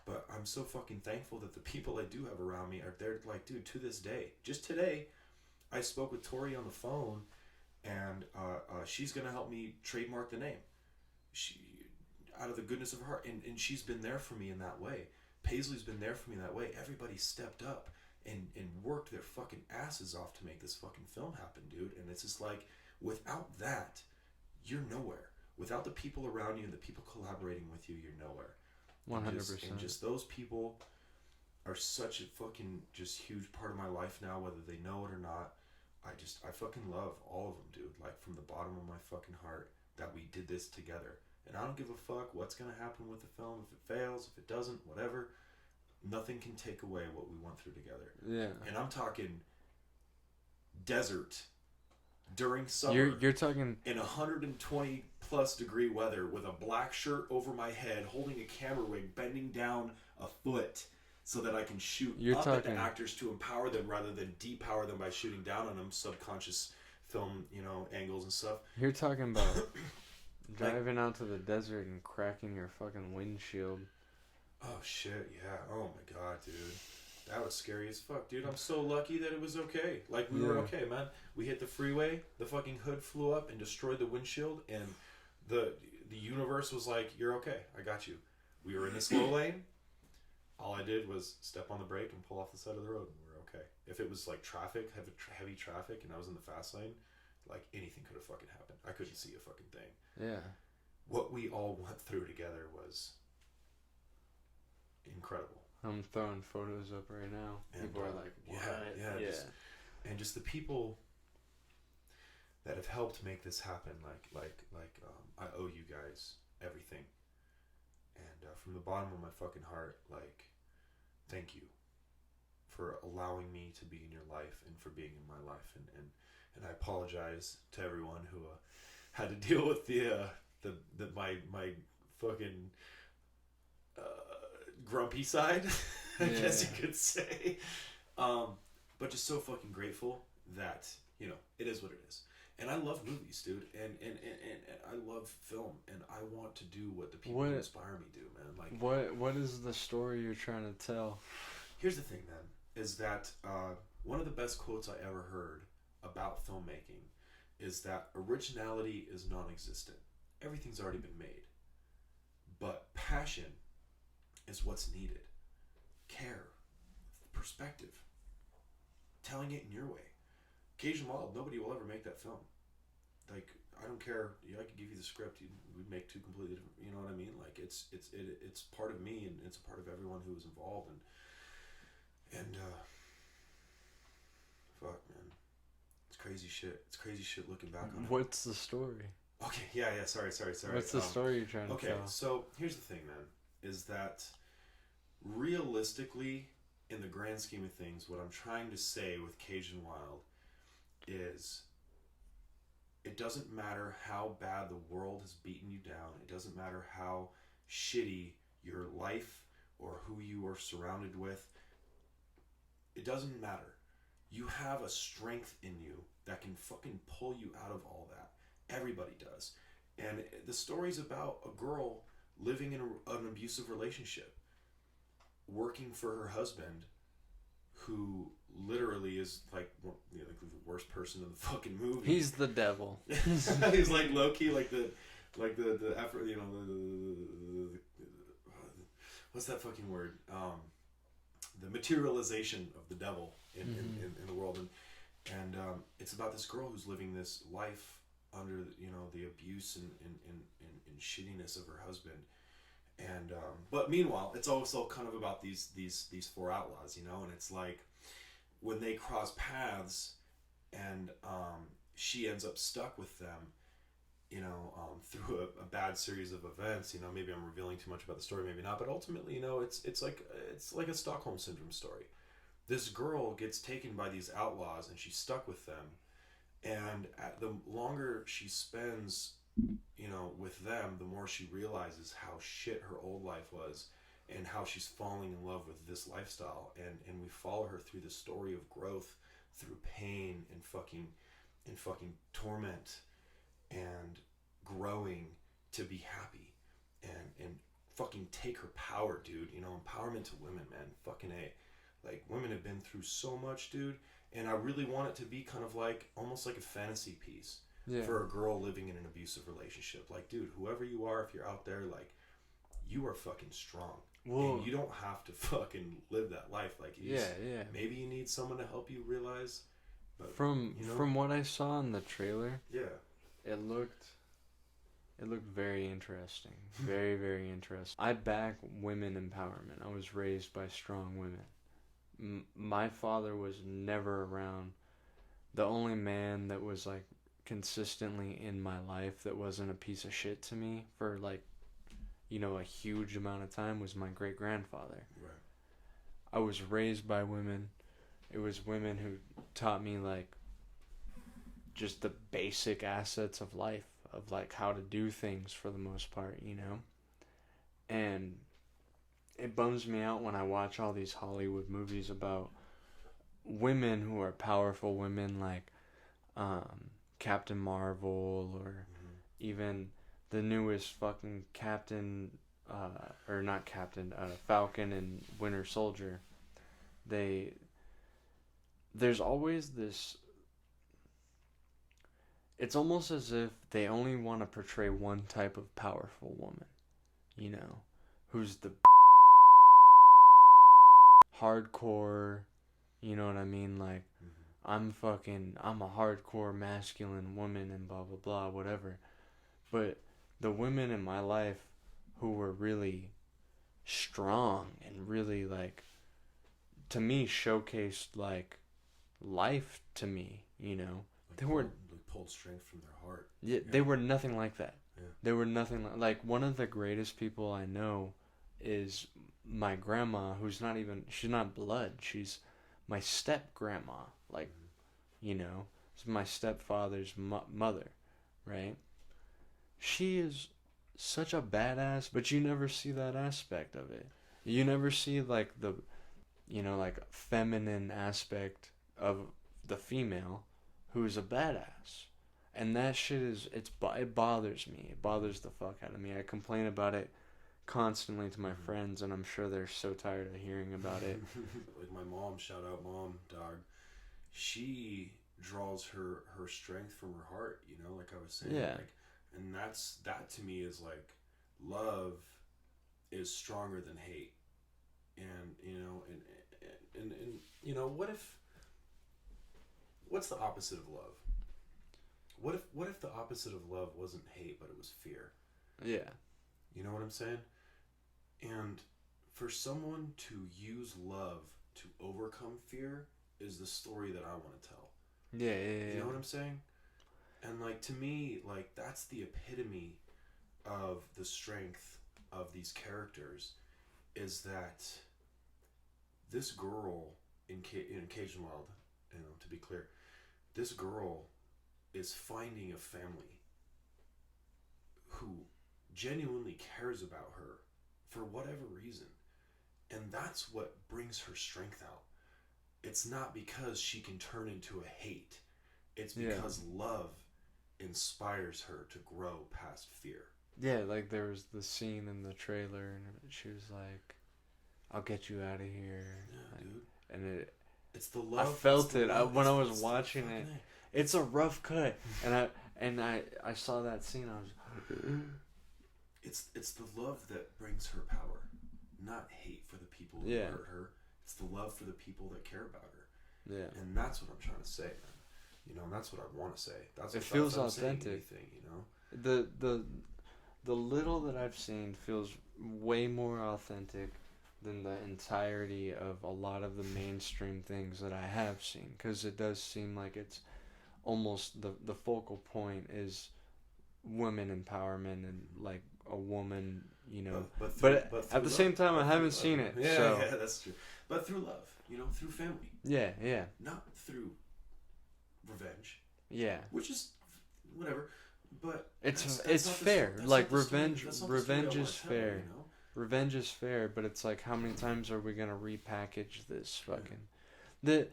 but I'm so fucking thankful that the people I do have around me are there. Like, dude, to this day, just today, I spoke with Tori on the phone, and she's gonna help me trademark the name. She, out of the goodness of her heart, and she's been there for me in that way. Paisley's been there for me in that way. Everybody stepped up and worked their fucking asses off to make this fucking film happen, dude. And it's just like, without that, you're nowhere. Without the people around you and the people collaborating with you, you're nowhere. 100%. And just those people are such a fucking just huge part of my life now, whether they know it or not. I fucking love all of them, dude. Like, from the bottom of my fucking heart, that we did this together. And I don't give a fuck what's gonna happen with the film. If it fails, if it doesn't, whatever. Nothing can take away what we went through together. Yeah. And I'm talking desert during summer. You're talking in 120 plus degree weather with a black shirt over my head, holding a camera rig, bending down a foot so that I can shoot at the actors to empower them rather than depower them by shooting down on them, subconscious film, you know, angles and stuff. You're talking about driving out to the desert and cracking your fucking windshield. Oh shit, yeah. Oh my god, dude. That was scary as fuck, dude. I'm so lucky that it was okay. Like, we were okay, man. We hit the freeway, the fucking hood flew up and destroyed the windshield, and the universe was like, you're okay, I got you. We were in the slow lane. All I did was step on the brake and pull off the side of the road, and we were okay. If it was like traffic, heavy traffic, and I was in the fast lane, like, anything could have fucking happened. I couldn't see a fucking thing. Yeah. What we all went through together was incredible. I'm throwing photos up right now. And, people are like, what? Yeah. And just the people that have helped make this happen, I owe you guys everything. And from the bottom of my fucking heart, like, thank you for allowing me to be in your life and for being in my life. And I apologize to everyone who had to deal with my fucking grumpy side, I guess you could say. But just so fucking grateful that, you know, it is what it is. And I love movies, dude, and I love film, and I want to do what the people who inspire me do, man. Like, what is the story you're trying to tell? Here's the thing, man, is that one of the best quotes I ever heard about filmmaking is that originality is non-existent. Everything's already been made. But passion is what's needed. Care, perspective, telling it in your way. Cajun Wild, nobody will ever make that film. Like, I don't care. I could give you the script. We'd make two completely different. You know what I mean? Like, it's part of me, and it's a part of everyone who was involved. And fuck, man, it's crazy shit. It's crazy shit looking back on it. What's the story? Okay, yeah. Sorry. What's the story you're trying to tell? Okay, so here's the thing, man, is that realistically, in the grand scheme of things, what I'm trying to say with Cajun Wild is, it doesn't matter how bad the world has beaten you down. It doesn't matter how shitty your life or who you are surrounded with. It doesn't matter. You have a strength in you that can fucking pull you out of all that. Everybody does. And the story's about a girl living in an abusive relationship, working for her husband, who literally is like the worst person in the fucking movie. He's the devil. He's like low key, like the effort, you know, the what's that fucking word? The materialization of the devil in the world, and it's about this girl who's living this life under, you know, the abuse and shittiness of her husband. And but meanwhile, it's also kind of about these four outlaws, you know, and it's like when they cross paths, and she ends up stuck with them, through a bad series of events. Maybe I'm revealing too much about the story, maybe not, but ultimately, it's like a Stockholm Syndrome story. This girl gets taken by these outlaws and she's stuck with them, and the longer she spends, with them, the more she realizes how shit her old life was and how she's falling in love with this lifestyle, and we follow her through the story of growth through pain and fucking torment and growing to be happy and fucking take her power, dude. Empowerment to women, man. Fucking A. Like, women have been through so much, dude, and I really want it to be kind of like almost like a fantasy piece for a girl living in an abusive relationship. Like, dude, whoever you are, if you're out there, like, you are fucking strong. Whoa. And you don't have to fucking live that life. Like, maybe you need someone to help you realize. But, from what I saw in the trailer, it looked very interesting. Very, very interesting. I back women empowerment. I was raised by strong women. My father was never around. The only man that was like consistently in my life that wasn't a piece of shit to me for like, a huge amount of time was my great grandfather. Right. I was raised by women. It was women who taught me like just the basic assets of life, of like how to do things for the most part, And it bums me out when I watch all these Hollywood movies about women who are powerful women, like Captain Marvel, or even the newest fucking Falcon and Winter Soldier. There's always this. It's almost as if they only want to portray one type of powerful woman, who's the hardcore, you know what I mean? Like, I'm a hardcore masculine woman and blah, blah, blah, whatever. But the women in my life who were really strong and really, like, to me, showcased, like, life to me, They were pulled strength from their heart. Yeah, they were nothing like that. Yeah. They were nothing like one of the greatest people I know is my grandma, who's she's not blood. She's my step grandma. Like, it's my stepfather's mother, right? She is such a badass, but you never see that aspect of it. You never see like the, like feminine aspect of the female who's a badass. And that shit it bothers me. It bothers the fuck out of me. I complain about it constantly to my friends, and I'm sure they're so tired of hearing about it. Like my mom, shout out mom, dog. She draws her strength from her heart, like I was saying. Yeah. Like, and that to me is like, love is stronger than hate. And, what's the opposite of love? What if the opposite of love wasn't hate, but it was fear? Yeah. You know what I'm saying? And for someone to use love to overcome fear is the story that I want to tell. Yeah. You know what I'm saying? And like, to me, like, that's the epitome of the strength of these characters, is that this girl in Cage and Wild, to be clear, this girl is finding a family who genuinely cares about her for whatever reason. And that's what brings her strength out. It's not because she can turn into a hate. It's because love inspires her to grow past fear. Yeah, like there was the scene in the trailer and she was like, I'll get you out of here. Yeah, like, dude. And it's the love. I felt it when I was watching it. It's a rough cut. And I saw that scene, I was It's the love that brings her power, not hate for the people who hurt her. It's the love for the people that care about her. Yeah. And that's what I'm trying to say, man. And that's what I want to say. It feels authentic. Anything, The little that I've seen feels way more authentic than the entirety of a lot of the mainstream things that I have seen, because it does seem like it's almost the focal point is women empowerment and like a woman, you know. But at the same time, I haven't seen it. Yeah, so. yeah, that's true. But through love, you know, through family. Yeah, yeah, Not through revenge, yeah. which is whatever. But It's that's not the fair. that's Like not the story- revenge, that's not the story I revenge wanna is tell, fair. you know? Revenge is fair, but it's like how many times are we gonna repackage this fucking? The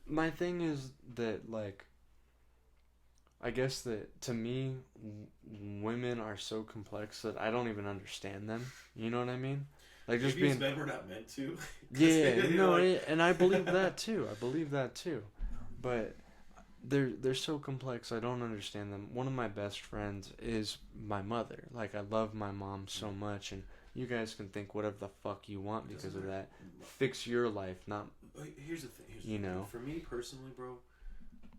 my thing is that like I guess that to me women are so complex that I don't even understand them. You know what I mean? Like just Maybe being men were not meant to. 'Cause yeah, they- no, like- and I believe that too. I believe that too. But they're so complex. I don't understand them. One of my best friends is my mother. Like I love my mom so much, and you guys can think whatever the fuck you want because of that. Fix your life, not Here's the thing. you know. For me personally, bro,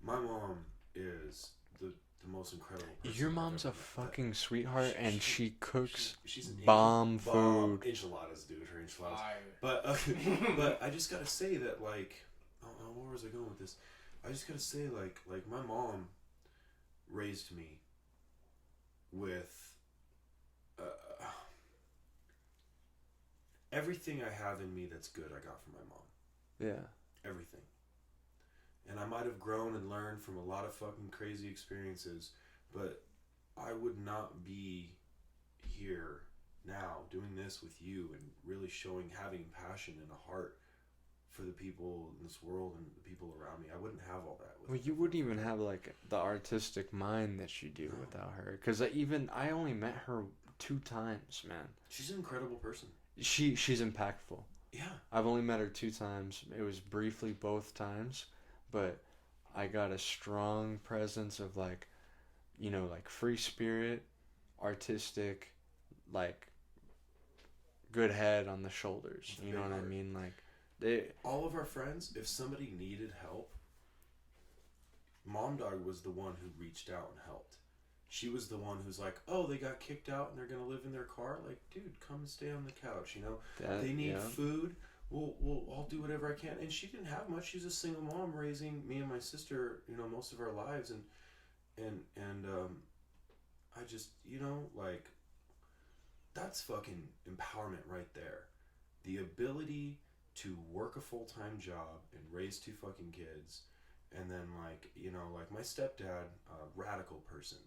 my mom is the most incredible person. Your I've mom's a ever met. fucking sweetheart, and she cooks she's an bomb bomb food. enchiladas, dude. Her enchiladas. Fire. But but I just gotta say that like, where was I going with this? I just gotta say like my mom raised me with everything I have in me that's good. I got from my mom. Yeah. Everything. And I might have grown and learned from a lot of fucking crazy experiences, but I would not be here now doing this with you and really having passion and a heart for the people in this world and the people around me. I wouldn't have all that. Well, you wouldn't even have like the artistic mind that you do without her. Because I only met her 2 times, man. She's an incredible person. She's impactful. Yeah. I've only met her 2 times. It was briefly both times, but I got a strong presence of like, you know, like free spirit, artistic, like good head on the shoulders. You know what I mean? Like all of our friends, if somebody needed help, Mom Dog was the one who reached out and helped. She was the one who's like, oh, they got kicked out and they're gonna live in their car. Like, dude, come and stay on the couch. You know, they need food. I'll do whatever I can. And she didn't have much. She was a single mom raising me and my sister. You know, most of our lives, and I just, you know, like, that's fucking empowerment right there. The ability to work a full-time job and raise 2 fucking kids, and then like, you know, like my stepdad, radical person.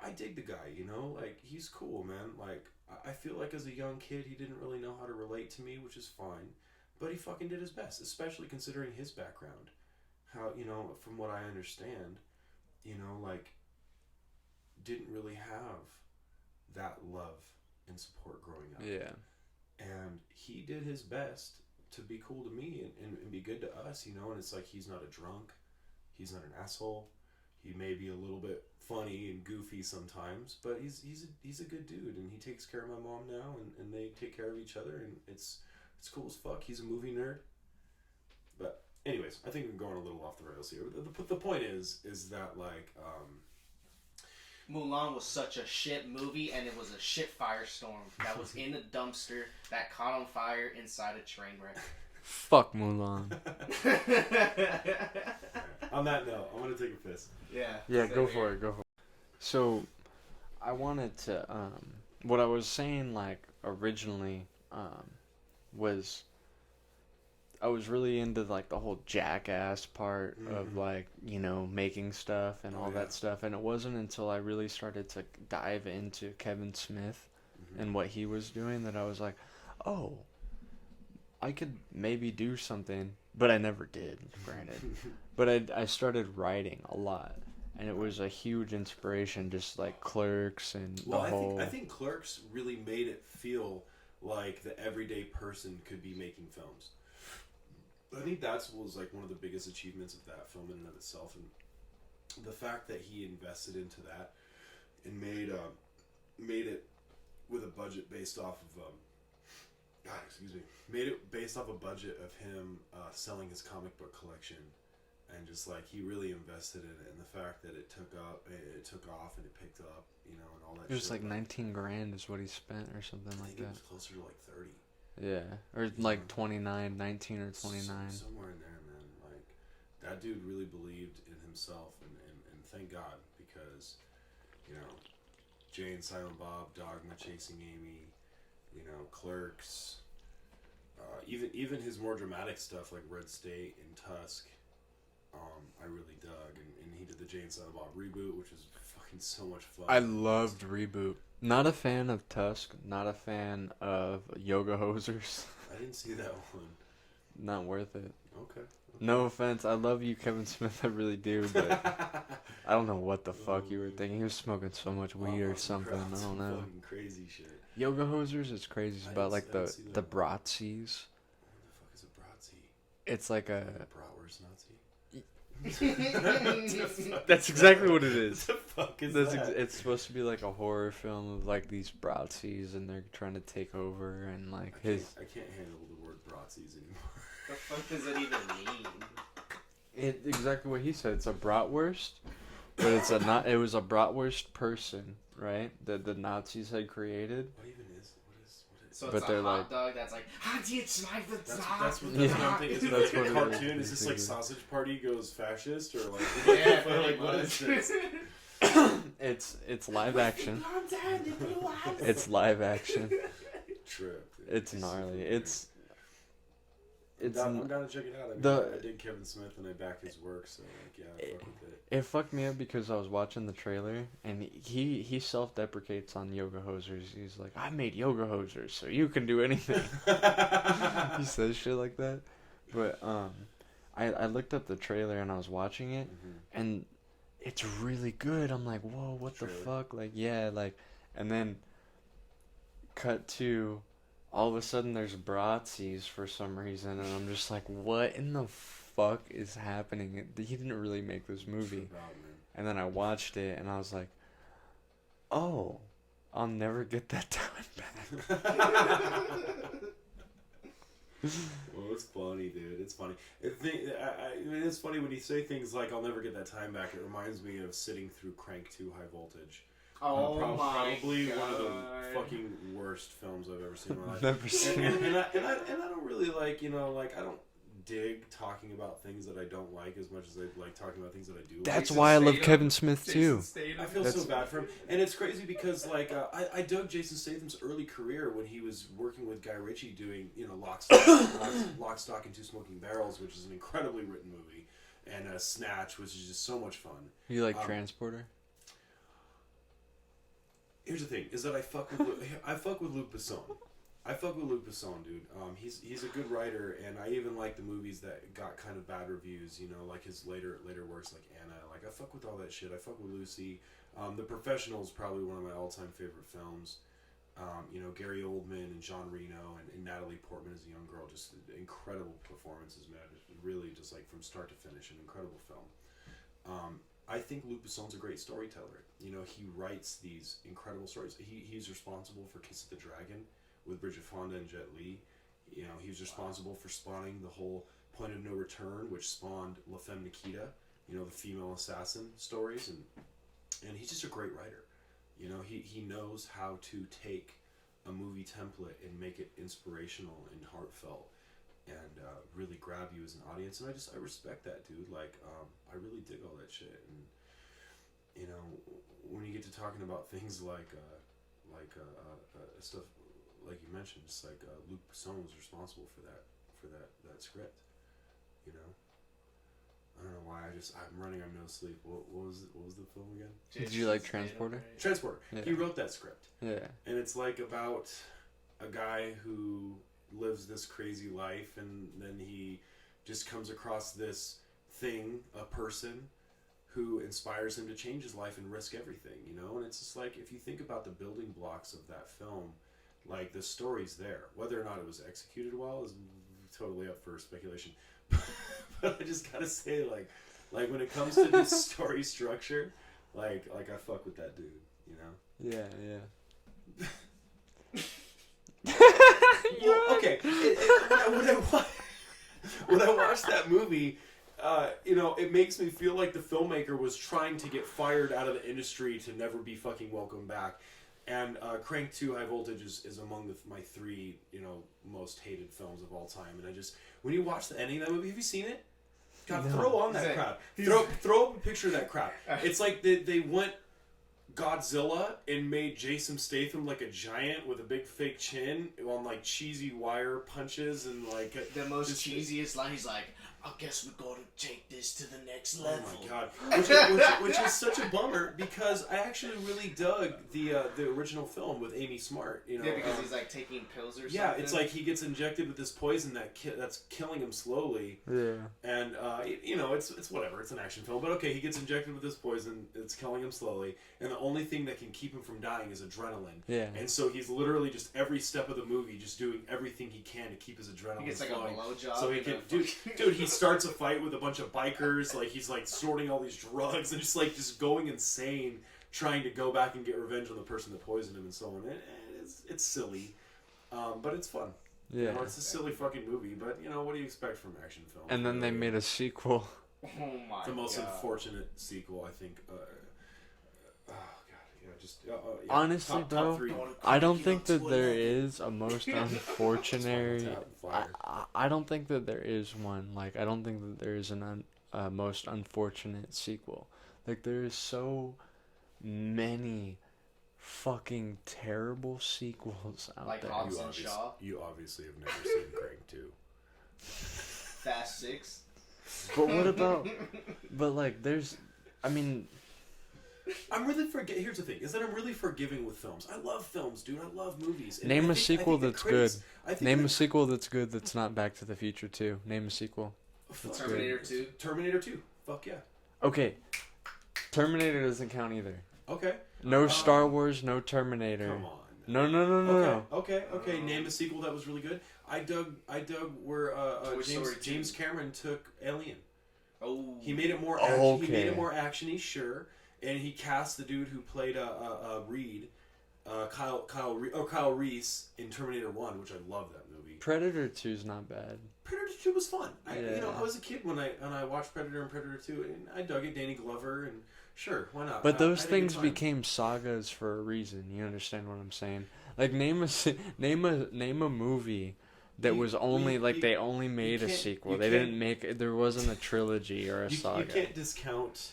I dig the guy, you know, like he's cool, man. Like I feel like as a young kid he didn't really know how to relate to me, which is fine, but he fucking did his best, especially considering his background. How, you know, from what I understand, you know, like didn't really have that love and support growing up. Yeah. And he did his best to be cool to me and be good to us, you know, and it's like he's not a drunk, he's not an asshole. He may be a little bit funny and goofy sometimes, but he's a good dude, and he takes care of my mom now, and they take care of each other, and it's cool as fuck. He's a movie nerd. But anyways, I think we're going a little off the rails here. The point is that like Mulan was such a shit movie, and it was a shit firestorm that was in a dumpster that caught on fire inside a train wreck. Fuck Mulan. On that note, I'm gonna take a piss. Yeah. Yeah, go for it. So, I wanted to, what I was saying, like, originally, was, I was really into, like, the whole jackass part of, like, you know, making stuff and all that stuff, and it wasn't until I really started to dive into Kevin Smith and what he was doing that I was like, oh, I could maybe do something, but I never did, granted. But I started writing a lot, and it was a huge inspiration, just like Clerks and the whole... I think Clerks really made it feel like the everyday person could be making films. I think that was like one of the biggest achievements of that film in and of itself, and the fact that he invested into that and made it with a budget based off of made it based off a budget of him selling his comic book collection, and just like he really invested in it, and the fact that it took off and it picked up, you know, and all that. It was shit, like 19 grand is what he spent or something I like think that. it was closer to like 30. Yeah, or like 29, 19 or 29. Somewhere in there, man. Like that dude really believed in himself, and thank God, because, you know, Jay and Silent Bob, Dogma, Chasing Amy, you know, Clerks, even his more dramatic stuff like Red State and Tusk, I really dug, and he did the Jay and Silent Bob reboot, which was fucking so much fun. I loved Reboot. Not a fan of Tusk. Not a fan of Yoga Hosers. I didn't see that one. Not worth it. Okay. No offense. I love you, Kevin Smith. I really do, but I don't know what the fuck you were thinking. He was smoking so much weed or something. I don't know. Fucking crazy shit. Yoga Hosers is crazy. It's I about didn't like see- I didn't the see that. Bratzies. What the fuck is a Bratzi? It's like a. Like a bratwurst Nazi? That's exactly what it is. What the fuck is That's that? it's supposed to be like a horror film of like these Bratzies and they're trying to take over and like his. I can't handle the word Bratzis anymore. The fuck does it even mean? It exactly what he said. It's a bratwurst, but it's a not. It was a bratwurst person, right? That the Nazis had created. What even is? What is? So But it's they're a hot like- dog that's like, how do you try the That's dog? what Yeah. I'm thinking. Is it That's like what a it cartoon? is, Is this like basically. Sausage Party goes fascist or like? Yeah, like pretty what is much. this? It's live action. Blonde and blue eyes. It's live action. Trip. Dude. It's gnarly. It's I'm down to check it out. I mean, the- I dig Kevin Smith and I back his work, so like, yeah, I fuck with it. It fucked me up because I was watching the trailer and he self-deprecates on Yoga Hosers. He's like, I made Yoga Hosers, so you can do anything. He says shit like that. But I looked up the trailer and I was watching it and it's really good. I'm like, whoa, what the Trailer? fuck? Like, yeah, like, and then cut to all of a sudden there's Bratzies for some reason and I'm just like, what in the fuck is happening? He didn't really make this movie. Trip out, man. And then I watched it and I was like, oh, I'll never get that time back. Well, it's funny, dude. It's funny. I mean, it's funny when you say things like "I'll never get that time back." It reminds me of sitting through Crank 2 High Voltage. Oh my Probably god. one of the fucking worst films I've ever seen in my life. Never seen it. And I don't really like, you know, like I don't dig talking about things that I don't like as much as I like talking about things that I do. That's Jason why I love Statham. Kevin Smith too. I feel so bad for him, and it's crazy because like I dug Jason Statham's early career when he was working with Guy Ritchie doing, you know, Lock, Stock, and Two Smoking Barrels, which is an incredibly written movie, and Snatch, which is just so much fun. You like Transporter? Here's the thing: is that I fuck with Luc Besson. I fuck with Luc Besson, dude. He's a good writer, and I even like the movies that got kind of bad reviews. You know, like his later works, like Anna. Like I fuck with all that shit. I fuck with Lucy. The Professional is probably one of my all-time favorite films. You know, Gary Oldman and Jean Reno and Natalie Portman as a young girl, just incredible performances, man. Just really, just like from start to finish, an incredible film. I think Luc Besson's a great storyteller. You know, he writes these incredible stories. He's responsible for Kiss of the Dragon with Bridget Fonda and Jet Li. You know, he was responsible for spawning the whole Point of No Return, which spawned La Femme Nikita, you know, the female assassin stories, and he's just a great writer. You know, he knows how to take a movie template and make it inspirational and heartfelt and really grab you as an audience, and I respect that, dude. Like, I really dig all that shit, and you know, when you get to talking about things like stuff like you mentioned, it's like Luc Besson was responsible for that script. You know, I don't know why I'm running on no sleep. What was the film again? Did you like Transporter? Transporter. Yeah. He wrote that script. Yeah. And it's like about a guy who lives this crazy life, and then he just comes across this thing, a person who inspires him to change his life and risk everything, you know? And it's just like, if you think about the building blocks of that film, like the story's there. Whether or not it was executed well is totally up for speculation. But I just gotta say, like when it comes to this story structure, like I fuck with that dude, you know? Yeah, yeah. Well, okay. When I watched that movie, you know, it makes me feel like the filmmaker was trying to get fired out of the industry to never be fucking welcome back. And Crank 2 High Voltage is among my three, you know, most hated films of all time. And when you watch the ending of that movie, have you seen it? God, No. throw on that crap. Throw up a picture of that crap. It's like they went Godzilla and made Jason Statham like a giant with a big fake chin on like cheesy wire punches and like The most cheesiest line. He's like, I guess we gotta take this to the next level. Oh my god, which is such a bummer because I actually really dug the original film with Amy Smart. You know, Yeah, because he's like taking pills or something. yeah, it's like he gets injected with this poison that's killing him slowly. Yeah. And you know, it's whatever. It's an action film, but okay, he gets injected with this poison. It's killing him slowly, and the only thing that can keep him from dying is adrenaline. Yeah. And so he's literally just every step of the movie just doing everything he can to keep his adrenaline He gets like flowing. a blowjob. So he can, dude, he starts a fight with a bunch of bikers. Like he's like sorting all these drugs and just going insane, trying to go back and get revenge on the person that poisoned him and so on. And it's silly, but it's fun. Yeah. You know, it's a silly fucking movie, but you know what do you expect from action films? And then they made a sequel. Oh my god. the most unfortunate sequel, I think. Oh god, yeah, just yeah, Honestly, top bro, three. I don't think that there is a most unfortunate. Tap fire. I don't think that there is one. Like, I don't think that there is an most unfortunate sequel. Like, there is so many fucking terrible sequels out Like there. Hobbs and Shaw? You obviously have never seen Crank 2. Fast 6. But what about? But like, there's. I mean, I'm really Here's the thing: is that I'm really forgiving with films. I love films, dude. I love movies. And name I a think- sequel I think the that's critics- good. I think Name the- a sequel that's good that's not Back to the Future 2. Name a sequel. Fuck. Terminator 2. Terminator 2. Fuck yeah. Okay. Terminator doesn't count either. Okay. No Star Wars, no Terminator. Come on. No. Okay. Name a sequel that was really good. I dug where Toy Story 2. James Cameron took Alien. Oh. He made it more. Okay. He made it more actiony, sure, and he cast the dude who played Reed, Kyle Reese in Terminator 1, which I love that movie. Predator 2 is not bad. Predator 2 was fun. I Yeah. was a kid when I watched Predator and Predator 2, and I dug it. Danny Glover, and sure, why not? But those I had a good things time. became sagas for a reason. You understand what I'm saying? Like, name a movie that was only they only made a can't- sequel. you They can't- didn't make there wasn't a trilogy or a saga. You can't discount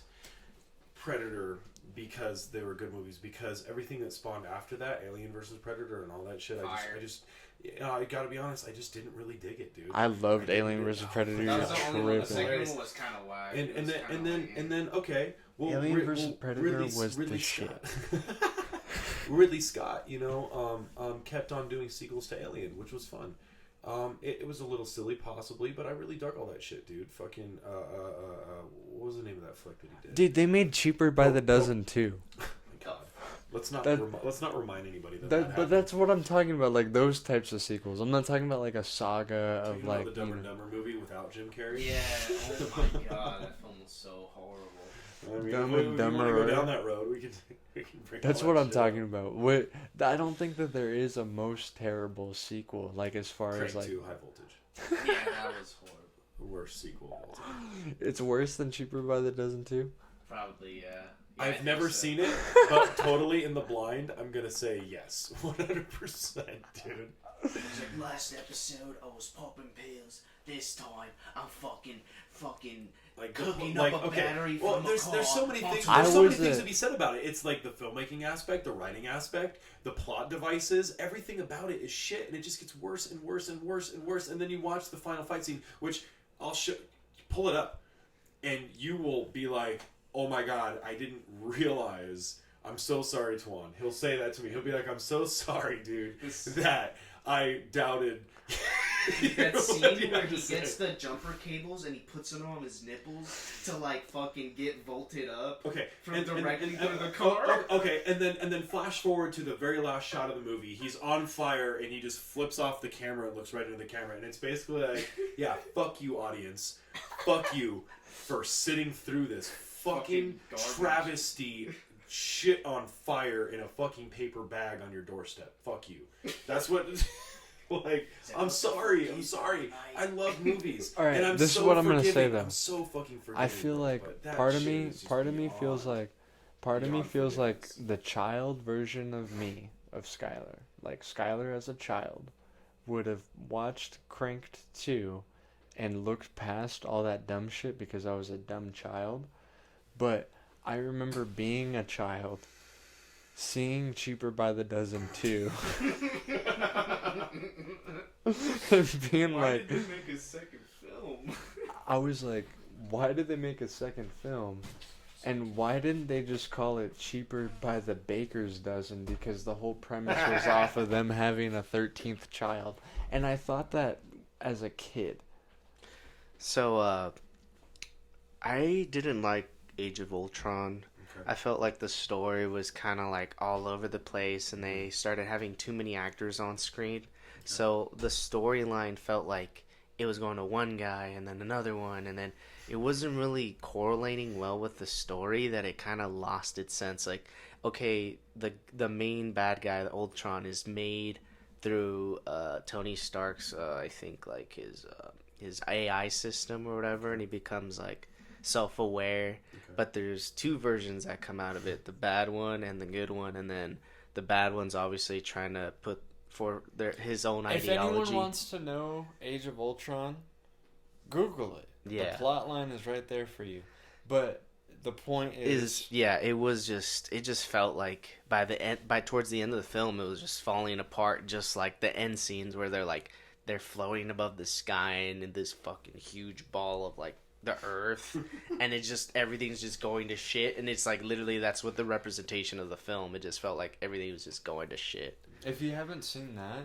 Predator because they were good movies, because everything that spawned after that, Alien versus Predator and all that shit, I gotta be honest, I just didn't really dig it, dude. I loved didn't Alien dig it. vs Predator. That was the only one. The Tripping. second one was kind of whack. And then okay, well, Alien vs. Predator was the Scott. Ridley Scott, kept on doing sequels to Alien, which was fun. It was a little silly, possibly, but I really dug all that shit, dude. Fucking, what was the name of that flick that he did? Dude, they made Cheaper by the Dozen too. Oh my God, let's not remind anybody that But happened. that's what I'm talking about, like those types of sequels. I'm not talking about like a saga Talking of about like the Dumb you and know, Dumber movie without Jim Carrey. Yeah. Oh my god, that film was so horrible. I mean, Dumb if and we Dumber. want to go down that road, we can bring That's all what that I'm shit talking up. about. I don't think that there is a most terrible sequel, like as far Crank as like 2, High Voltage. Yeah, that was horrible. The worst sequel of all time. it's worse than Cheaper by the Dozen too. Probably, yeah. I I've think never so. seen it, but totally in the blind, I'm gonna say yes, 100%, dude. It's like, last episode I was popping pills. This time I'm fucking Like cooking like, up a okay. battery Well, from a there's car. so many things. I There's so many was things a- to be said about it. It's like the filmmaking aspect, the writing aspect, the plot devices. Everything about it is shit, and it just gets worse and worse and worse and worse. And then you watch the final fight scene, which I'll show. Pull it up, and you will be like, "Oh my god, I didn't realize." I'm so sorry, Tuan. He'll say that to me. He'll be like, "I'm so sorry, dude, that I doubted." That scene What do you where have he to say? gets the jumper cables and he puts them on his nipples to like fucking get volted up. Okay, From directly through the car? Okay, and then flash forward to the very last shot of the movie. He's on fire and he just flips off the camera and looks right into the camera, and it's basically like, yeah, fuck you, audience, fuck you for sitting through this fucking garbage. travesty. Shit on fire in a fucking paper bag on your doorstep. Fuck you. That's what. Like, I'm sorry. I love movies. All right, and I'm this is so what I'm gonna forgiving. say, though. I'm so fucking forgiving. I feel bro, like but that part of shit me is just feels beyond. like beyond feels like forgiveness. the child version of me, of Skylar. Like Skylar as a child would have watched Cranked 2 and looked past all that dumb shit because I was a dumb child. But I remember being a child, seeing Cheaper by the Dozen too, and being Why like, did they make a second film? I was like, why did they make a second film? And why didn't they just call it Cheaper by the Baker's Dozen? Because the whole premise was off of them having a 13th child. And I thought that as a kid. So, I didn't like Age of Ultron. Okay. I felt like the story was kind of like all over the place, and they started having too many actors on screen. So the storyline felt like it was going to one guy and then another one, and then it wasn't really correlating well with the story, that it kind of lost its sense. Like, okay, the main bad guy, the Ultron, is made through Tony Stark's, I think, like his AI system or whatever, and he becomes like self-aware. Okay. But there's two versions that come out of it, the bad one and the good one, and then the bad one's obviously trying to put for his own If ideology. anyone wants to know Age of Ultron, Google it. Yeah. The plot line is right there for you. But the point is It just felt like towards the end of the film, it was just falling apart, just like the end scenes where they're floating above the sky and in this fucking huge ball of like the earth, and everything's just going to shit, and it's like literally that's what the representation of the film. It just felt like everything was just going to shit. if you haven't seen that,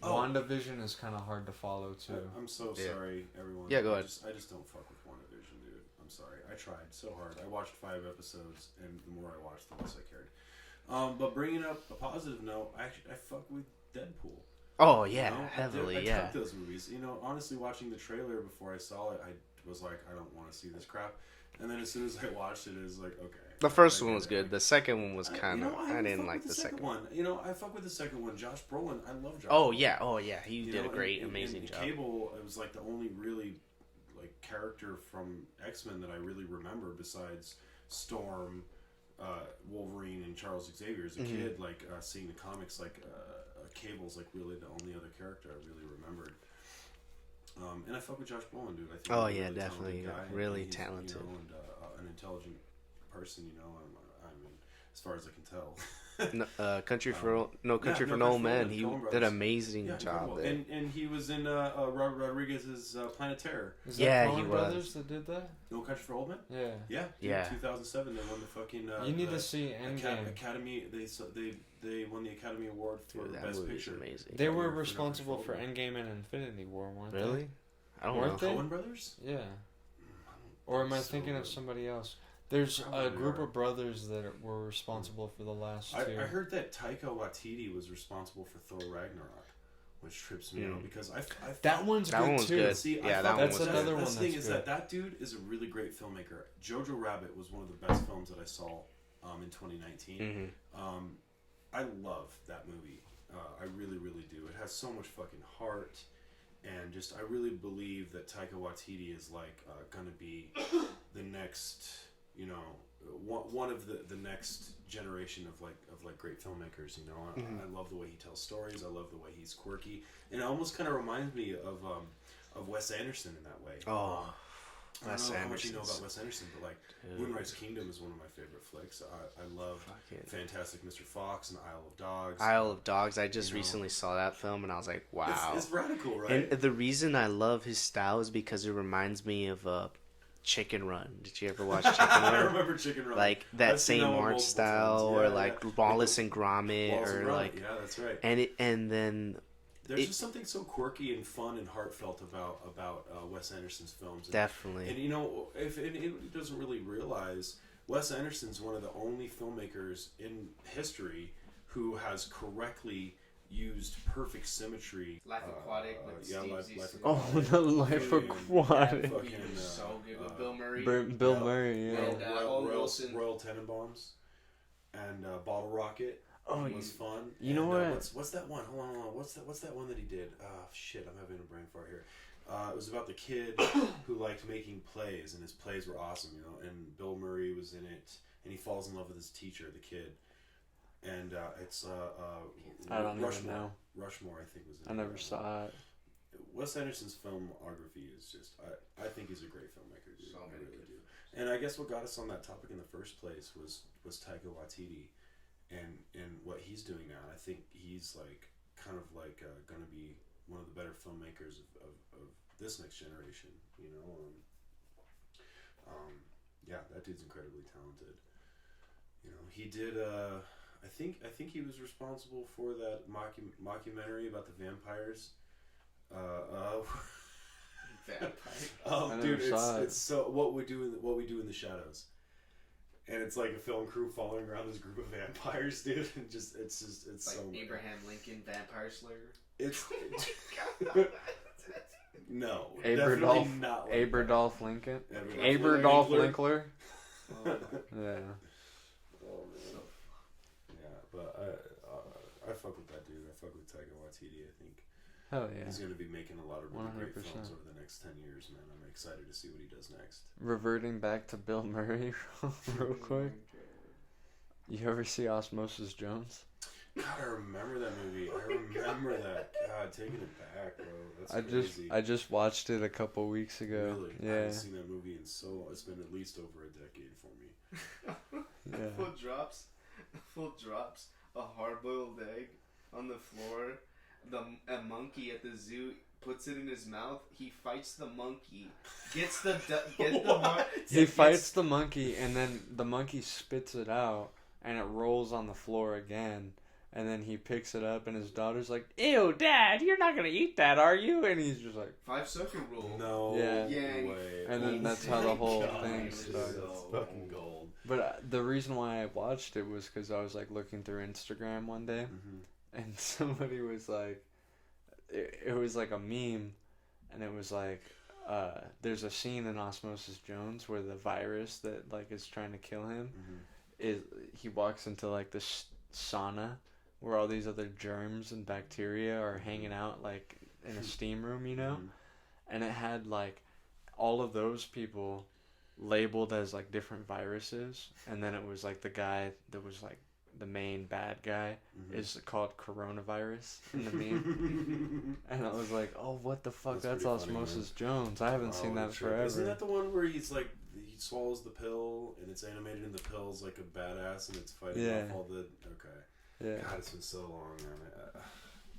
Oh. WandaVision is kind of hard to follow too. I'm so Yeah. sorry, everyone. Yeah, go ahead. I just don't fuck with WandaVision, dude. I'm sorry. I tried so hard. I watched 5 episodes, and the more I watched, the less I cared. But bringing up a positive note, I fuck with Deadpool. Oh yeah, You know? heavily, I yeah. took those movies. You know, honestly, watching the trailer before I saw it, I was like, I don't want to see this crap. And then as soon as I watched it, it was like, okay. The first I one get was it. good. The second one was kind of. You know, I didn't fuck like with the second one. You know, I fuck with the second one. Josh Brolin, I love Josh. Oh Brolin. yeah, he You did know, a great, and amazing job. Cable, it was like the only really like character from X-Men that I really remember besides Storm, Wolverine, and Charles Xavier. As a kid, like seeing the comics, like Cable's like really the only other character I really remembered. And I fuck with Josh Brolin, dude. I think Oh, he's a yeah, really definitely. talented guy, Really he's, talented. You know, and an intelligent person. You know, I mean, as far as I can tell. Country for No No Country for for No Old Man. Men, He Coen did Brothers. an amazing Yeah, job incredible. there. And he was in Robert Rodriguez's Planet Terror. Is Yeah, that he Coen was. Brothers that did that? No Country for Old Men. Yeah. Yeah, Yeah. 2007 they won the fucking. You need the to see Endgame. Academy. They won the Academy Award for Dude, that Best movie's Picture. amazing. They were for responsible for Old Men. Endgame and Infinity War, weren't Really? I don't Weren't know. they? Coen Brothers. they? Yeah. Or am I So thinking of good. somebody else? There's a Probably group are. of brothers that were responsible for the last I two. heard that Taika Waititi was responsible for Thor Ragnarok, which trips me out because I That one's That good one was too. good. See, Yeah, I that thought one That's was another good. one That's the thing that's is good. that dude is a really great filmmaker. Jojo Rabbit was one of the best films that I saw in 2019. Mm-hmm. I love that movie. I really, really do. It has so much fucking heart, and just I really believe that Taika Waititi is like gonna be the next, you know, one of the next generation of great filmmakers. You know, I love the way he tells stories. I love the way he's quirky, and it almost kind of reminds me of Wes Anderson in that way. Oh, I don't Wes know how much you know Anderson's- about Wes Anderson, but like Dude. Moonrise Kingdom is one of my favorite flicks. I love Fucking- Fantastic Mr. Fox and Isle of Dogs. Isle of Dogs. I just You know. recently saw that film, and I was like, wow. It's radical, right? And the reason I love his style is because it reminds me of Chicken Run. Did you ever watch Chicken I Run? remember Chicken Run. Like that I've seen same that one art multiple style, times. or Yeah, like yeah. Wallace and Gromit, Wallace or and Gromit. like, Yeah, that's right. and then There's just something so quirky and fun and heartfelt about Wes Anderson's films. And, definitely. And you know, if it doesn't really realize, Wes Anderson's one of the only filmmakers in history who has correctly used perfect symmetry. Life Aquatic with yeah, Steve Life Zissou. Oh, Aquatic. the Life Fucking- Aquatic. fucking, so good with Bill Murray. Bill Murray, yeah. And, Owen Wilson. Royal Tenenbaums and Bottle Rocket. Oh, was fun. you know And, what? What's that one? Hold on. What's that one that he did? Shit, I'm having a brain fart here. It was about the kid who liked making plays, and his plays were awesome, you know. And Bill Murray was in it, and he falls in love with his teacher, the kid. And it's I don't Rushmore. even know. Rushmore, I think, was in I it. never saw it. Wes Anderson's filmography is just, I think he's a great filmmaker, dude. So I many really good do. And I guess what got us on that topic in the first place was Taika Waititi and what he's doing now. I think he's like kind of like going to be one of the better filmmakers of this next generation, you know. Yeah, that dude's incredibly talented. You know, he did. I think he was responsible for that mockumentary about the vampires. Vampire. Dude, it's so what we do in the shadows, and it's like a film crew following around this group of vampires, dude, and it's Like so Abraham Lincoln, Vampire Slayer. It's no, Aberdolf, definitely not like Aberdolf Lincoln, Aberdolf Aberdolf Linkler. Oh, Yeah. Oh man. Yeah, but I fuck with that dude. I fuck with Taika Waititi. I think Hell yeah. he's gonna be making a lot of really great 100%. films over the next 10 years, man. I'm excited to see what he does next. Reverting back to Bill Murray real quick. You ever see Osmosis Jones? God, I remember that movie. I remember that. God, taking it back, bro. That's I crazy. just watched it a couple weeks ago. Really? I Yeah. haven't seen that movie in so long. It's been at least over a decade for me. Yeah. Full drops a hard-boiled egg on the floor. A monkey at the zoo puts it in his mouth. He fights the monkey. Gets the He fights the monkey, and then the monkey spits it out, and it rolls on the floor again. And then he picks it up, and his daughter's like, "Ew, Dad, you're not gonna eat that, are you?" And he's just like, 5-second rule. No Yeah. way. And then Oh that's my how the whole God, thing it's started. so fucking gold. But the reason why I watched it was because I was like looking through Instagram one day, and somebody was like, it was like a meme, and it was like, there's a scene in Osmosis Jones where the virus that like is trying to kill him he walks into like this sauna where all these other germs and bacteria are hanging out like in a steam room, you know, and it had like all of those people labeled as like different viruses, and then it was like the guy that was like the main bad guy is called coronavirus in the meme. And I was like, oh, what the fuck, that's pretty funny, Osmosis Jones. I haven't seen that forever. Isn't that the one where he's like, he swallows the pill and it's animated in the pill's like a badass and it's fighting off all the okay. Yeah. God, it's been so long, man.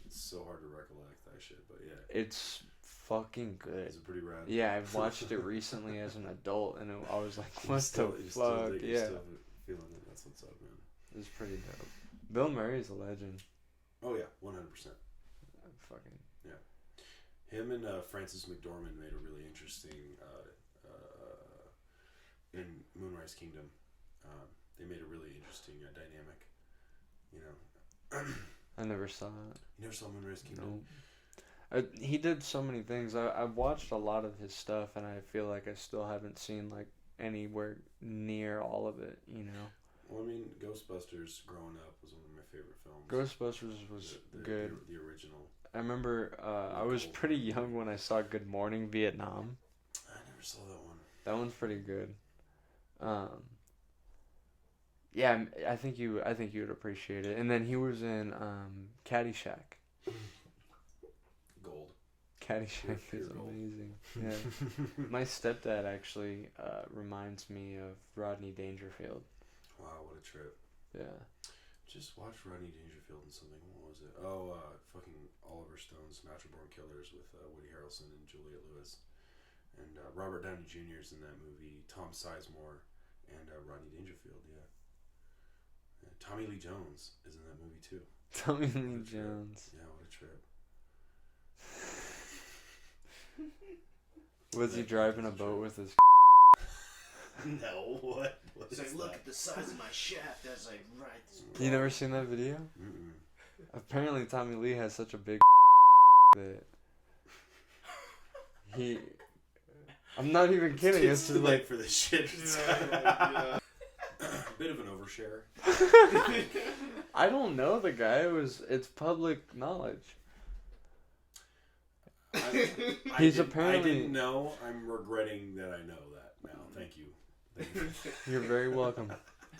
It's so hard to recollect that shit, but yeah. It's fucking good. Is it pretty rad? Yeah, I've watched it recently as an adult, and I was like, what You're the still fuck? Yeah. still feeling it. That's what's up, man. It's pretty dope. Bill Murray's a legend. Oh yeah, 100%. Fucking. Yeah. Him and Frances McDormand made a really interesting in Moonrise Kingdom. They made a really interesting dynamic. You know. I never saw it. You never saw Moonrise Kingdom? No. He did so many things. I've watched a lot of his stuff, and I feel like I still haven't seen like anywhere near all of it. You know. Well, I mean, Ghostbusters growing up was one of my favorite films. Ghostbusters was good. The original. I remember I was pretty young when I saw Good Morning Vietnam. I never saw that one. That one's pretty good. Yeah, I think you would appreciate it. And then he was in Caddyshack. Gold. Caddyshack Pure is gold. amazing. Yeah. My stepdad actually reminds me of Rodney Dangerfield. Wow, what a trip. Yeah. Just watched Rodney Dangerfield in something. What was it? Oh, fucking Oliver Stone's Natural Born Killers with Woody Harrelson and Juliette Lewis. And Robert Downey Jr. is in that movie. Tom Sizemore and Rodney Dangerfield, yeah. Tommy Lee Jones is in that movie too. Tommy Lee Jones. Yeah, what a trip. Was he driving a boat with his... No, what? What It's is like, look that? at the size of my shaft as I ride this. You never seen that video? Mm-mm. Apparently Tommy Lee has such a big that he... I'm not even kidding. It's too just late like... for this shit. Yeah. Bit of an overshare. I don't know the guy. It's public knowledge. He's apparently... I didn't know. I'm regretting that I know that now. Thank you. You're very welcome.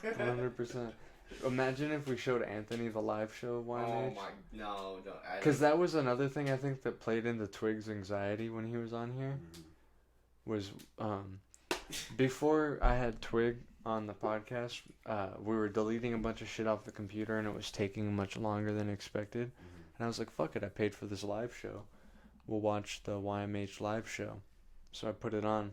100%. Imagine if we showed Anthony the live show of Oh YMH. my, no, don't. Because that was another thing I think that played into Twig's anxiety when he was on here. Was before I had Twig on the podcast, we were deleting a bunch of shit off the computer and it was taking much longer than expected. And I was like, fuck it, I paid for this live show. We'll watch the YMH live show. So I put it on.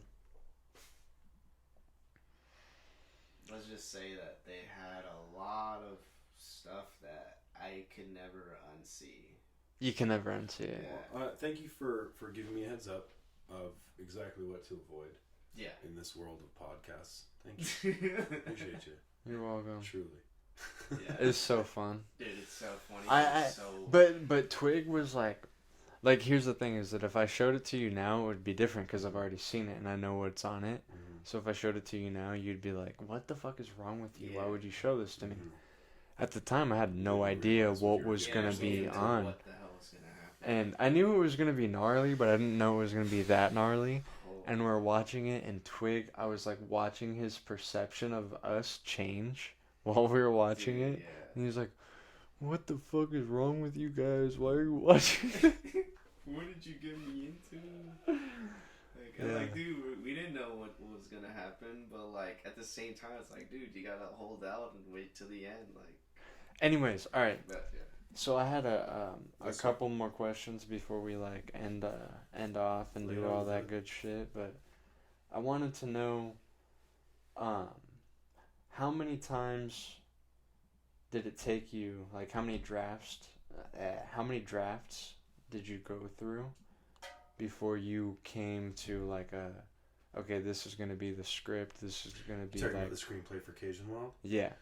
Let's just say that they had a lot of stuff that I could never unsee. You can never unsee it. Yeah. Well, thank you for giving me a heads up of exactly what to avoid Yeah. in this world of podcasts. Thank you. Appreciate you. You're welcome. Truly. Yeah. It's so fun. Dude, it's so funny. But Twig was like here's the thing is that if I showed it to you now, it would be different because I've already seen it and I know what's on it. So if I showed it to you now, you'd be like, what the fuck is wrong with you? Why would you show this to me? At the time, I had no idea what was going to be on. What the hell is going to happen? And I knew it was going to be gnarly, but I didn't know it was going to be that gnarly. And we're watching it, and Twig, I was like watching his perception of us change while we were watching it. Yeah. And he's like, what the fuck is wrong with you guys? Why are you watching it? What did you get me into? Like, dude, we didn't know what was gonna happen, but like at the same time, it's like, dude, you gotta hold out and wait till the end, like. Anyways, all right. But, yeah. So I had a couple more questions before we like end off and do all that good shit, but I wanted to know, how many times did it take you? Like, how many drafts did you go through before you came to like okay, this is gonna be the script. This is gonna be Talking like about the screenplay for Cajun Wild? Yeah.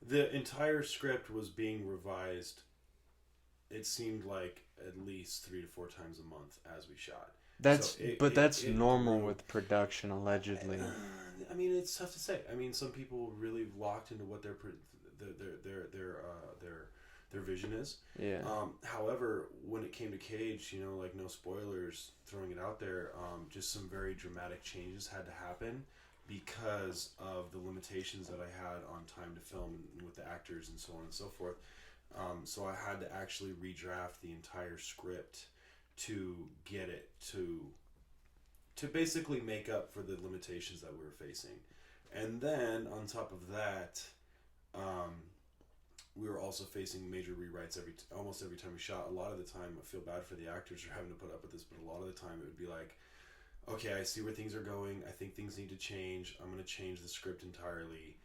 The entire script was being revised. It seemed like at least 3 to 4 times a month as we shot. That's that's it normal grew. With production, allegedly. I mean, it's tough to say. I mean, some people really locked into what their vision is. Yeah. However, when it came to Cage, you know, like no spoilers, throwing it out there, just some very dramatic changes had to happen because of the limitations that I had on time to film with the actors and so on and so forth. So I had to actually redraft the entire script to get it to basically make up for the limitations that we were facing. And then on top of that, we were also facing major rewrites almost every time we shot. A lot of the time, I feel bad for the actors for having to put up with this, but a lot of the time it would be like, okay, I see where things are going. I think things need to change. I'm going to change the script entirely.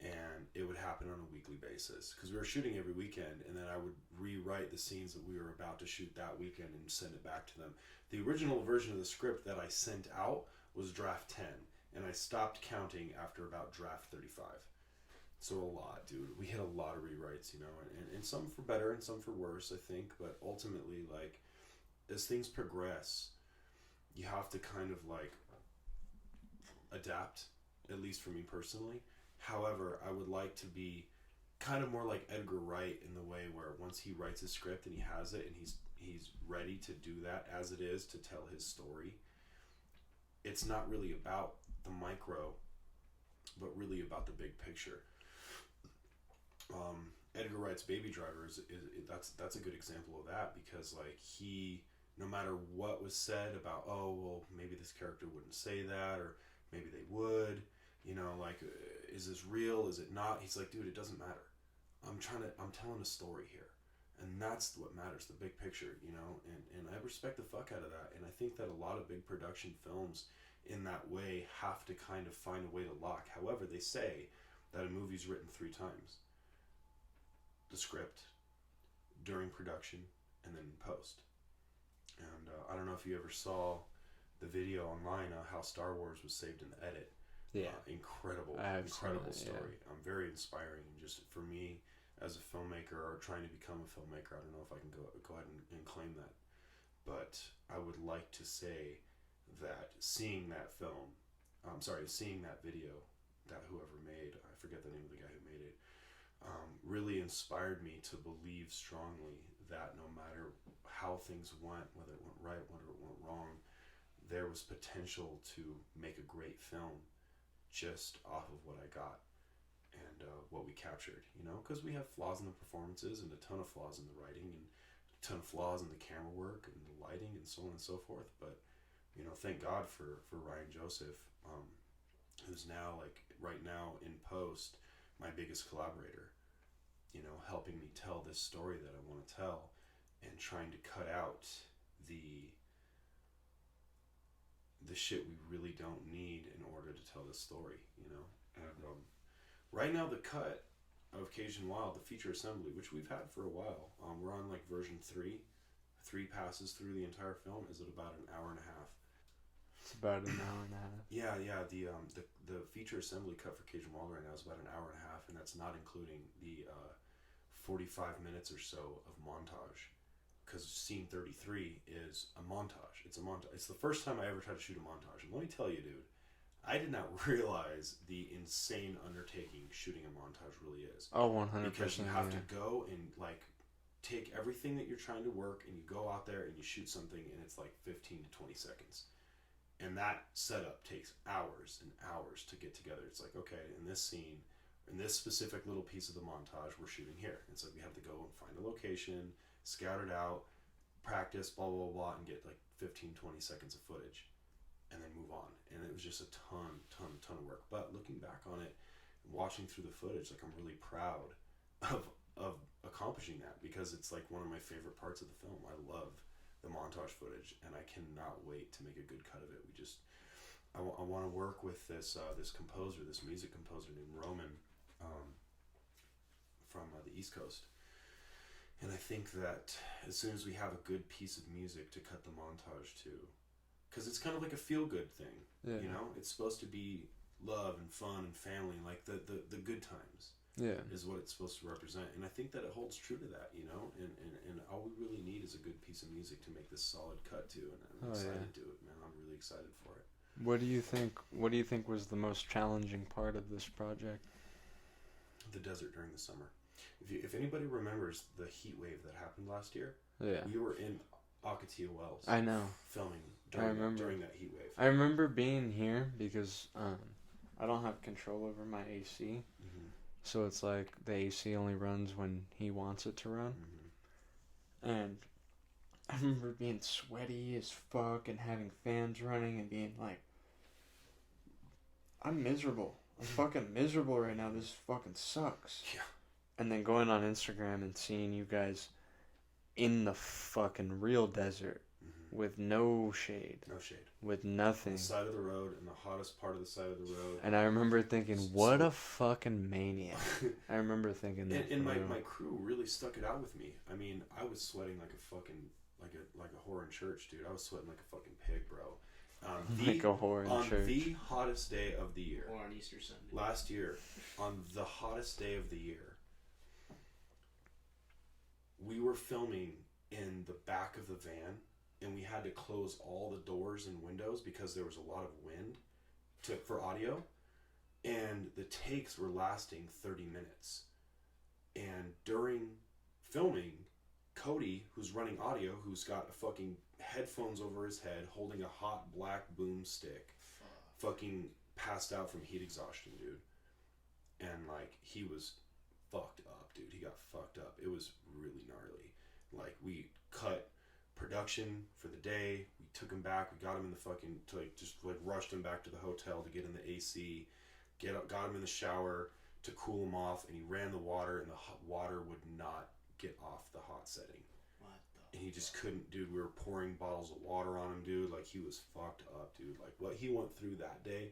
And it would happen on a weekly basis because we were shooting every weekend, and then I would rewrite the scenes that we were about to shoot that weekend and send it back to them. The original version of the script that I sent out was draft 10, and I stopped counting after about draft 35. So a lot, dude. We had a lot of rewrites, you know, and some for better and some for worse, I think. But ultimately, like, as things progress, you have to kind of, like, adapt, at least for me personally. However, I would like to be kind of more like Edgar Wright in the way where once he writes a script and he has it and he's ready to do that as it is to tell his story, it's not really about the micro, but really about the big picture. Edgar Wright's Baby Driver that's a good example of that because like he, no matter what was said about, oh well, maybe this character wouldn't say that or maybe they would, you know, like, is this real? Is it not? He's like, dude, it doesn't matter. I'm telling a story here. And that's what matters, the big picture, you know? And I respect the fuck out of that. And I think that a lot of big production films in that way have to kind of find a way to lock. However, they say that a movie's written 3 times. The script, during production, and then in post. And I don't know if you ever saw the video online how Star Wars was saved in the edit. Yeah. Incredible story. Very inspiring. And just for me as a filmmaker or trying to become a filmmaker, I don't know if I can go ahead and claim that. But I would like to say that seeing that video that whoever made, I forget the name of the guy who made it, really inspired me to believe strongly that no matter how things went, whether it went right, whether it went wrong, there was potential to make a great film just off of what I got. and what we captured, you know, because we have flaws in the performances and a ton of flaws in the writing and a ton of flaws in the camera work and the lighting and so on and so forth. But, you know, thank God for Ryan Joseph, who's now, like, right now in post, my biggest collaborator, you know, helping me tell this story that I want to tell and trying to cut out the shit we really don't need in order to tell this story, you know. And right now the cut of Cajun Wild, the feature assembly, which we've had for a while, we're on like version 3 passes through the entire film, is at about an hour and a half. It's about an hour and a half. Yeah. The feature assembly cut for Cajun Wild right now is about an hour and a half, and that's not including the 45 minutes or so of montage. Because scene 33 is a montage. It's a montage. It's the first time I ever tried to shoot a montage. And let me tell you, dude, I did not realize the insane undertaking shooting a montage really is. Oh, 100%. Because you have to go and, like, take everything that you're trying to work and you go out there and you shoot something and it's like 15 to 20 seconds. And that setup takes hours and hours to get together. It's like, okay, in this scene, in this specific little piece of the montage, we're shooting here. And so we have to go and find a location, scout it out, practice, blah, blah, blah, and get like 15, 20 seconds of footage and then move on. And it was just a ton of work. But looking back on it, watching through the footage, like, I'm really proud of accomplishing that, because it's like one of my favorite parts of the film. I love the montage footage and I cannot wait to make a good cut of it. I want to work with this composer, this music composer named Roman, from the East Coast. And I think that as soon as we have a good piece of music to cut the montage to, because it's kind of like a feel-good thing, you know? It's supposed to be love and fun and family, like the good times is what it's supposed to represent. And I think that it holds true to that, you know? And all we really need is a good piece of music to make this solid cut to, and I'm excited to it, man. I'm really excited for it. What do you think was the most challenging part of this project? The desert during the summer. If anybody remembers the heat wave that happened last year, we were in Ocotillo Wells. I know. Filming during that heat wave. I remember being here because I don't have control over my AC. Mm-hmm. So it's like the AC only runs when he wants it to run. Mm-hmm. And I remember being sweaty as fuck and having fans running and being like, I'm miserable. I'm fucking miserable right now. This fucking sucks. Yeah. And then going on Instagram and seeing you guys in the fucking real desert with no shade. No shade. With nothing. On the side of the road, in the hottest part of the side of the road. And I remember thinking, what a fucking maniac. I remember thinking that. And my crew really stuck it out with me. I mean, I was sweating like a fucking, like a whore in church, dude. I was sweating like a fucking pig, bro. Like a whore in church. On the hottest day of the year. Or on Easter Sunday. Last year, on the hottest day of the year, we were filming in the back of the van, and we had to close all the doors and windows because there was a lot of wind for audio, and the takes were lasting 30 minutes. And during filming, Cody, who's running audio, who's got a fucking headphones over his head, holding a hot black boomstick, fucking passed out from heat exhaustion, dude. And, like, he was fucked up, dude. He got fucked up. It was really gnarly. Like, we cut production for the day. We took him back. We got him in the fucking, rushed him back to the hotel to get in the AC, got him in the shower to cool him off, and he ran the water, and the hot water would not get off the hot setting. And he just couldn't, dude. We were pouring bottles of water on him, dude. Like, he was fucked up, dude. Like, what he went through that day,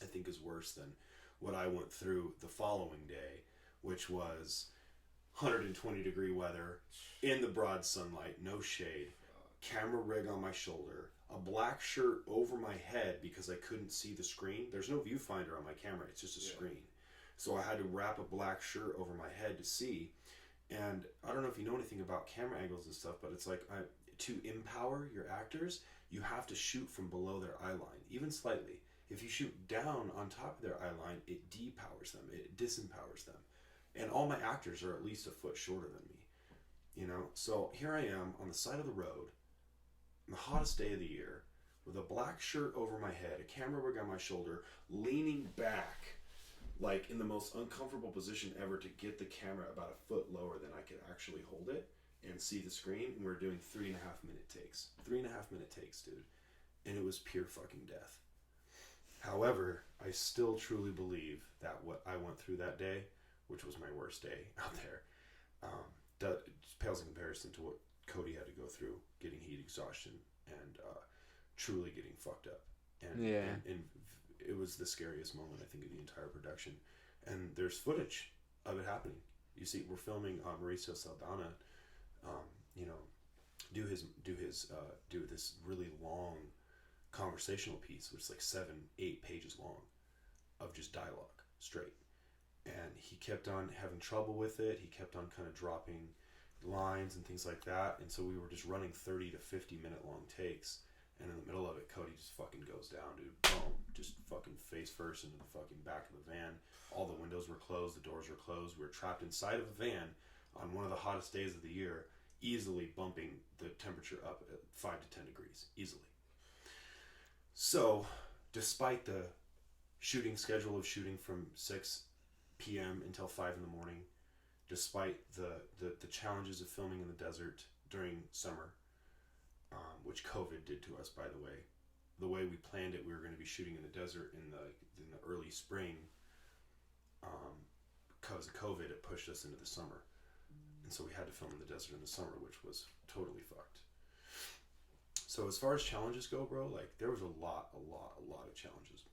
I think, is worse than what I went through the following day, which was 120 degree weather, in the broad sunlight, no shade, camera rig on my shoulder, a black shirt over my head because I couldn't see the screen. There's no viewfinder on my camera. It's just a screen. So I had to wrap a black shirt over my head to see. And I don't know if you know anything about camera angles and stuff, but it's like, to empower your actors, you have to shoot from below their eye line, even slightly. If you shoot down on top of their eye line, it depowers them, it disempowers them. And all my actors are at least a foot shorter than me, you know? So here I am on the side of the road, on the hottest day of the year, with a black shirt over my head, a camera rig on my shoulder, leaning back like in the most uncomfortable position ever to get the camera about a foot lower than I could actually hold it and see the screen. And we're doing 3.5 minute takes. 3.5 minute takes, dude. And it was pure fucking death. However, I still truly believe that what I went through that day, which was my worst day out there, pales in comparison to what Cody had to go through, getting heat exhaustion and truly getting fucked up. And it was the scariest moment, I think, of the entire production. And there's footage of it happening. You see, we're filming Mauricio Saldana, do this really long conversational piece, which is like 7-8 pages long, of just dialogue straight. And he kept on having trouble with it. He kept on kind of dropping lines and things like that. And so we were just running 30 to 50 minute long takes. And in the middle of it, Cody just fucking goes down, dude. Boom. Just fucking face first into the fucking back of the van. All the windows were closed. The doors were closed. We were trapped inside of a van on one of the hottest days of the year, easily bumping the temperature up at 5 to 10 degrees. Easily. So, despite the shooting schedule of shooting from 6 p.m. until 5 in the morning, despite the challenges of filming in the desert during summer, which COVID did to us, by the way we planned it, we were going to be shooting in the desert in the early spring. Because of COVID, it pushed us into the summer, and so we had to film in the desert in the summer, which was totally fucked. So as far as challenges go, bro, like there was a lot of challenges.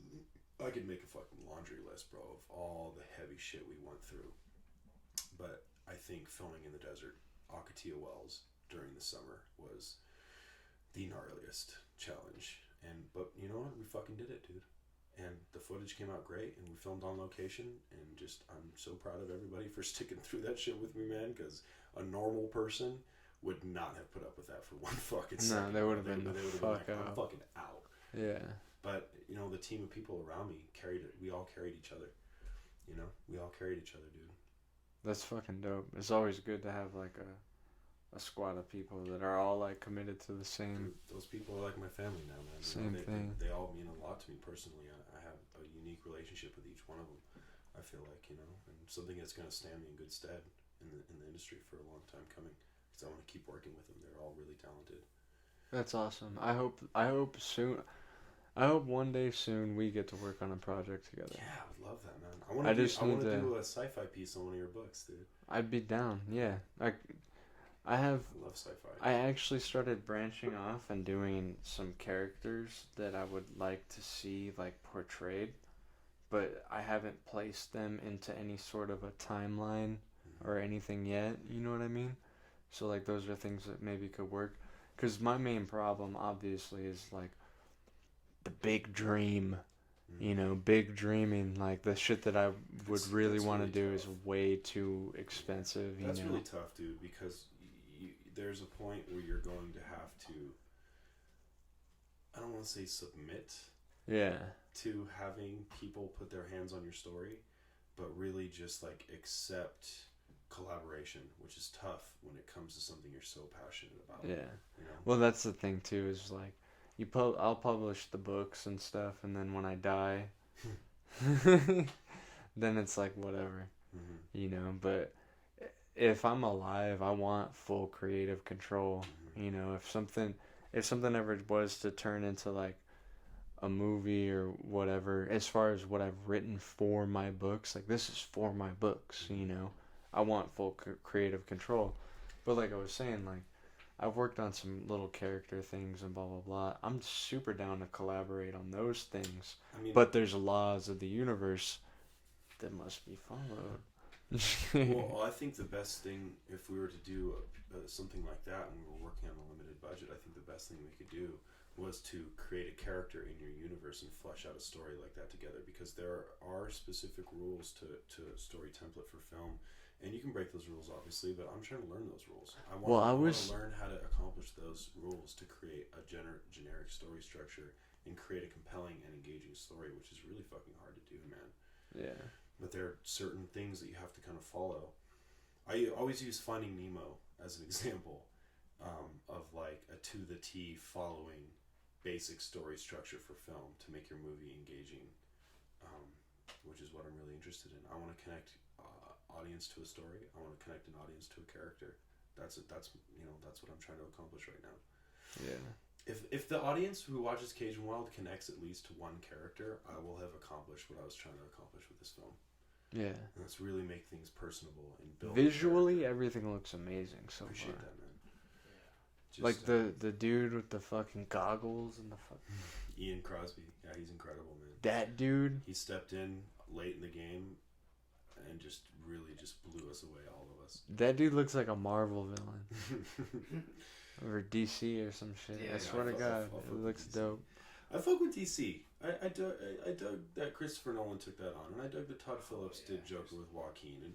I could make a fucking laundry list, bro, of all the heavy shit we went through. But I think filming in the desert, Akatia Wells, during the summer was the gnarliest challenge. But you know what? We fucking did it, dude. And the footage came out great, and we filmed on location, and I'm so proud of everybody for sticking through that shit with me, man, because a normal person would not have put up with that for one fucking second. No, they would have been like, I'm fucking out. Yeah. But, the team of people around me we all carried each other. We all carried each other, dude. That's fucking dope. It's always good to have like a squad of people that are all like committed to the same. Dude, those people are like my family now, man. Same thing. They all mean a lot to me personally. I have a unique relationship with each one of them. I feel like, and something that's going to stand me in good stead in the industry for a long time coming. Because I want to keep working with them. They're all really talented. That's awesome. I hope soon. I hope one day soon we get to work on a project together. Yeah, I would love that, man. I want to do a sci-fi piece on one of your books, dude. I'd be down. Yeah, I love sci-fi. I actually started branching off and doing some characters that I would like to see like portrayed, but I haven't placed them into any sort of a timeline or anything yet. You know what I mean? So like those are things that maybe could work. Because my main problem, obviously, is like the big dream. Big dreaming. Like the shit that I would really want to do is way too expensive. That's really tough, dude, because there's a point where you're going to have to, I don't want to say submit. Yeah. To having people put their hands on your story, but really just like accept collaboration, which is tough when it comes to something you're so passionate about. Yeah. Well, that's the thing too, is like I'll publish the books and stuff, and then when I die, then it's like whatever, but if I'm alive, I want full creative control. If something ever was to turn into like a movie or whatever, as far as what I've written for my books, like this is for my books, I want full creative control. But like I was saying, like I've worked on some little character things and blah blah blah. I'm super down to collaborate on those things. But there's laws of the universe that must be followed. Well, I think the best thing, if we were to do something like that and we were working on a limited budget, I think the best thing we could do was to create a character in your universe and flesh out a story like that together, because there are specific rules to story template for film, and you can break those rules obviously, but I'm trying to learn those rules. I want to learn how to accomplish those rules to create a generic story structure and create a compelling and engaging story, which is really fucking hard to do, man. Yeah. But there are certain things that you have to kind of follow. I always use Finding Nemo as an example of like a to the T following basic story structure for film to make your movie engaging. which is what I'm really interested in. I want to connect audience to a story. I want to connect an audience to a character. That's what I'm trying to accomplish right now. Yeah. If the audience who watches Cajun Wild connects at least to one character, I will have accomplished what I was trying to accomplish with this film. Yeah. And let's really make things personable and build. Visually, everything looks amazing so Appreciate far. that, man. Just, Like the dude with the fucking goggles and the Ian Crosby. Yeah, he's incredible, man. that dude. He stepped in late in the game and just really just blew us away, all of us. That dude looks like a Marvel villain. Or DC or some shit. Yeah, I swear to God, it looks DC. dope. I fuck with DC. I dug that Christopher Nolan took that on, and I dug that Todd Phillips did Joker with Joaquin,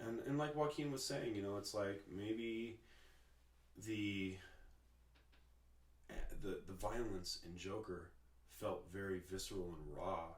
and like Joaquin was saying, it's like maybe the violence in Joker felt very visceral and raw,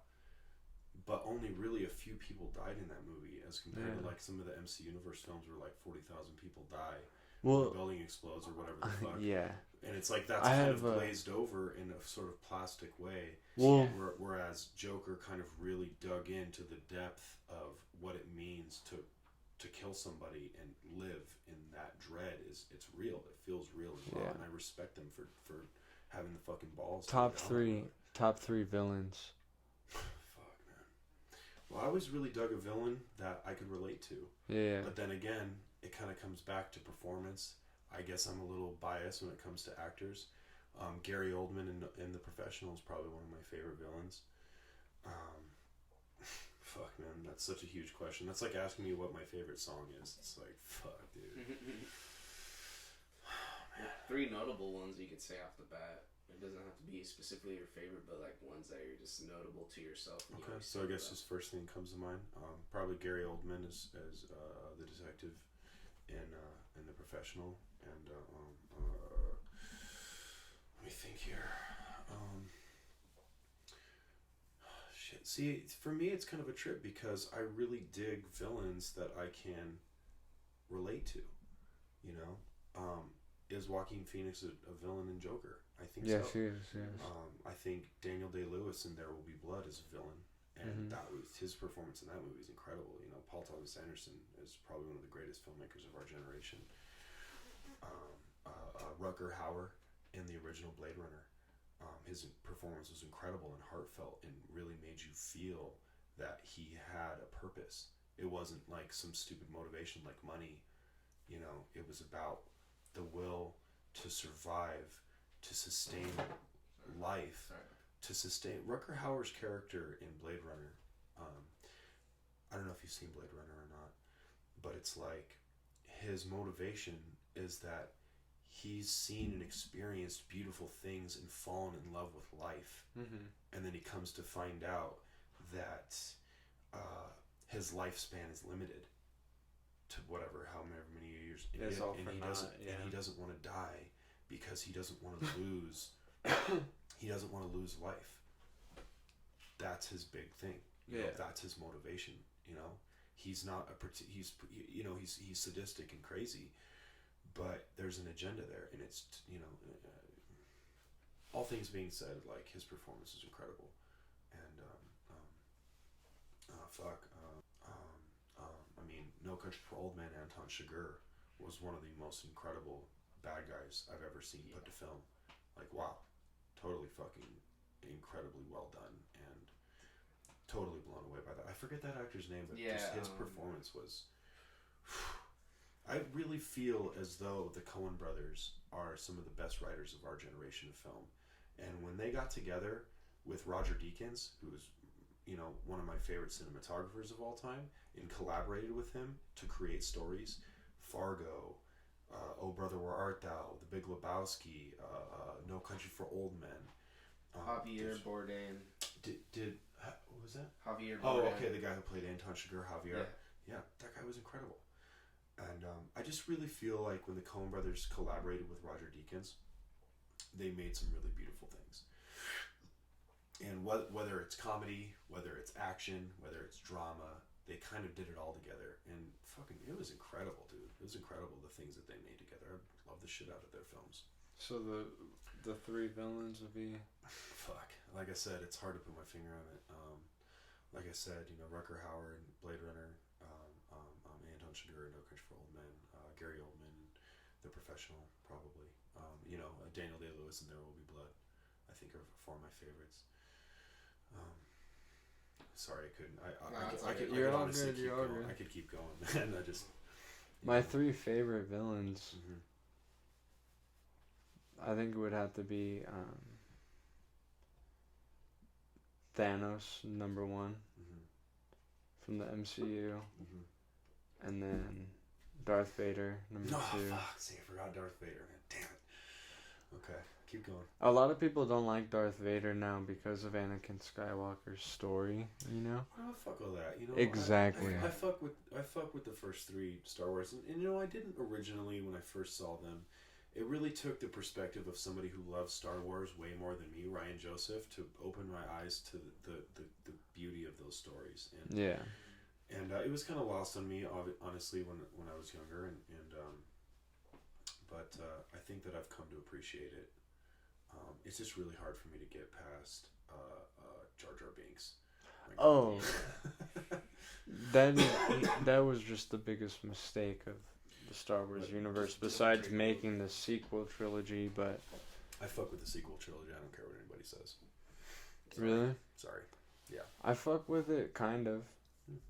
but only really a few people died in that movie as compared to like some of the MC Universe films where like 40,000 people die. Well, The building explodes or whatever the fuck. yeah. And it's like that's kind of glazed over in a sort of plastic way. Well, Whereas Joker kind of really dug into the depth of what it means to kill somebody and live in that dread. It's real. It feels real and raw, and I respect them for having the fucking balls. top three villains. Fuck, man. Well, I always really dug a villain that I could relate to. Yeah. But then again, it kind of comes back to performance. I guess I'm a little biased when it comes to actors. Gary Oldman in The Professional is probably one of my favorite villains. Fuck, man, that's such a huge question. That's like asking me what my favorite song is. It's like, fuck, dude. Three notable ones you could say off the bat. It doesn't have to be specifically your favorite, but like ones that are just notable to yourself. Okay, so I guess this first thing comes to mind. Probably Gary Oldman as the detective in The Professional, and let me think here. Shit. See, for me, it's kind of a trip because I really dig villains that I can relate to. Is Joaquin Phoenix a villain in Joker? I think so. Yes, he is. Yes. I think Daniel Day-Lewis in There Will Be Blood is a villain, and that was his performance in that movie is incredible. Paul Thomas Anderson is probably one of the greatest filmmakers of our generation. Rutger Hauer in the original Blade Runner, his performance was incredible and heartfelt, and really made you feel that he had a purpose. It wasn't like some stupid motivation like money. It was about the will to survive, to sustain life, to sustain. Rutger Hauer's character in Blade Runner, I don't know if you've seen Blade Runner or not, but it's like his motivation is that he's seen and experienced beautiful things and fallen in love with life, and then he comes to find out that his lifespan is limited to however many years, and he doesn't want to die because he doesn't want to lose. He doesn't want to lose life. That's his big thing. That's his motivation. He's not he's sadistic and crazy, but there's an agenda there, and it's all things being said, like his performance is incredible, and I mean, No Country for Old Men, Anton Chigurh was one of the most incredible bad guys I've ever seen put to film. Like, wow, totally fucking incredibly well done, and totally blown away by that. I forget that actor's name, but just his performance was. I really feel as though the Coen brothers are some of the best writers of our generation of film, and when they got together with Roger Deakins, who was one of my favorite cinematographers of all time, and collaborated with him to create stories, Fargo, Oh Brother Where Art Thou, The Big Lebowski, No Country for Old Men, Javier Bardem. What was that? Javier Bardem. Oh, okay, the guy who played Anton Chigurh, Javier. Yeah, that guy was incredible. And I just really feel like when the Coen brothers collaborated with Roger Deakins, they made some really beautiful things. And whether it's comedy, whether it's action, whether it's drama, they kind of did it all together. And fucking, it was incredible, dude. It was incredible, the things that they made together. I love the shit out of their films. So the three villains would be. Fuck. Like I said, it's hard to put my finger on it. like I said, Rutger Hauer and Blade Runner, Anton Chigurh, No Country for Old Men, Gary Oldman, The Professional, probably. Daniel Day-Lewis and There Will Be Blood, I think are four of my favorites. Sorry, I couldn't. You're all honestly good. You're all good. I could keep going, man. I just. My three favorite villains. Mm-hmm. I think it would have to be Thanos, number one, from the MCU, and then Darth Vader, number two. Fuck! See, I forgot Darth Vader, man. Damn it. Okay, keep going. A lot of people don't like Darth Vader now because of Anakin Skywalker's story. Well, fuck all that. Exactly. I fuck with the first three Star Wars, and I didn't originally when I first saw them. It really took the perspective of somebody who loves Star Wars way more than me, Ryan Joseph, to open my eyes to the beauty of those stories. And, Yeah. And it was kind of lost on me, honestly, when I was younger, but I think that I've come to appreciate it. It's just really hard for me to get past Jar Jar Binks. Oh, that was just the biggest mistake of the Star Wars universe, besides making the sequel trilogy. But I fuck with the sequel trilogy. I don't care what anybody says. Really? Sorry. Yeah. I fuck with it, kind of.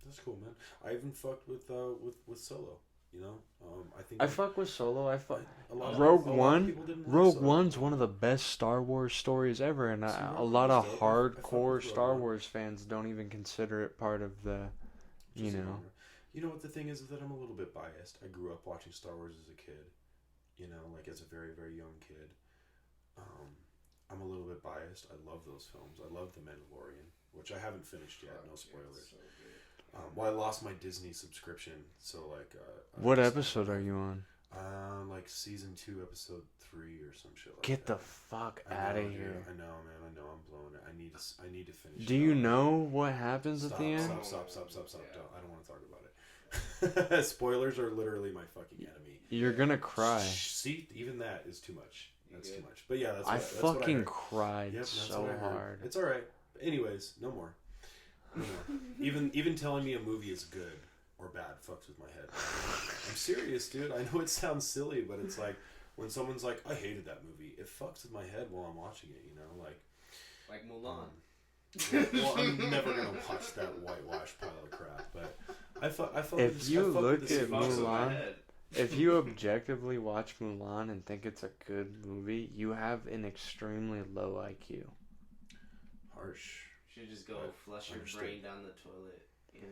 That's cool, man. I even fucked with Solo. I think I fuck with Solo. Rogue One's one of the best Star Wars stories ever, and a lot of hardcore Star Wars fans don't even consider it part of the, You know what the thing is that I'm a little bit biased. I grew up watching Star Wars as a kid, as a very, very young kid. I'm a little bit biased. I love those films. I love The Mandalorian, which I haven't finished yet. No spoilers. I lost my Disney subscription, so what episode are you on? Season 2, episode 3 or some shit like Get that. the fuck out of here! I know, man. I know. I'm blowing it. I need to finish. Do you know what happens at the end? Stop! I don't want to talk about it. Spoilers are literally my fucking enemy. You're gonna cry. See, even that is too much. That's too much. But yeah, that's I what fucking I cried so hard. It's all right. Anyways, no more. Even telling me a movie is good or bad fucks with my head. I'm serious, dude. I know it sounds silly, but it's like when someone's like, "I hated that movie," it fucks with my head while I'm watching it. Like Mulan. Well, I'm never gonna watch that whitewash pile of crap. But if you look at Mulan, if you objectively watch Mulan and think it's a good movie, you have an extremely low IQ. Harsh. You should just go flush your brain down the toilet.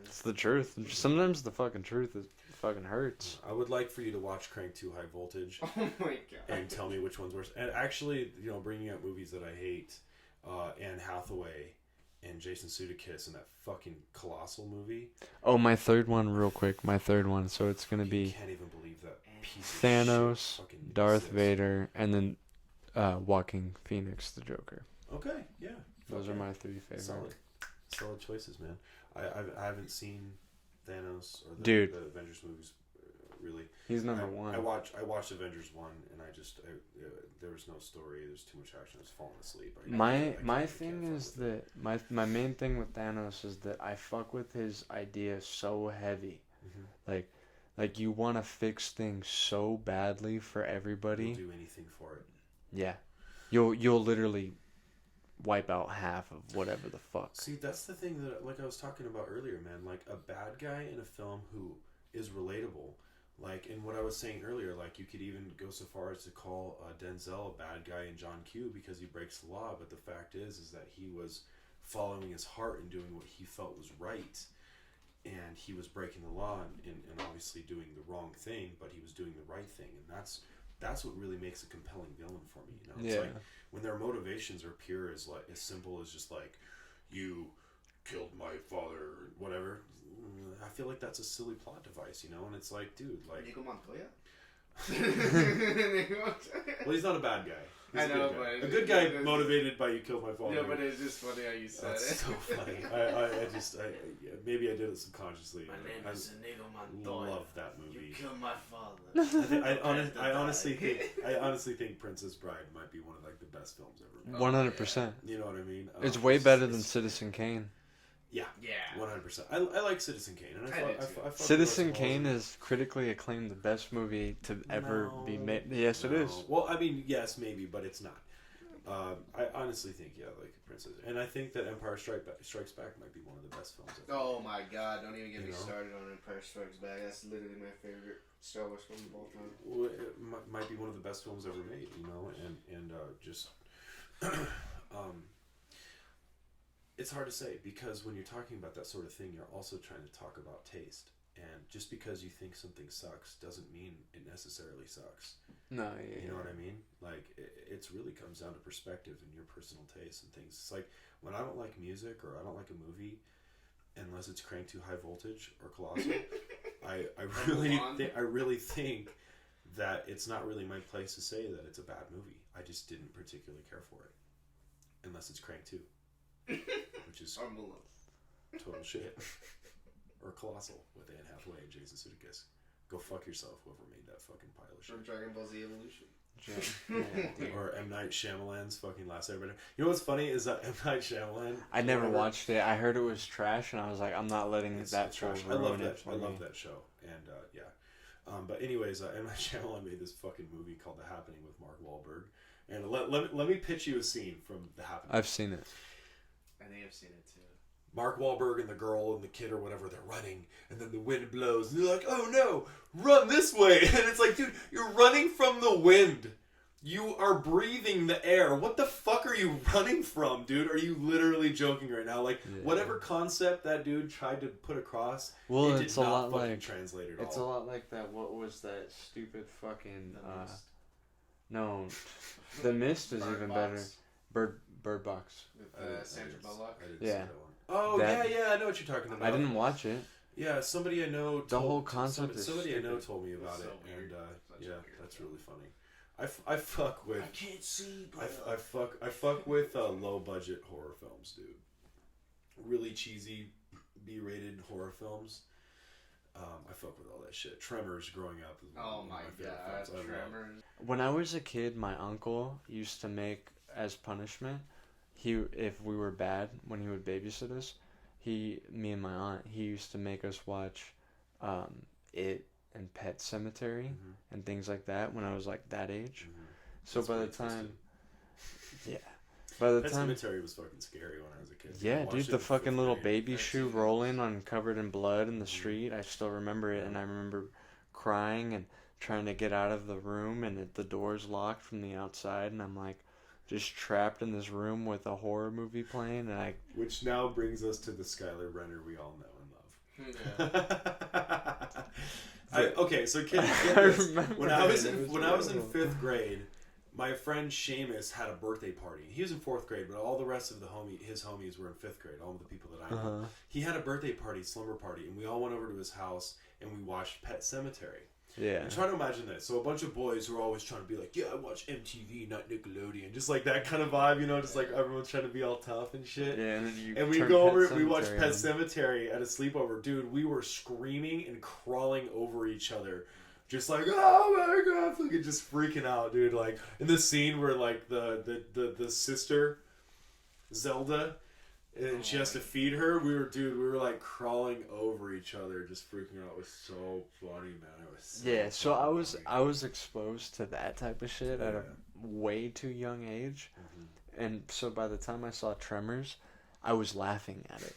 It's the truth. Sometimes the fucking truth fucking hurts. I would like for you to watch Crank 2 High Voltage. Oh my god. And tell me which one's worse. And actually, bringing up movies that I hate, Anne Hathaway and Jason Sudeikis in that fucking Colossal movie. Oh, my third one, real quick. My third one. So it's gonna be. Can't even believe that piece of Thanos, shit Darth exists. Vader, and then Joaquin Phoenix, the Joker. Okay, yeah. Those are my three favorites. Solid choices, man. I haven't seen Thanos or Dude. the Avengers movies, really. He's number one. I watched Avengers 1, and there was no story. There's too much action. I was falling asleep. My thing is that my main thing with Thanos is that I fuck with his idea so heavy. Mm-hmm. Like you want to fix things so badly for everybody. You'll do anything for it. Yeah. You'll literally wipe out half of whatever the fuck. See, that's the thing that, like I was talking about earlier, man. Like, a bad guy in a film who is relatable. Like, in what I was saying earlier, like, you could even go so far as to call Denzel a bad guy in John Q because he breaks the law. But the fact is that he was following his heart and doing what he felt was right. And he was breaking the law and obviously doing the wrong thing, but he was doing the right thing. And that's what really makes a compelling villain for me. It's like when their motivations are pure, as simple as just like, you killed my father or whatever. I feel like that's a silly plot device, and it's like, dude, like. Nico Montoya? Well, he's not a bad guy. I know, but a good guy motivated by you killed my father. Yeah, but it's just funny how you said That's it. so funny. Maybe I did it subconsciously. My name is Nico Montoya. Love that movie. You killed my father. I honestly think Princess Bride might be one of the best films ever made. 100%. You know what I mean? It's way better than Citizen Kane. Yeah, Yeah. 100%. I like Citizen Kane, and I do too. I fuck with Citizen Russell Kane Halsey. is critically acclaimed, the best movie to ever be No, made. Yes, it no. is. Well, I mean, yes, maybe, but it's not. I honestly think, yeah, like Princess, and I think that Empire Strikes Back might be one of the best films. Ever. Oh my God! Don't even get You me know? started on Empire Strikes Back. That's literally my favorite Star Wars film of all time. Well, it might be one of the best films ever made, you know, and just it's hard to say because when you're talking about that sort of thing, you're also trying to talk about taste. And just because you think something sucks doesn't mean it necessarily sucks. No, yeah. You know what I mean? Like, it's really comes down to perspective and your personal taste and things. It's like, when I don't like music or I don't like a movie, unless it's cranked too high voltage or colossal, I really think that it's not really my place to say that it's a bad movie. I just didn't particularly care for it. Unless it's cranked too. Which is Or Mulan. total shit. Or Colossal with Anne Hathaway and Jason Sudeikis. Go fuck yourself, whoever made that fucking pile of Or shit. Dragon Ball Z Evolution. Or M. Night Shyamalan's fucking Last Airbender. You know what's funny is that M. Night Shyamalan... I never watched it. I heard it was trash, and I was like, I'm not letting that trash. show ruin it for I me. love that show. And, yeah. But anyways, M. Night Shyamalan made this fucking movie called The Happening with Mark Wahlberg. And let me pitch you a scene from The Happening. I've seen it. I think I've seen it too. Mark Wahlberg and the girl and the kid or whatever, they're running, and then the wind blows, and they're like, oh no, run this way. And it's like, dude, you're running from the wind. You are breathing the air. What the fuck are you running from, dude? Are you literally joking right now? Like, whatever concept that dude tried to put across, Well, it it's did a not lot fucking like translate at it's all. a lot like that. What was that stupid fucking? The Mist. No, The Mist is Bird even Box. better. Bird Box. With Sandra Bullock. I didn't see Yeah. that one. Oh, That- yeah, I know what you're talking about. I didn't watch it. Yeah, somebody I know told, The whole concept is somebody I know stupid. told me about It's it, so weird. and Such a yeah, weird that's film. really funny. I fuck with can't see, I fuck with low budget horror films, dude. Really cheesy, B-rated horror films. I fuck with all that shit. Tremors growing up is one Oh of my favorite God, films. I love. Tremors. When I was a kid, my uncle used to make as punishment. If we were bad when he would babysit us, me and my aunt, he used to make us watch, It and Pet Cemetery Mhm. and things like that when I was like that age. Mhm. So That's by the pretty time, twisted. by the Pet time, Cemetery was fucking scary when I was a kid. I yeah, watched dude, it the in fucking fifth little grade. baby I've shoe seen it. rolling on covered in blood in the Mhm. street. I still remember it, and I remember crying and trying to get out of the room, and the door's locked from the outside, and I'm like just trapped in this room with a horror movie playing, and I Which now brings us to the Skylar Renner we all know and Yeah. love. Okay, so kid, I get this. remember When I was it. It in was when I was in horrible. 5th grade, my friend Seamus had a birthday party. He was in 4th grade, but all the rest of his homies were in 5th grade. All of the people that I know. Uh-huh. He had a birthday party, slumber party, and we all went over to his house and we watched Pet Cemetery. Yeah. And try to imagine this. So a bunch of boys who are always trying to be like, yeah, I watch MTV, not Nickelodeon. Just like that kind of vibe, you know, just like everyone's trying to be all tough and shit. Yeah, and then you And we turn go Pet over, we watch Sematary Pet on. Cemetery at a sleepover. Dude, we were screaming and crawling over each other. Just like, oh my God, fucking just freaking out, dude. Like, in the scene where, like, the sister, Zelda, and she has to feed her, we were like crawling over each other, just freaking out. It was so funny, man. It was so Yeah, so fucking I was exposed to that type of shit at a Yeah. way too young age, Mhm. and so by the time I saw Tremors, I was laughing at it.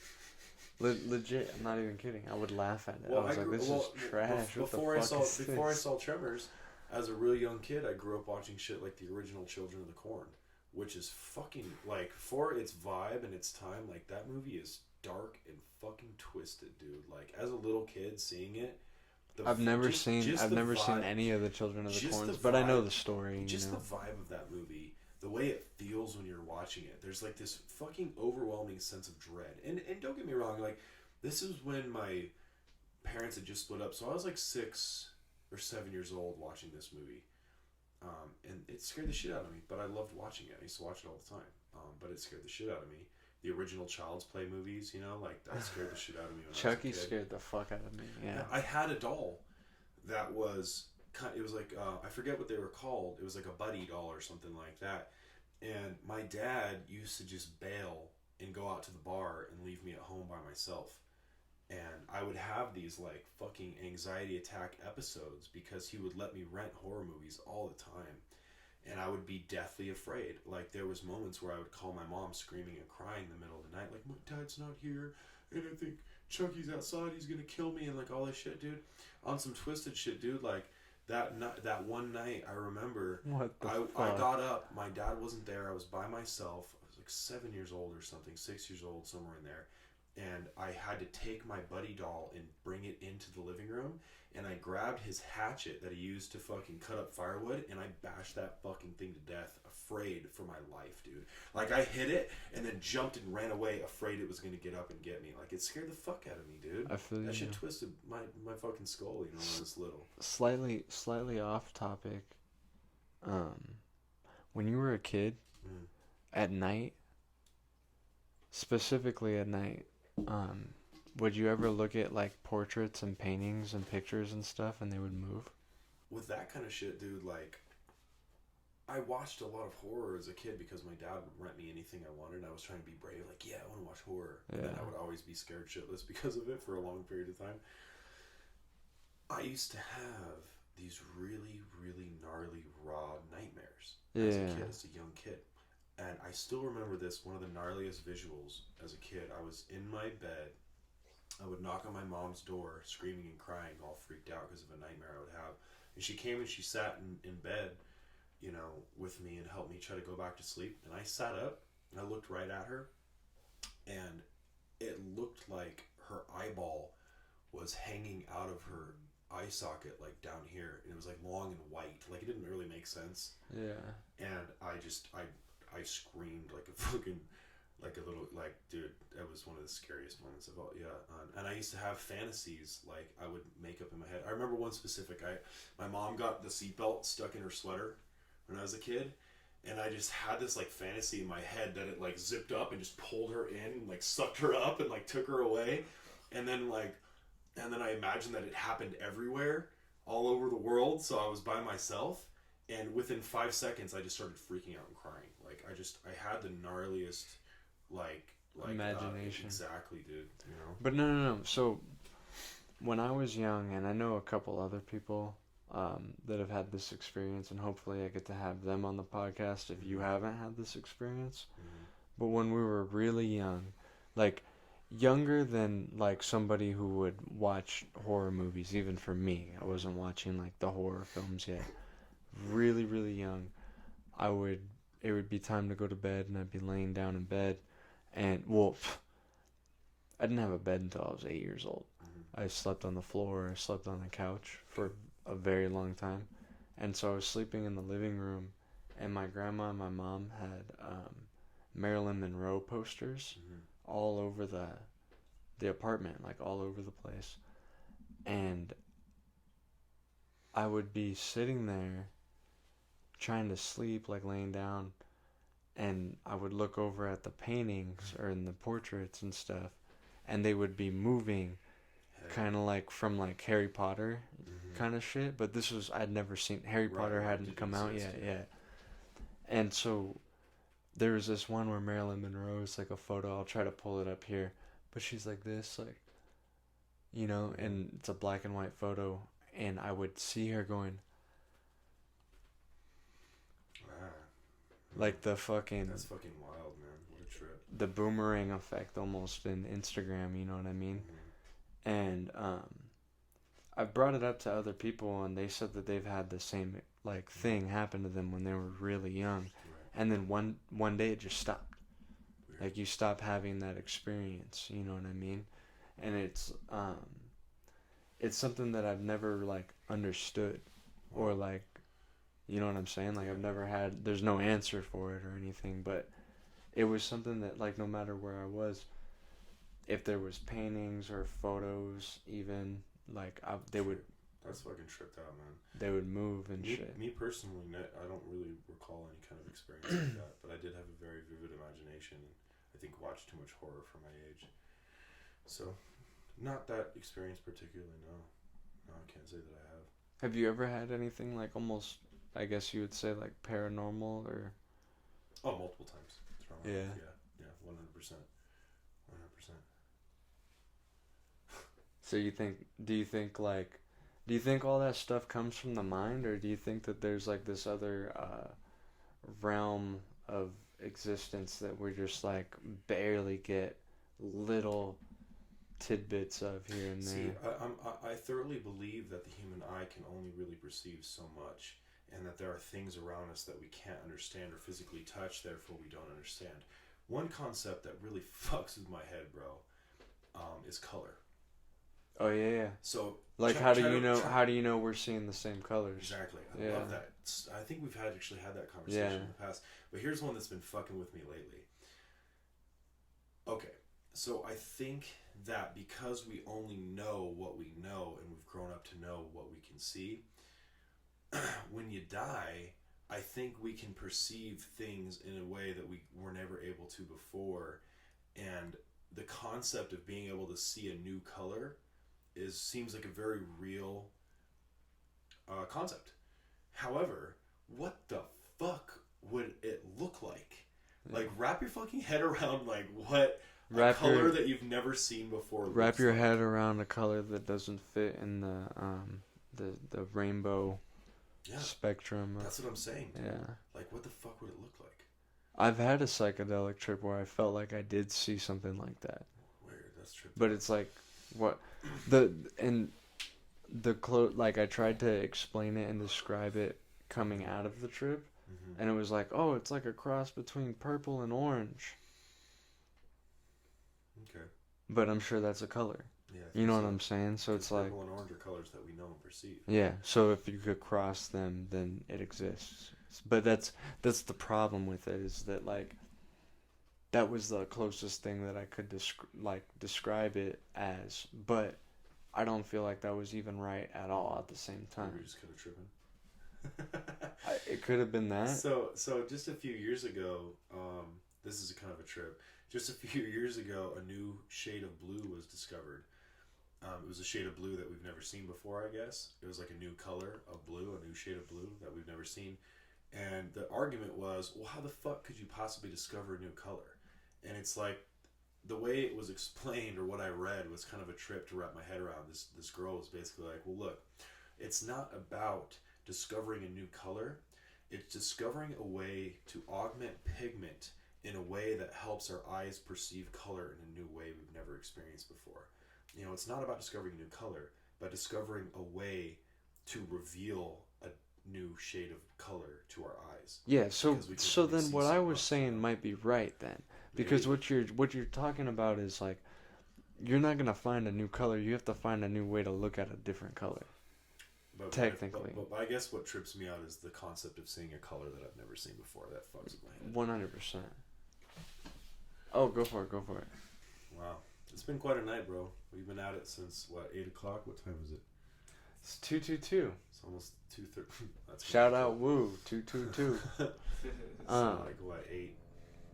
Legit, I'm not even kidding. I would laugh at it. I was like, "This is trash." What the Before I fuck saw is before I this? saw Tremors, as a real young kid, I grew up watching shit like the original Children of the Corn, which is fucking like, for its vibe and its time, like that movie is dark and fucking twisted, dude. Like, as a little kid seeing it, I've never just seen the seen vibe- any of the Children of the just the Corns, but I know vibe- the story. You just know, the vibe of that movie, the way it feels when you're watching it. There's like this fucking overwhelming sense of dread. And don't get me wrong, like, this is when my parents had just split up, so I was like 6 or 7 years old watching this movie. And it scared the shit out of me, but I loved watching it. I used to watch it all the time. But it scared the shit out of me. The original Child's Play movies, you know, like, that scared the shit out of me when Chucky I was a kid. scared the fuck out of me. Yeah. I had a doll that was it was like, I forget what they were called. It was like a buddy doll or something like that. And my dad used to just bail and go out to the bar and leave me at home by myself. And I would have these like fucking anxiety attack episodes because he would let me rent horror movies all the time. And I would be deathly afraid. Like, there was moments where I would call my mom screaming and crying in the middle of the night. Like, my dad's not here, and I think Chucky's outside, he's gonna kill me, and like all this shit, dude. On some twisted shit, dude. Like, that one night, I remember, What the I fuck? got up, my dad wasn't there, I was by myself. I was like 7 years old or something, 6 years old, somewhere in there. And I had to take my buddy doll and bring it into the living room, and I grabbed his hatchet that he used to fucking cut up firewood, and I bashed that fucking thing to death, afraid for my life, dude. Like, I hit it and then jumped and ran away, afraid it was gonna get up and get me. Like, it scared the fuck out of me, dude. I feel That you. shit twisted my fucking skull, you know, when I was little. Slightly off topic. When you were a kid, Mm. at night, specifically at night, would you ever look at like portraits and paintings and pictures and stuff, and they would move? With that kind of shit, dude, like, I watched a lot of horror as a kid because my dad would rent me anything I wanted, and I was trying to be brave, like, yeah, I want to watch horror. And then Yeah. I would always be scared shitless because of it for a long period of time. I used to have these really, really gnarly, raw nightmares as a Yeah. kid, as a young kid. And I still remember this, one of the gnarliest visuals as a kid. I was in my bed. I would knock on my mom's door, screaming and crying, all freaked out because of a nightmare I would have. And she came and she sat in bed, you know, with me and helped me try to go back to sleep. And I sat up and I looked right at her, and it looked like her eyeball was hanging out of her eye socket, like down here, and it was like long and white. Like, it didn't really make sense. Yeah. And I screamed like a fucking, like a little, like, dude, that was one of the scariest moments of all. Yeah. And I used to have fantasies, like, I would make up in my head. I remember one specific, my mom got the seatbelt stuck in her sweater when I was a kid, and I just had this like fantasy in my head that it like zipped up and just pulled her in and like sucked her up and like took her away. And then I imagined that it happened everywhere, all over the world. So I was by myself, and within 5 seconds, I just started freaking out and crying. Like, I had the gnarliest, like Imagination. Exactly, dude. You know. But no. So, when I was young, and I know a couple other people that have had this experience, and hopefully I get to have them on the podcast if you haven't had this experience. Mm-hmm. But when we were really young, like younger than like somebody who would watch horror movies, even for me, I wasn't watching like the horror films yet. Really, really young, it would be time to go to bed, and I'd be laying down in bed, and I didn't have a bed until I was 8 years old. Mm-hmm. I slept on the floor, I slept on the couch for a very long time, and so I was sleeping in the living room, and my grandma and my mom had Marilyn Monroe posters Mm-hmm. all over the apartment, like all over the place, and I would be sitting there trying to sleep, like laying down, and I would look over at the paintings or in the portraits and stuff, and they would be moving, kind of like from like Harry Potter Mm-hmm. kind of shit. But this was, I'd never seen, Harry Potter Right, hadn't didn't come out exist yet. yet. And so there was this one where Marilyn Monroe is like a photo. I'll try to pull it up here, but she's like this, like, you know, and it's a black and white photo, and I would see her going like the fucking, That's fucking wild, man. What a trip. the boomerang effect almost in Instagram, you know what I mean? Mm-hmm. And I've brought it up to other people, and they said that they've had the same like thing happen to them when they were really young, Right. and then one day it just stopped. Weird. Like, you stop having that experience, you know what I mean? And it's something that I've never like understood, or like, you know what I'm saying? Like, I've never had, there's no answer for it or anything, but it was something that, like, no matter where I was, if there was paintings or photos, even like they would That's fucking tripped out, man. move and shit. Me personally, I don't really recall any kind of experience like that, but I did have a very vivid imagination. I think watched too much horror for my age, so not that experience particularly. No, I can't say that I have. Have you ever had anything like almost, I guess you would say, like paranormal or? Oh, multiple times. Yeah. Yeah, 100%. 100%. 100%. So do you think all that stuff comes from the mind, or do you think that there's like this other realm of existence that we just like barely get little tidbits of here and there? See, I thoroughly believe that the human eye can only really perceive so much, and that there are things around us that we can't understand or physically touch, therefore we don't understand. One concept that really fucks with my head, bro, is color. Oh yeah. So like how do you know we're seeing the same colors? Exactly. I love that. I think we've actually had that conversation in the past. But here's one that's been fucking with me lately. Okay. So I think that because we only know what we know, and we've grown up to know what we can see, when you die, I think we can perceive things in a way that we were never able to before. And the concept of being able to see a new color seems like a very real concept. However, what the fuck would it look like? Yeah. Like, wrap your fucking head around like what a color that you've never seen before. Wrap your head around a color that doesn't fit in the rainbow spectrum. That's what I'm saying, dude. Yeah. Like, what the fuck would it look like? I've had a psychedelic trip where I felt like I did see something like that. Weird, that's trippy. But it's like what like I tried to explain it and describe it coming out of the trip, and it was like, oh, it's like a cross between purple and orange. Okay. But I'm sure that's a color. Yeah. You know what I'm saying? So it's like purple and orange are colors that we know and perceive. Yeah. So if you could cross them, then it exists. But that's the problem with it, is that like that was the closest thing that I could describe it as, but I don't feel like that was even right at all at the same time. You were just kind of tripping. It could have been that. So just a few years ago, this is kind of a trip. Just a few years ago, a new shade of blue was discovered. It was a shade of blue that we've never seen before, I guess. It was like a new color of blue, a new shade of blue that we've never seen. And the argument was, well, how the fuck could you possibly discover a new color? And it's like, the way it was explained, or what I read, was kind of a trip to wrap my head around. This girl was basically like, well, look, it's not about discovering a new color. It's discovering a way to augment pigment in a way that helps our eyes perceive color in a new way we've never experienced before. You know, it's not about discovering a new color, but discovering a way to reveal a new shade of color to our eyes. Yeah, so then what I was saying might be right then. Because what you're talking about is like, you're not gonna find a new color. You have to find a new way to look at a different color. But technically, but I guess what trips me out is the concept of seeing a color that I've never seen before. That fucks with my head. 100%. Oh, go for it. Wow, it's been quite a night, bro. We've been at it since what, 8 o'clock? What time is it? It's 2:22. It's almost 2:30. Shout out, woo, 2:22. Like what, 8?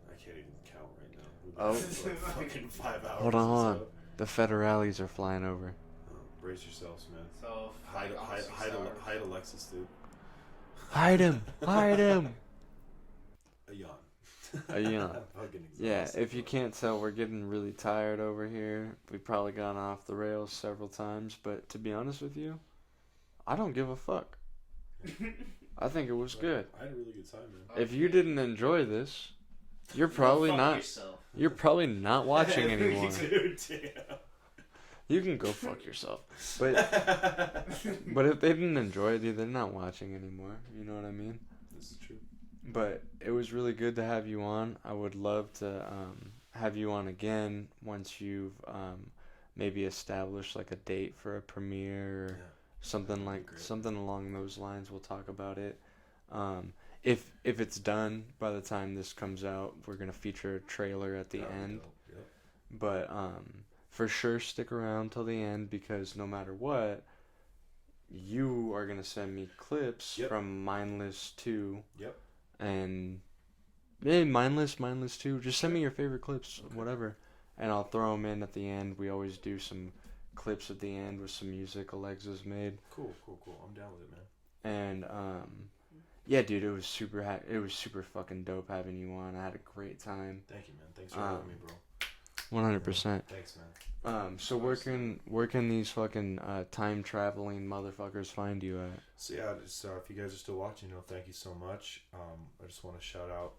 I can't even count right now. We've been like fucking 5 hours. Hold on. The federales are flying over. Oh, brace yourselves, man. So hide Alexis, dude. Hide him. A yawn. Yeah, if you can't tell, we're getting really tired over here. We've probably gone off the rails several times, but to be honest with you, I don't give a fuck. I think it was good. I had a really good time, man. If you didn't enjoy this, you're probably not. Yourself. You're probably not watching anymore. Dude, damn. You can go fuck yourself. But if they didn't enjoy it, they're not watching anymore. You know what I mean? This is true. But it was really good to have you on. I would love to have you on again once you've maybe established like a date for a premiere or something along those lines. We'll talk about it. If it's done by the time this comes out, we're gonna feature a trailer at the end. Yep. But for sure, stick around till the end, because no matter what, you are gonna send me clips from Mindless 2. Yep. And Mindless 2. Just send me your favorite clips, whatever, and I'll throw them in at the end. We always do some clips at the end with some music Alexa's made. Cool. I'm down with it, man. And Yeah, dude, it was it was super fucking dope having you on. I had a great time. Thank you, man. Thanks for having me, bro. 100%. Thanks, man. So where can these fucking time traveling motherfuckers find you at? So yeah, just if you guys are still watching, thank you so much. I just want to shout out,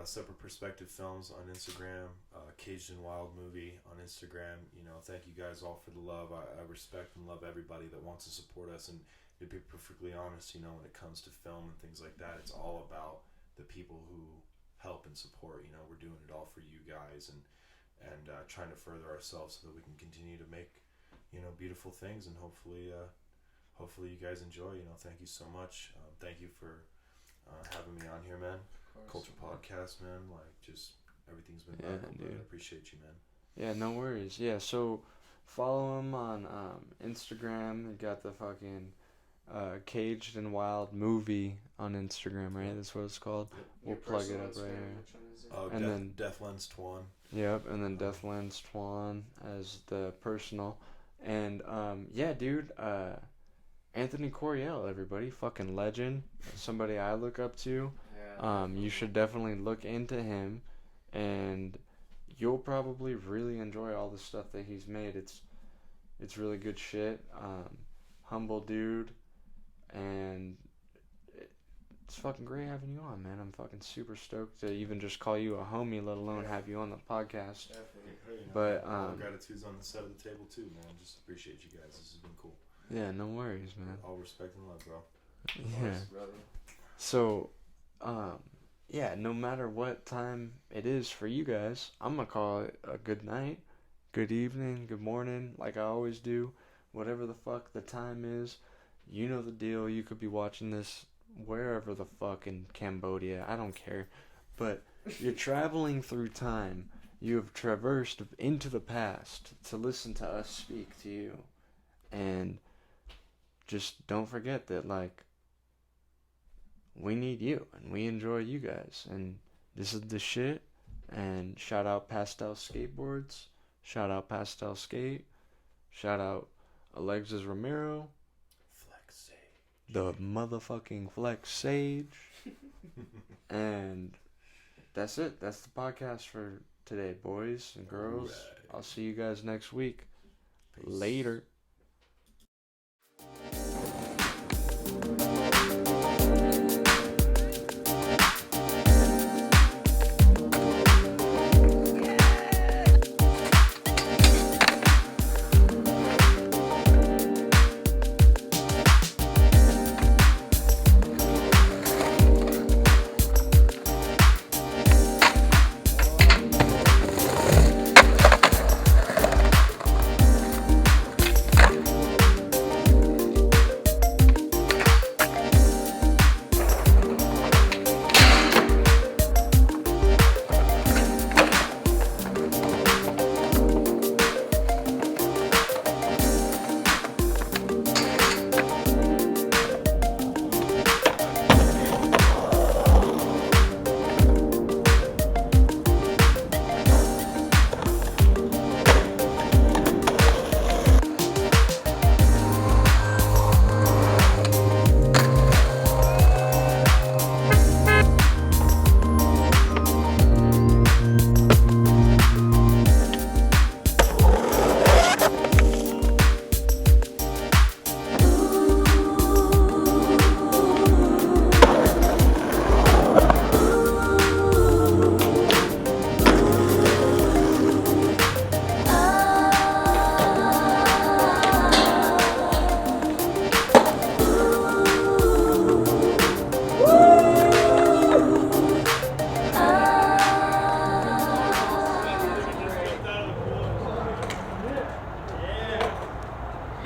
Separate Perspective Films on Instagram, Caged and Wild Movie on Instagram. Thank you guys all for the love. I respect and love everybody that wants to support us. And to be perfectly honest, when it comes to film and things like that, it's all about the people who help and support. We're doing it all for you guys and trying to further ourselves so that we can continue to make, beautiful things, and hopefully you guys enjoy. Thank you so much. Thank you for having me on here, man. Culture Podcast, man. Just everything's been vital, dude. I appreciate you, man. Yeah, no worries. Yeah, so follow him on Instagram. You got the fucking Caged and Wild Movie on Instagram, right? That's what it's called. Yep. We'll plug it up right here. And then Deathlands Twan. Yep, and then Deathlands Twan as the personal. And yeah, dude, Anthony Coryell, everybody, fucking legend. Somebody I look up to. You should definitely look into him, and you'll probably really enjoy all the stuff that he's made. It's really good shit. Humble dude, and it's fucking great having you on, man. I'm fucking super stoked to even just call you a homie, let alone have you on the podcast. Definitely. But gratitude's on the side of the table too, man. Just appreciate you guys. This has been cool. Yeah, no worries, man. All respect and love, bro. Yeah. So, yeah, no matter what time it is for you guys, I'm gonna call it a good night, good evening, good morning, like I always do. Whatever the fuck the time is, you know the deal. You could be watching this wherever the fuck in Cambodia, I don't care. But you're traveling through time. You have traversed into the past to listen to us speak to you. And just don't forget that, we need you and we enjoy you guys. And this is the shit. And shout out Pastel Skateboards. Shout out Pastel Skate. Shout out Alexis Romero. Flex Sage. The motherfucking Flex Sage. And that's it. That's the podcast for today, boys and girls. Right. I'll see you guys next week. Peace. Later.